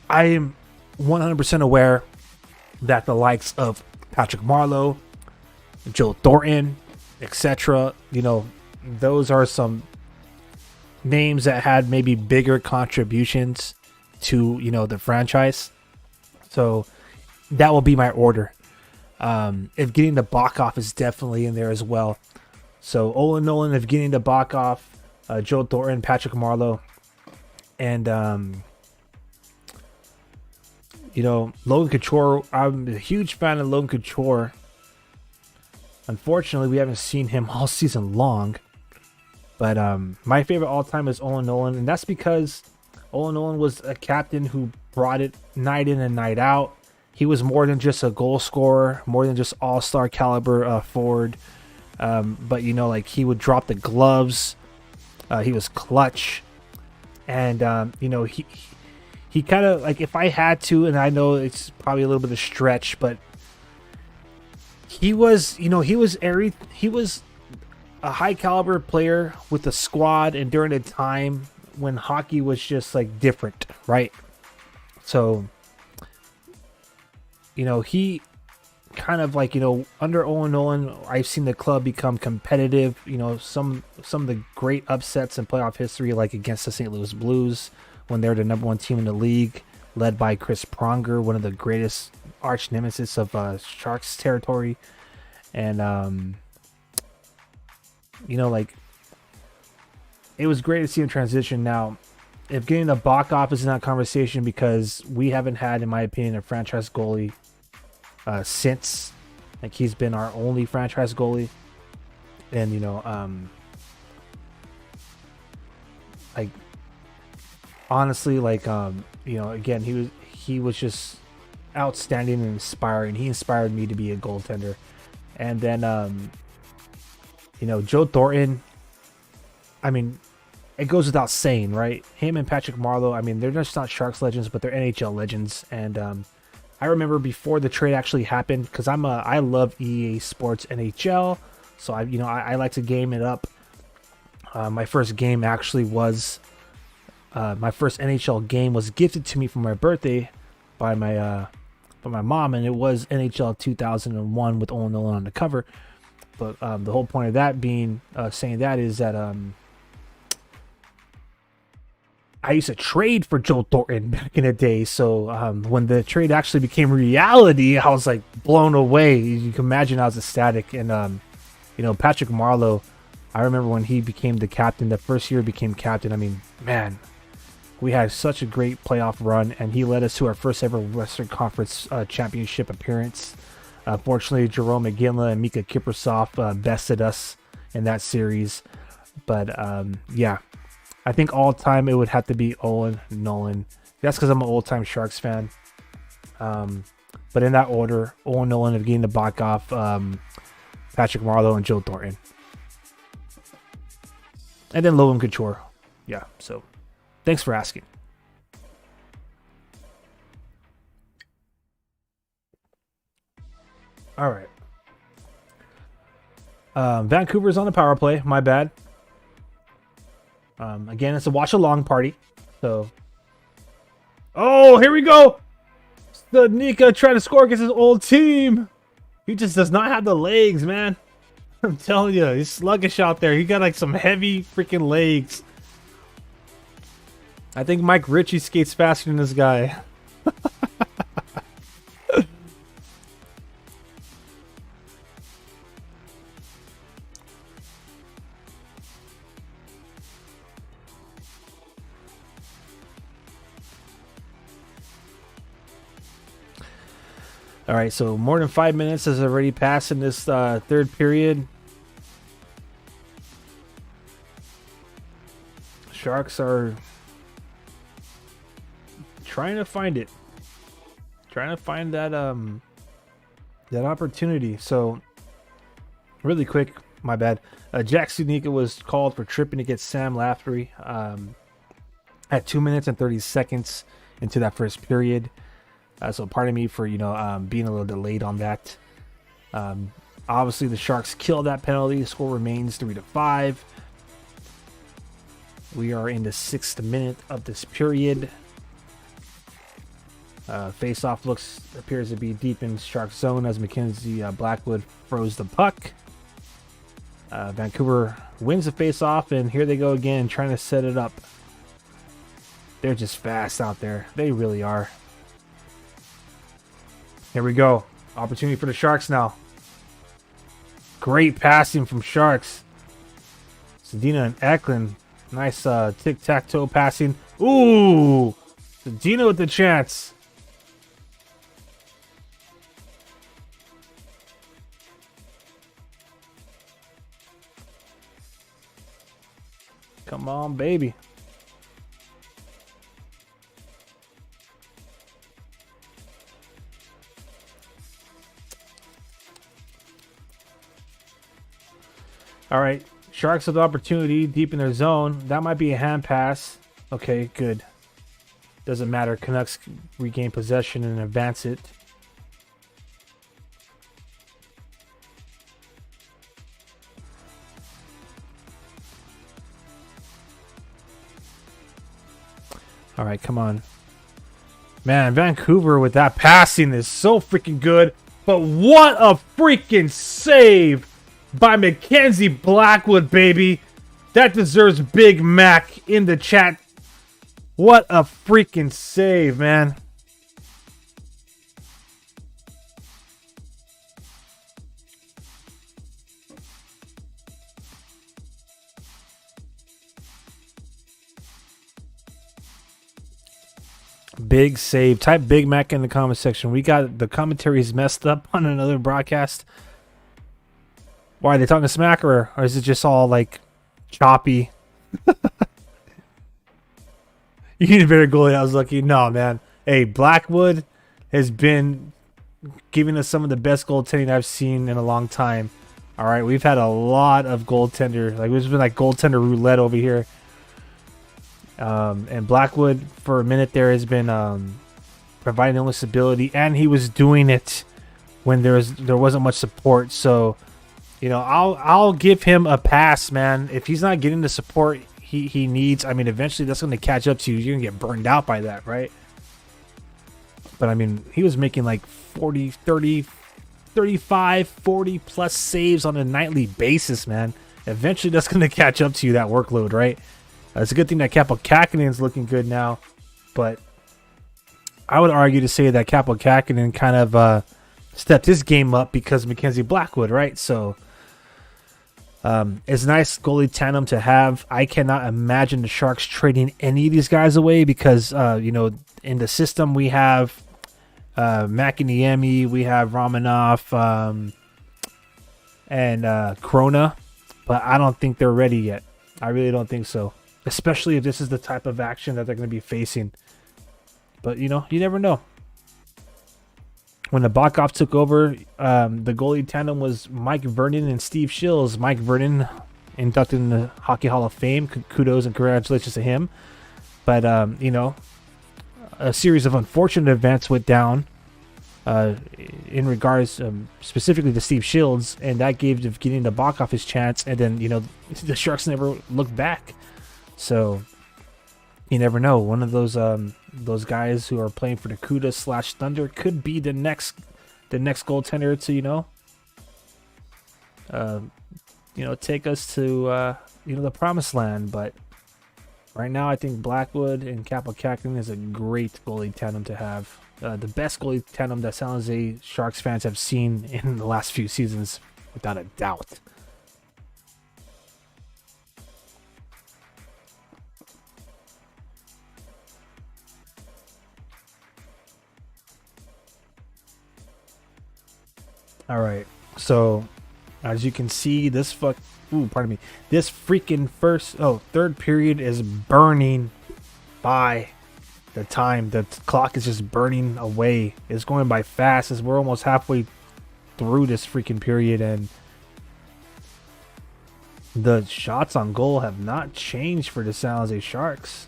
I am 100% aware that the likes of Patrick Marleau, Joe Thornton, etc., those are some names that had maybe bigger contributions to the franchise. So that will be my order. If getting the Bokhoff is definitely in there as well. So Owen Nolan, if getting the Bokhoff, Joe Thornton, Patrick Marleau, and Logan Couture. I'm a huge fan of Logan Couture. Unfortunately, we haven't seen him all season long. But my favorite all-time is Owen Nolan, and that's because Owen Nolan was a captain who brought it night in and night out. He was more than just a goal scorer, more than just all-star caliber forward. But he would drop the gloves. He was clutch, and he kind of if I had to, and I know it's probably a little bit of a stretch, but he was a high caliber player with a squad, and during a time when hockey was just different, right? So he kind of under Owen Nolan, I've seen the club become competitive. Some of the great upsets in playoff history, like against the St. Louis Blues when they're the number 1 team in the league, led by Chris Pronger, one of the greatest arch nemesis of Sharks territory. And it was great to see him transition. Now, if getting the Bokhoff is in that conversation, because we haven't had, in my opinion, a franchise goalie since. He's been our only franchise goalie. And, honestly, again, he was just outstanding and inspiring. He inspired me to be a goaltender. And then, Joe Thornton, it goes without saying, right? Him and Patrick Marleau, they're just not Sharks legends, but they're NHL legends. And I remember before the trade actually happened, because I love EA Sports NHL, So I like to game it up. My first game actually was my first NHL game was gifted to me for my birthday by my mom, and it was NHL 2001 with Owen Nolan on the cover. But the whole point of that being saying that is that I used to trade for Joe Thornton back in the day. So when the trade actually became reality, I was like blown away. You can imagine I was ecstatic. And Patrick Marleau, I remember when he became the captain, the first year he became captain. I mean, man, we had such a great playoff run, and he led us to our first ever Western Conference championship appearance. Fortunately, Jerome McGinley and Mika Kiprusoff bested us in that series. But yeah, I think all time it would have to be Owen Nolan. That's because I'm an old time Sharks fan. But in that order, Owen Nolan, Evgeny Nabokov, Patrick Marleau, and Joe Thornton. And then Logan Couture. Yeah, so thanks for asking. All right. Vancouver's on the power play. My bad. Again, it's a watch-along party. So, oh, here we go. Studnicka trying to score against his old team. He just does not have the legs, man. I'm telling you, he's sluggish out there. He got like some heavy freaking legs. I think Mike Ritchie skates faster than this guy. All right, so more than 5 minutes has already passed in this third period. Sharks are trying to find it, trying to find that that opportunity. So, really quick, my bad. Jack Studnicka was called for tripping against Sam Lafferty at 2 minutes and 30 seconds into that first period. So pardon me for being a little delayed on that. Obviously, the Sharks killed that penalty. The score remains 3-5. We are in the 6th minute of this period. Face-off appears to be deep in Shark zone as Mackenzie Blackwood froze the puck. Vancouver wins the face-off, and here they go again, trying to set it up. They're just fast out there. They really are. Here we go. Opportunity for the Sharks now. Great passing from Sharks. Zadina and Eklund. Nice tic-tac-toe passing. Ooh! Zadina with the chance. Come on, baby. All right, Sharks have the opportunity deep in their zone. That might be a hand pass. Okay, good. Doesn't matter. Canucks regain possession and advance it. All right, come on. Man, Vancouver with that passing is so freaking good. But what a freaking save by Mackenzie Blackwood, baby. That deserves Big Mac in the chat. What a freaking save, man. Big save. Type Big Mac in the comment section. We got the commentaries messed up on another broadcast. Why, are they talking smack, or is it just all like choppy? You need a better goalie. I was lucky. No, man. Hey, Blackwood has been giving us some of the best goaltending I've seen in a long time. All right, we've had a lot of goaltender. Like, it's been like goaltender roulette over here. And Blackwood, for a minute there, has been providing the only stability, and he was doing it when there wasn't much support. So I'll give him a pass, man. If he's not getting the support he needs, I mean, eventually that's going to catch up to you. You're going to get burned out by that, right? But I mean, he was making like 40, 30, 35, 40 plus saves on a nightly basis, man. Eventually that's going to catch up to you, that workload, right? It's a good thing that Capo Kakkonen's looking good now, but I would argue to say that Capo Kakkonen kind of stepped his game up because Mackenzie Blackwood, right? So it's a nice goalie tandem to have. I cannot imagine the Sharks trading any of these guys away because, in the system we have Makiniemi, we have Romanov, and Krona, but I don't think they're ready yet. I really don't think so, especially if this is the type of action that they're going to be facing. But, you never know. When the Nabokov took over, the goalie tandem was Mike Vernon and Steve Shills. Mike Vernon inducted in the Hockey Hall of Fame. Kudos and congratulations to him. But, a series of unfortunate events went down in regards specifically to Steve Shields, and that gave getting the Nabokov his chance. And then, the Sharks never looked back. So you never know. One of those guys who are playing for the Cuda/Thunder could be the next goaltender to take us to the promised land. But right now, I think Blackwood and Capo Kakkonen is a great goalie tandem to have. The best goalie tandem that San Jose Sharks fans have seen in the last few seasons, without a doubt. All right, so as you can see, this freaking third period is burning by the time. The clock is just burning away. It's going by fast as we're almost halfway through this freaking period, and the shots on goal have not changed for the San Jose Sharks.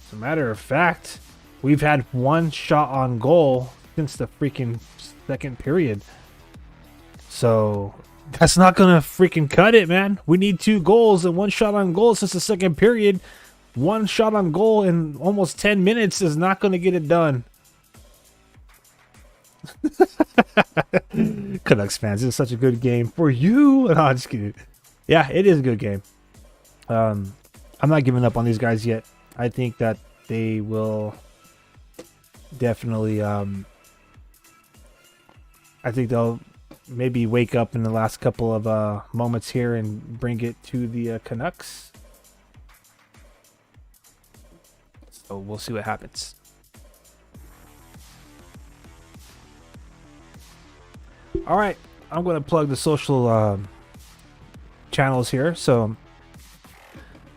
As a matter of fact, we've had one shot on goal since the freaking second period. So that's not going to freaking cut it, man. We need 2 goals and 1 shot on goal since the second period. 1 shot on goal in almost 10 minutes is not going to get it done. Canucks fans, this is such a good game for you. No, I'm just kidding. Yeah, it is a good game. I'm not giving up on these guys yet. I think that they will definitely I think they'll maybe wake up in the last couple of moments here and bring it to the Canucks. So we'll see what happens. All right, I'm going to plug the social channels here. So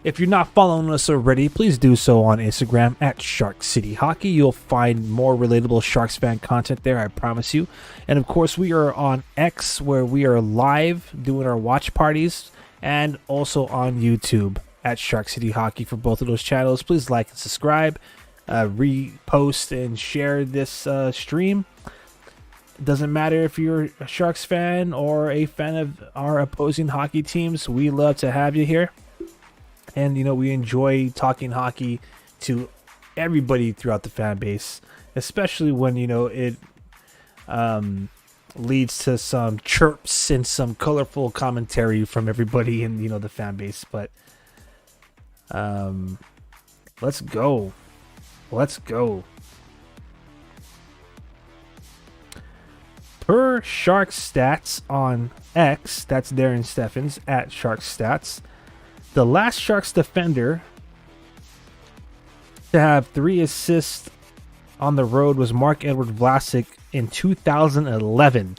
if you're not following us already, please do so on Instagram at Shark City Hockey. You'll find more relatable Sharks fan content there, I promise you. And of course, we are on X, where we are live doing our watch parties, and also on YouTube at Shark City Hockey for both of those channels. Please like and subscribe, repost and share this stream. It doesn't matter if you're a Sharks fan or a fan of our opposing hockey teams. We love to have you here. And, we enjoy talking hockey to everybody throughout the fan base, especially when, it leads to some chirps and some colorful commentary from everybody in, the fan base. But let's go. Let's go. Per Sharks Stats on X, that's Darren Steffens at Sharks Stats. The last Sharks defender to have 3 assists on the road was Mark-Edward Vlasic in 2011.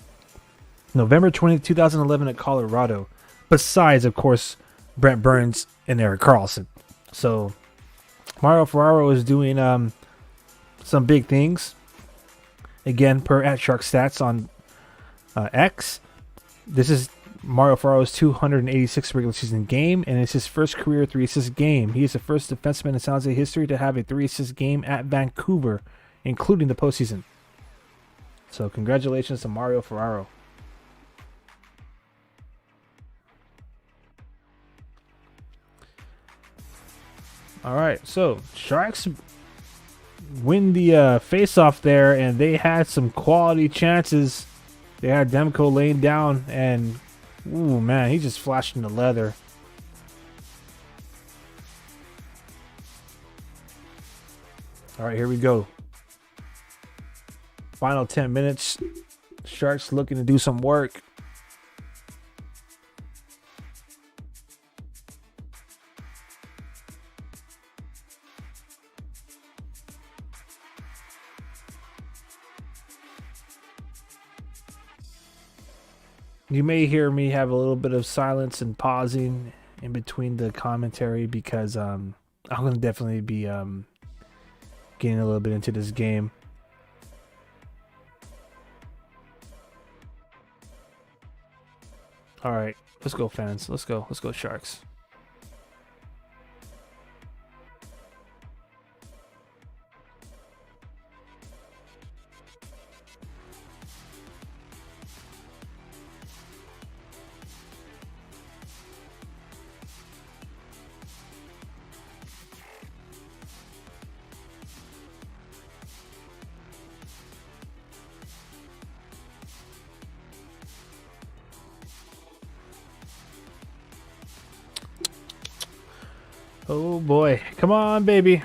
November 20th, 2011 at Colorado. Besides, of course, Brent Burns and Erik Karlsson. So, Mario Ferraro is doing some big things. Again, per at Shark Stats on X. This is Mario Ferraro's 286th regular season game, and it's his first career 3-assist game. He is the first defenseman in San Jose history to have a 3-assist game at Vancouver including the postseason. So congratulations to Mario Ferraro. All right, so Sharks win the face-off there, and they had some quality chances. They had Demko laying down, and ooh, man, he just flashed in the leather. All right, here we go. Final 10 minutes. Sharks looking to do some work. You may hear me have a little bit of silence and pausing in between the commentary because I'm going to definitely be getting a little bit into this game. All right, let's go, fans. Let's go. Let's go, Sharks. Oh boy, come on, baby.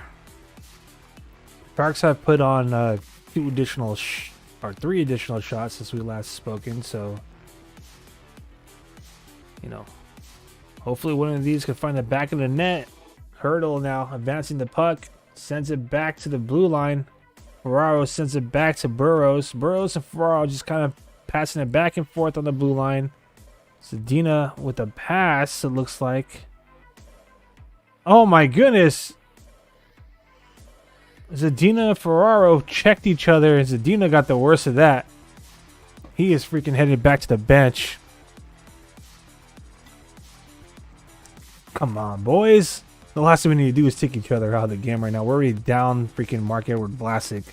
Sharks have put on 3 additional shots since we last spoken, so you know, hopefully one of these can find the back of the net. Hurdle now advancing the puck, sends it back to the blue line. Ferraro sends it back to Burrows. Burrows and Ferraro just kind of passing it back and forth on the blue line. Zadina with a pass, it looks like. Oh my goodness. Zadina and Ferraro checked each other, and Zadina got the worst of that. He is freaking headed back to the bench. Come on, boys. The last thing we need to do is take each other out of the game right now. We're already down freaking Mark-Edward Vlasic.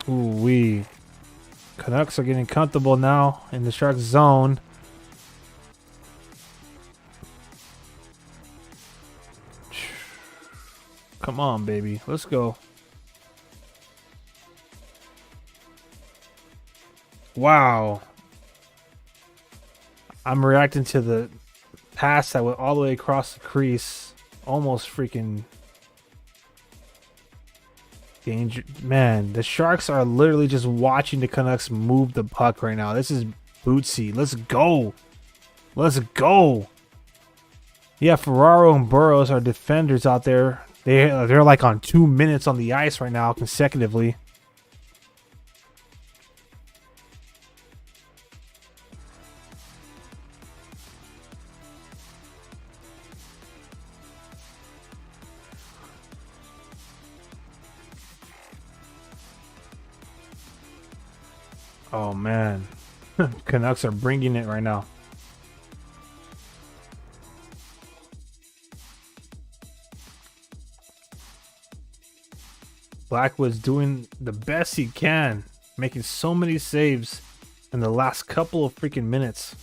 Ooh-wee. Canucks are getting comfortable now in the Sharks zone. Come on, baby. Let's go. Wow. I'm reacting to the pass that went all the way across the crease. Almost freaking danger. Man, the Sharks are literally just watching the Canucks move the puck right now. This is Bootsy. Let's go. Let's go. Yeah, Ferraro and Burrows are defenders out there. They're like on 2 minutes on the ice right now consecutively. Oh man, Canucks are bringing it right now. Blackwood's doing the best he can, making so many saves in the last couple of freaking minutes.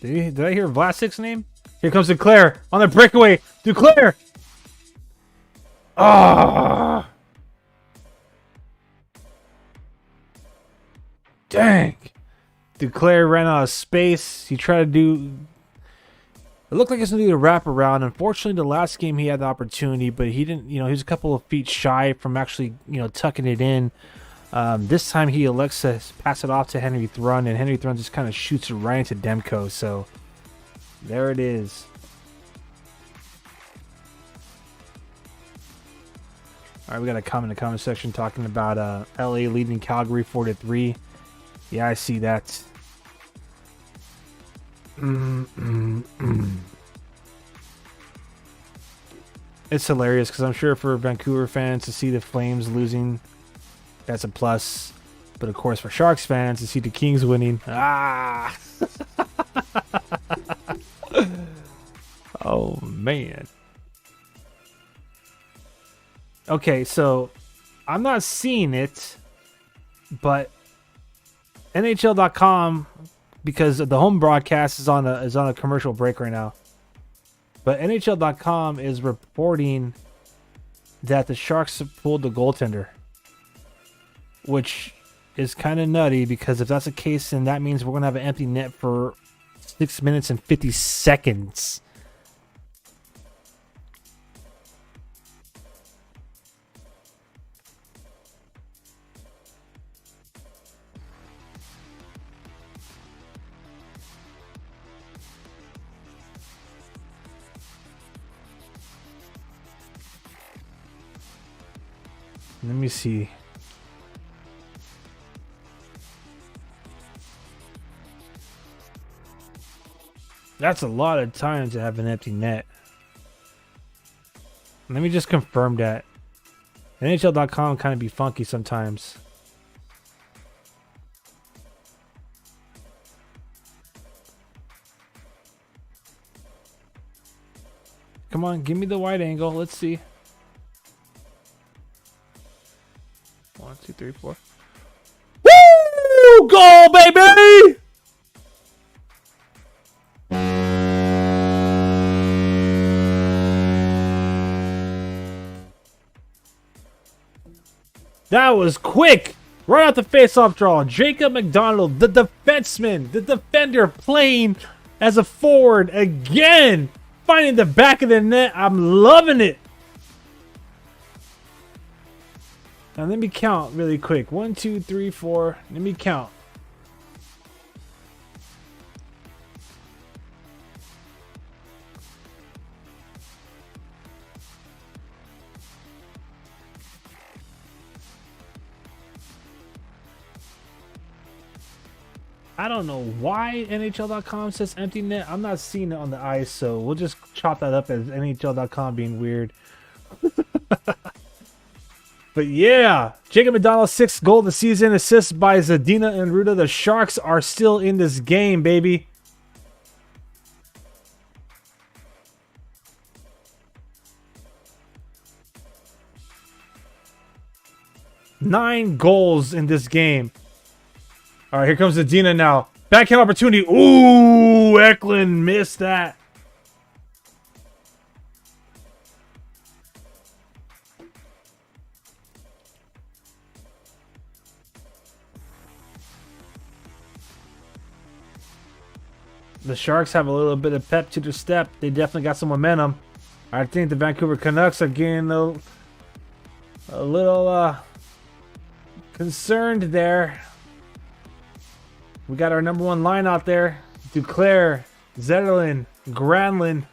Did I hear Vlasic's name? Here comes Duclair on the breakaway. Duclair! Ah! Dang! Duclair ran out of space. He tried to do... It looked like he was going to do a wraparound. Unfortunately, the last game he had the opportunity, but he didn't, he was a couple of feet shy from actually, tucking it in. This time he elects to pass it off to Henry Thrun, and Henry Thrun just kind of shoots it right into Demko. So there it is. All right, we got a comment in the comment section talking about LA leading Calgary 4-3. Yeah, I see that. It's hilarious because I'm sure for Vancouver fans to see the Flames losing, that's a plus. But of course, for Sharks fans, to see the Kings winning, oh man. Okay, so I'm not seeing it, but NHL.com, because the home broadcast is on a commercial break right now. But NHL.com is reporting that the Sharks pulled the goaltender, which is kind of nutty, because if that's the case, then that means we're going to have an empty net for 6 minutes and 50 seconds. Let me see. That's a lot of time to have an empty net. Let me just confirm that. NHL.com kind of be funky sometimes. Come on, give me the wide angle. Let's see. 1, 2, 3, 4. Woo! Goal, baby! That was quick! Right out the face-off draw. Jacob McDonald, the defenseman, the defender, playing as a forward again. Finding the back of the net. I'm loving it. Now let me count really quick. 1, 2, 3, 4. Let me count. I don't know why NHL.com says empty net. I'm not seeing it on the ice, so we'll just chop that up as NHL.com being weird. But yeah, Jacob McDonald, 6th goal of the season, assist by Zadina and Ruda. The Sharks are still in this game, baby. Nine goals in this game. All right, here comes Zadina now. Backhand opportunity. Ooh, Eklund missed that. The Sharks have a little bit of pep to their step. They definitely got some momentum. I think the Vancouver Canucks are getting a little concerned there. We got our number one line out there. Duclair, Zetterlund, Granlund,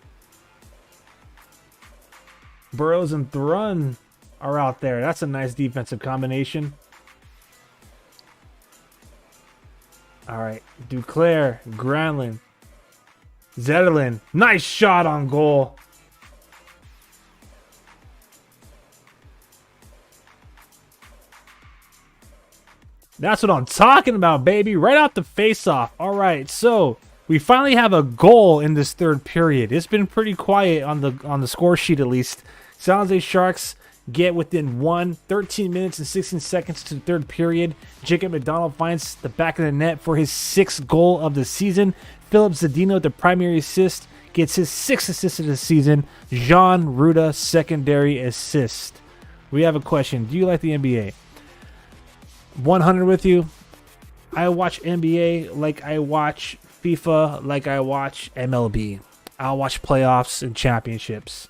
Burrows, and Thrun are out there. That's a nice defensive combination. All right, Duclair, Granlund, Zetterlund. Nice shot on goal. That's what I'm talking about, baby. Right out the face-off. All right, so we finally have a goal in this third period. It's been pretty quiet on the score sheet, at least. San Jose Sharks get within 13 minutes and 16 seconds to the third period. Jacob McDonald finds the back of the net for his 6th goal of the season. Philip Zadina with the primary assist gets his 6th assist of the season. Jean Ruda, secondary assist. We have a question. Do you like the NBA? 100 with you. I watch NBA like I watch FIFA, like I watch MLB. I'll watch playoffs and championships.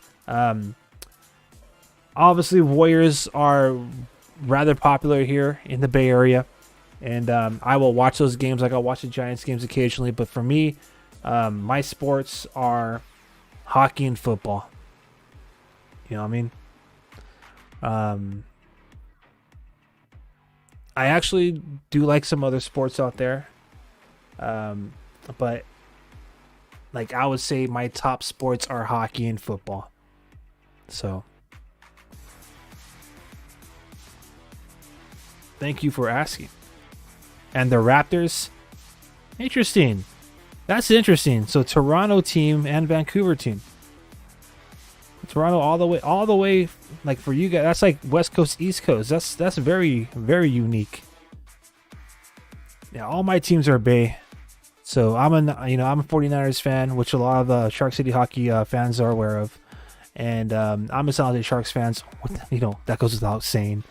Obviously, Warriors are rather popular here in the Bay Area, and I will watch those games like I'll watch the Giants games occasionally. But for me, my sports are hockey and football. You know what I mean? I actually do like some other sports out there, but like I would say my top sports are hockey and football. So thank you for asking. and the Raptors. Interesting. That's interesting. So Toronto team and Vancouver team. Toronto all the way. Like for you guys, that's like West Coast, East Coast. That's very, very unique. Yeah, all my teams are Bay. So I'm a 49ers fan, which a lot of Shark City hockey fans are aware of, and I'm a San Jose Sharks fan. So that goes without saying.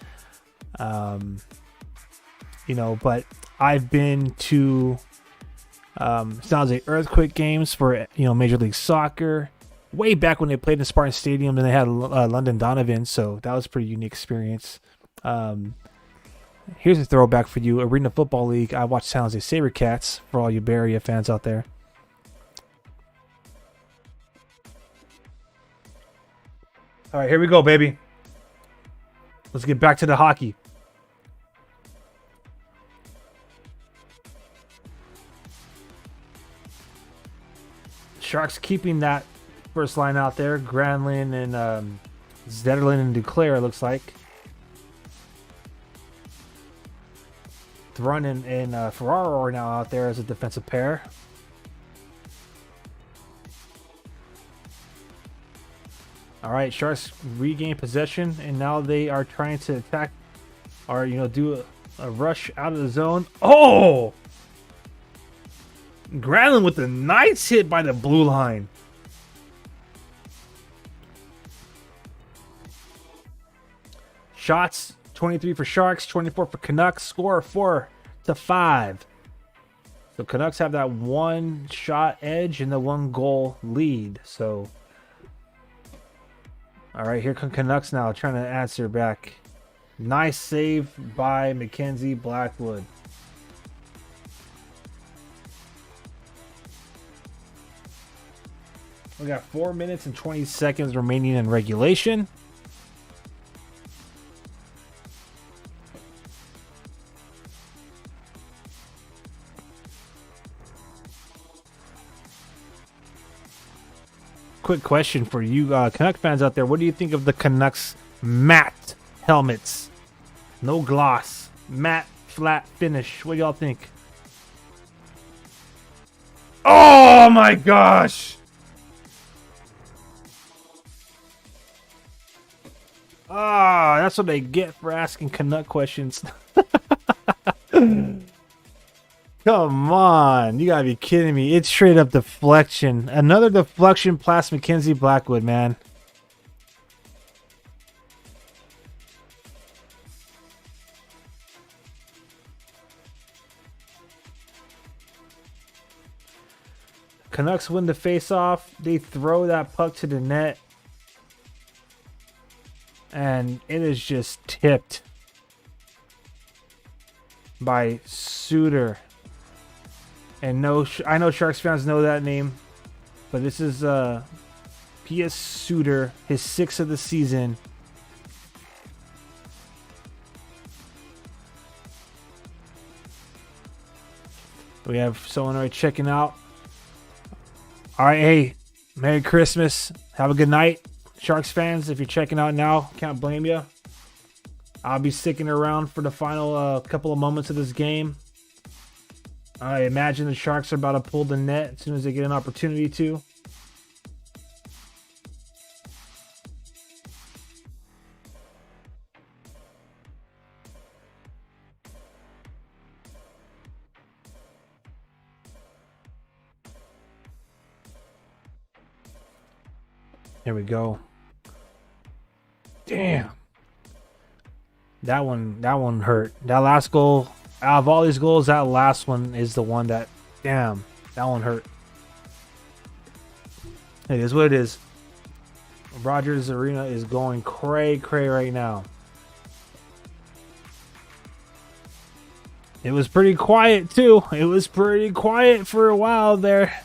But I've been to San Jose Earthquake games for Major League Soccer way back when they played in Spartan Stadium and they had London Donovan. So that was a pretty unique experience. Here's a throwback for you. Arena Football League. I watched San Jose SaberCats for all you Bay Area fans out there. All right, here we go, baby. Let's get back to the hockey. Sharks keeping that first line out there. Granlund and Zetterlund and Duclair, it looks like. Thrun and Ferraro are now out there as a defensive pair. All right, Sharks regain possession, and now they are trying to attack or do a rush out of the zone. Oh! Granlund with a nice hit by the blue line. Shots 23 for Sharks, 24 for Canucks. Score 4-5. So Canucks have that one shot edge and the one goal lead. So, all right, here come Canucks now trying to answer back. Nice save by Mackenzie Blackwood. We got 4 minutes and 20 seconds remaining in regulation. Quick question for you Canuck fans out there. What do you think of the Canucks matte helmets? No gloss. Matte, flat finish. What do y'all think? Oh my gosh! Ah, that's what they get for asking Canuck questions. Come on. You gotta be kidding me. It's straight up deflection. Another deflection past Mackenzie Blackwood, man. Canucks win the face-off. They throw that puck to the net. And it is just tipped by Suter. And I know Sharks fans know that name, but this is P.S. Suter, his 6th of the season. We have someone already checking out. All right, hey, Merry Christmas. Have a good night, Sharks fans. If you're checking out now, can't blame you. I'll be sticking around for the final couple of moments of this game. I imagine the Sharks are about to pull the net as soon as they get an opportunity to. Here we go. Damn. That one hurt. That last goal, out of all these goals, that last one is the one that, damn, that one hurt. It is what it is. Rogers Arena is going cray right now. It was pretty quiet too. It was pretty quiet for a while there.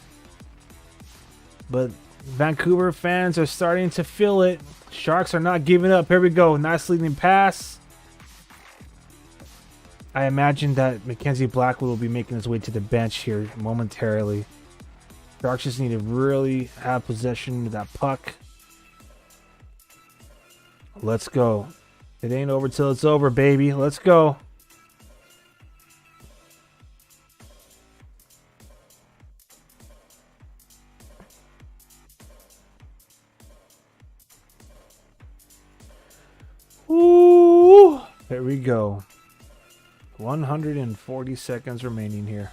But Vancouver fans are starting to feel it. Sharks are not giving up. Here we go. Nice leading pass. I imagine that Mackenzie Blackwood will be making his way to the bench here momentarily. Sharks just need to really have possession of that puck. Let's go. It ain't over till it's over, baby. Let's go. Here we go. 140 seconds remaining here.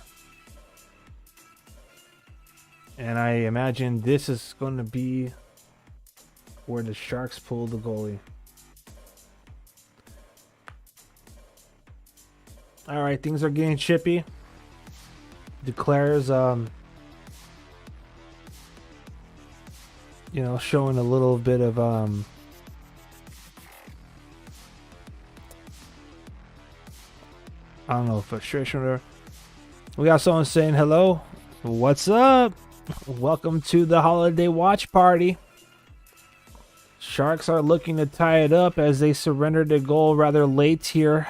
And I imagine this is going to be where the Sharks pull the goalie. All right, things are getting chippy. Declares, showing a little bit of, I don't know, frustration or whatever. We got someone saying hello. What's up? Welcome to the holiday watch party. Sharks are looking to tie it up as they surrendered a goal rather late here.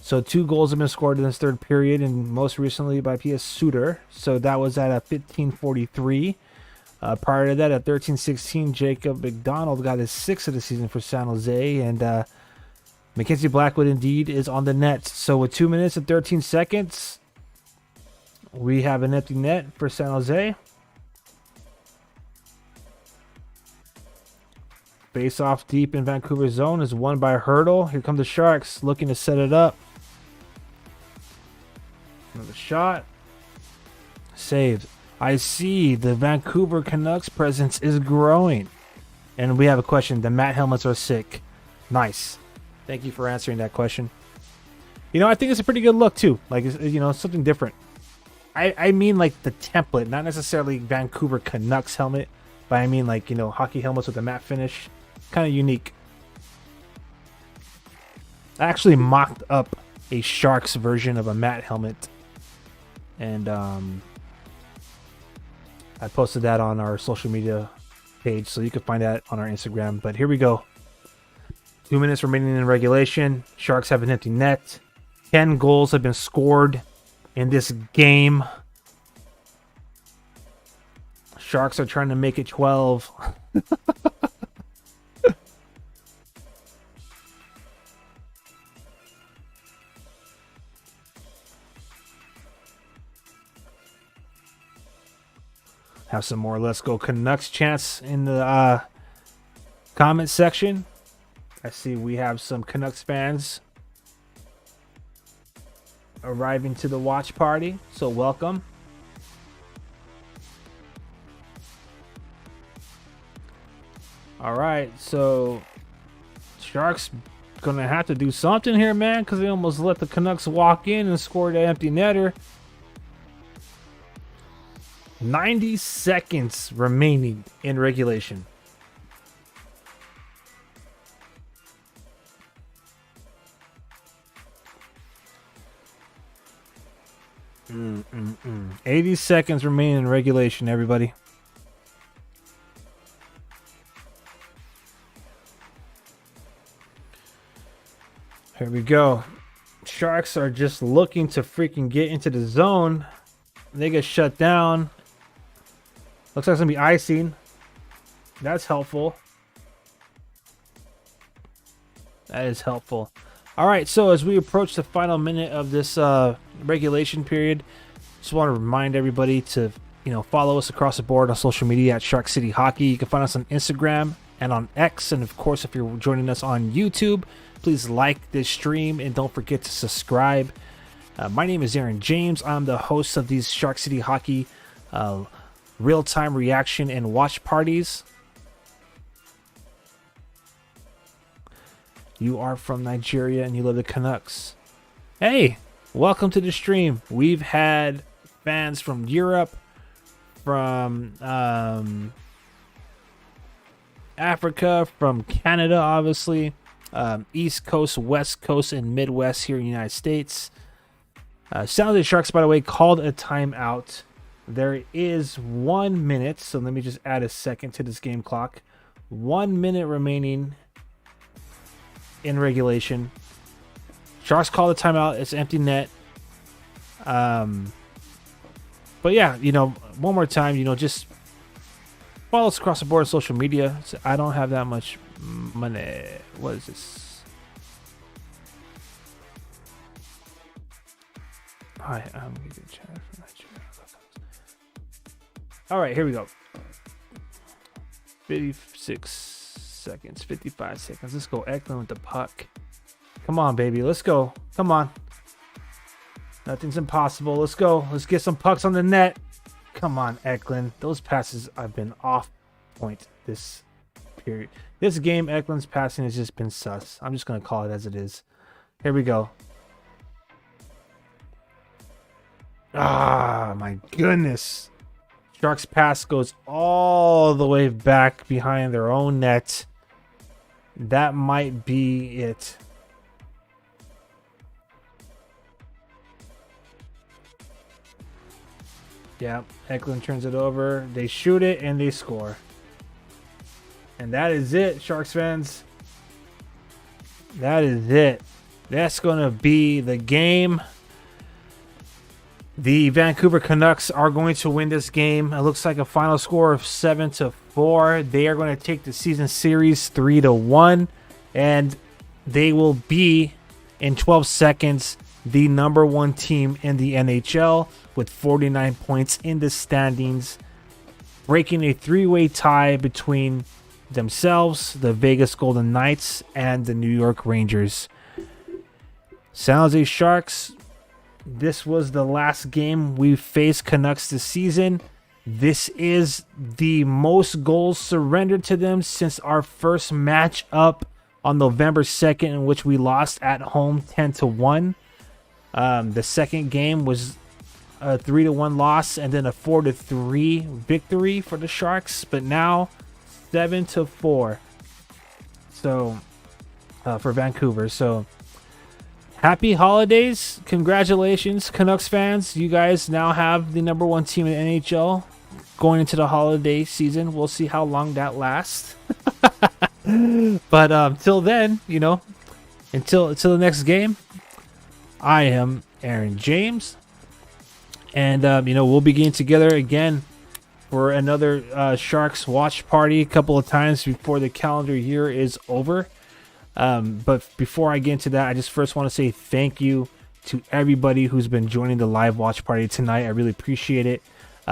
So 2 goals have been scored in this third period, and most recently by P.S. Suter. So that was at a 15:43. Prior to that, at 13:16, Jacob McDonald got his 6th of the season for San Jose, and Mackenzie Blackwood indeed is on the net. So with 2 minutes and 13 seconds, we have an empty net for San Jose. Face off deep in Vancouver zone is won by Hurdle. Here come the Sharks looking to set it up. Another shot. Saved. I see the Vancouver Canucks presence is growing. And we have a question. The matte helmets are sick. Nice. Thank you for answering that question. I think it's a pretty good look too. Like, something different. I mean like the template, not necessarily Vancouver Canucks helmet, but I mean like, hockey helmets with a matte finish. Kind of unique. I actually mocked up a Sharks version of a matte helmet. And I posted that on our social media page, so you can find that on our Instagram. But here we go. 2 minutes remaining in regulation. Sharks have an empty net. 10 goals have been scored in this game. Sharks are trying to make it 12. Have some more Let's Go Canucks chants in the comment section. I see we have some Canucks fans arriving to the watch party, so welcome. All right, so Sharks gonna have to do something here, man, because they almost let the Canucks walk in and score the empty netter. 90 seconds remaining in regulation. Mm. 80 seconds remaining in regulation, everybody. Here we go. Sharks are just looking to freaking get into the zone. They get shut down. Looks like it's going to be icing. That's helpful. That is helpful. All right, so as we approach the final minute of this regulation period, just want to remind everybody to, follow us across the board on social media at Shark City Hockey. You can find us on Instagram and on X. And, of course, if you're joining us on YouTube, please like this stream and don't forget to subscribe. My name is Aaron James. I'm the host of these Shark City Hockey real-time reaction and watch parties. You are from Nigeria and you love the Canucks. Hey, welcome to the stream. We've had fans from Europe, from Africa, from Canada, obviously, East Coast, West Coast, and Midwest here in the United States. San Jose Sharks, by the way, called a timeout. There is 1 minute, so let me just add a second to this game clock. 1 minute remaining in regulation. Sharks call the timeout. It's empty net. But yeah, one more time, just follow us across the board on social media. So I don't have that much money. What is this? Hi, I'm going to chat from Nigeria. All right, here we go. 56 seconds, 55 seconds. Let's go Eklund with the puck. Come on, baby. Let's go. Come on. Nothing's impossible. Let's go. Let's get some pucks on the net. Come on, Eklund. Those passes have been off point this period. This game, Eklund's passing has just been sus. I'm just going to call it as it is. Here we go. Ah, my goodness. Sharks pass goes all the way back behind their own net. That might be it. Yeah, Eklund turns it over. They shoot it and they score. And that is it, Sharks fans. That is it. That's going to be the game. The Vancouver Canucks are going to win this game. It looks like a final score of 7-4. They are going to take the season series 3-1. And they will be, in 12 seconds, the number one team in the NHL with 49 points in the standings, breaking a three-way tie between themselves, the Vegas Golden Knights, and the New York Rangers. San Jose Sharks, this was the last game we faced Canucks this season. This is the most goals surrendered to them since our first match up on November 2nd, in which we lost at home 10-1. The second game was a 3-1 loss and then a 4-3 victory for the Sharks, but now 7-4. So for Vancouver. So happy holidays. Congratulations, Canucks fans. You guys now have the number one team in the NHL going into the holiday season. We'll see how long that lasts. But till then, you know, until the next game, I am Aaron James. And, you know, we'll be getting together again for another Sharks watch party a couple of times before the calendar year is over. But before I get into that, I just first want to say thank you to everybody who's been joining the live watch party tonight. I really appreciate it.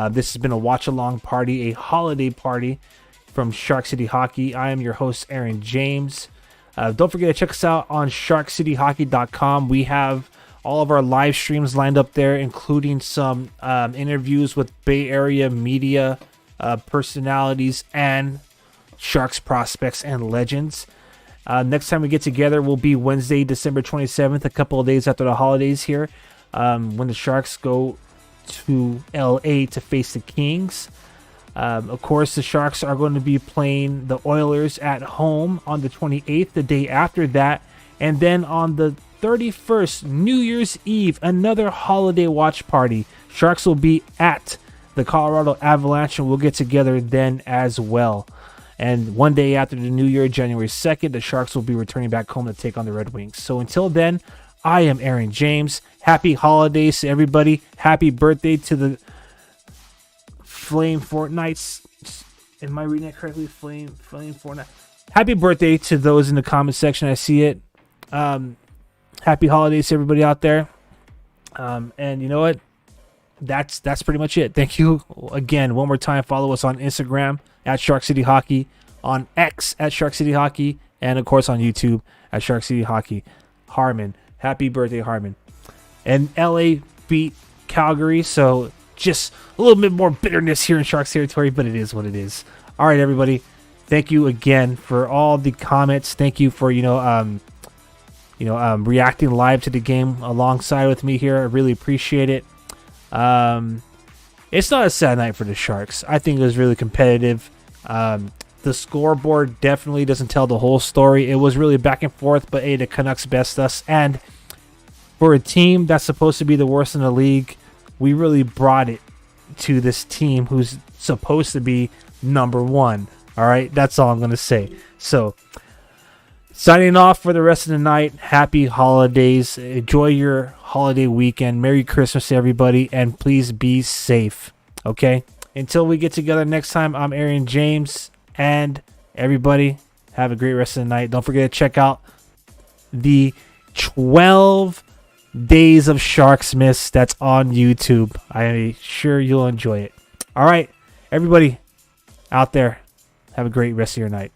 This has been a watch-along party, a holiday party from Shark City Hockey. I am your host, Aaron James. Don't forget to check us out on sharkcityhockey.com. We have all of our live streams lined up there, including some interviews with Bay Area media personalities and Sharks prospects and legends. Next time we get together will be Wednesday, December 27th, a couple of days after the holidays here, when the Sharks go to LA to face the Kings. Of course, the Sharks are going to be playing the Oilers at home on the 28th, the day after that. And then on the 31st, New Year's Eve, another holiday watch party. Sharks will be at the Colorado Avalanche, and we'll get together then as well. And one day after the New Year, January 2nd, the Sharks will be returning back home to take on the Red Wings. So until then, I am Aaron James. Happy holidays to everybody. Happy birthday to the Flame Fortnites. Am I reading it correctly? Flame Fortnite. Happy birthday to those in the comment section. I see it. Happy holidays to everybody out there. And you know what? That's pretty much it. Thank you again. One more time, follow us on Instagram at Shark City Hockey, on X at Shark City Hockey, and of course on YouTube at Shark City Hockey. Harmon, happy birthday, Harmon. And LA beat Calgary, so just a little bit more bitterness here in Sharks territory, but it is what it is. All right, everybody. Thank you again for all the comments. Thank you for reacting live to the game alongside with me here. I really appreciate it. It's not a sad night for the Sharks. I think it was really competitive. The scoreboard definitely doesn't tell the whole story. It was really back and forth, but the Canucks best us. And for a team that's supposed to be the worst in the league, we really brought it to this team who's supposed to be number one. All right, that's all I'm going to say. So, signing off for the rest of the night. Happy holidays. Enjoy your holiday weekend. Merry Christmas to everybody, and please be safe. Okay? Until we get together next time, I'm Aaron James, and everybody have a great rest of the night. Don't forget to check out the 12 Days of Sharks Miss that's on YouTube. I'm sure you'll enjoy it. All right, everybody out there, have a great rest of your night.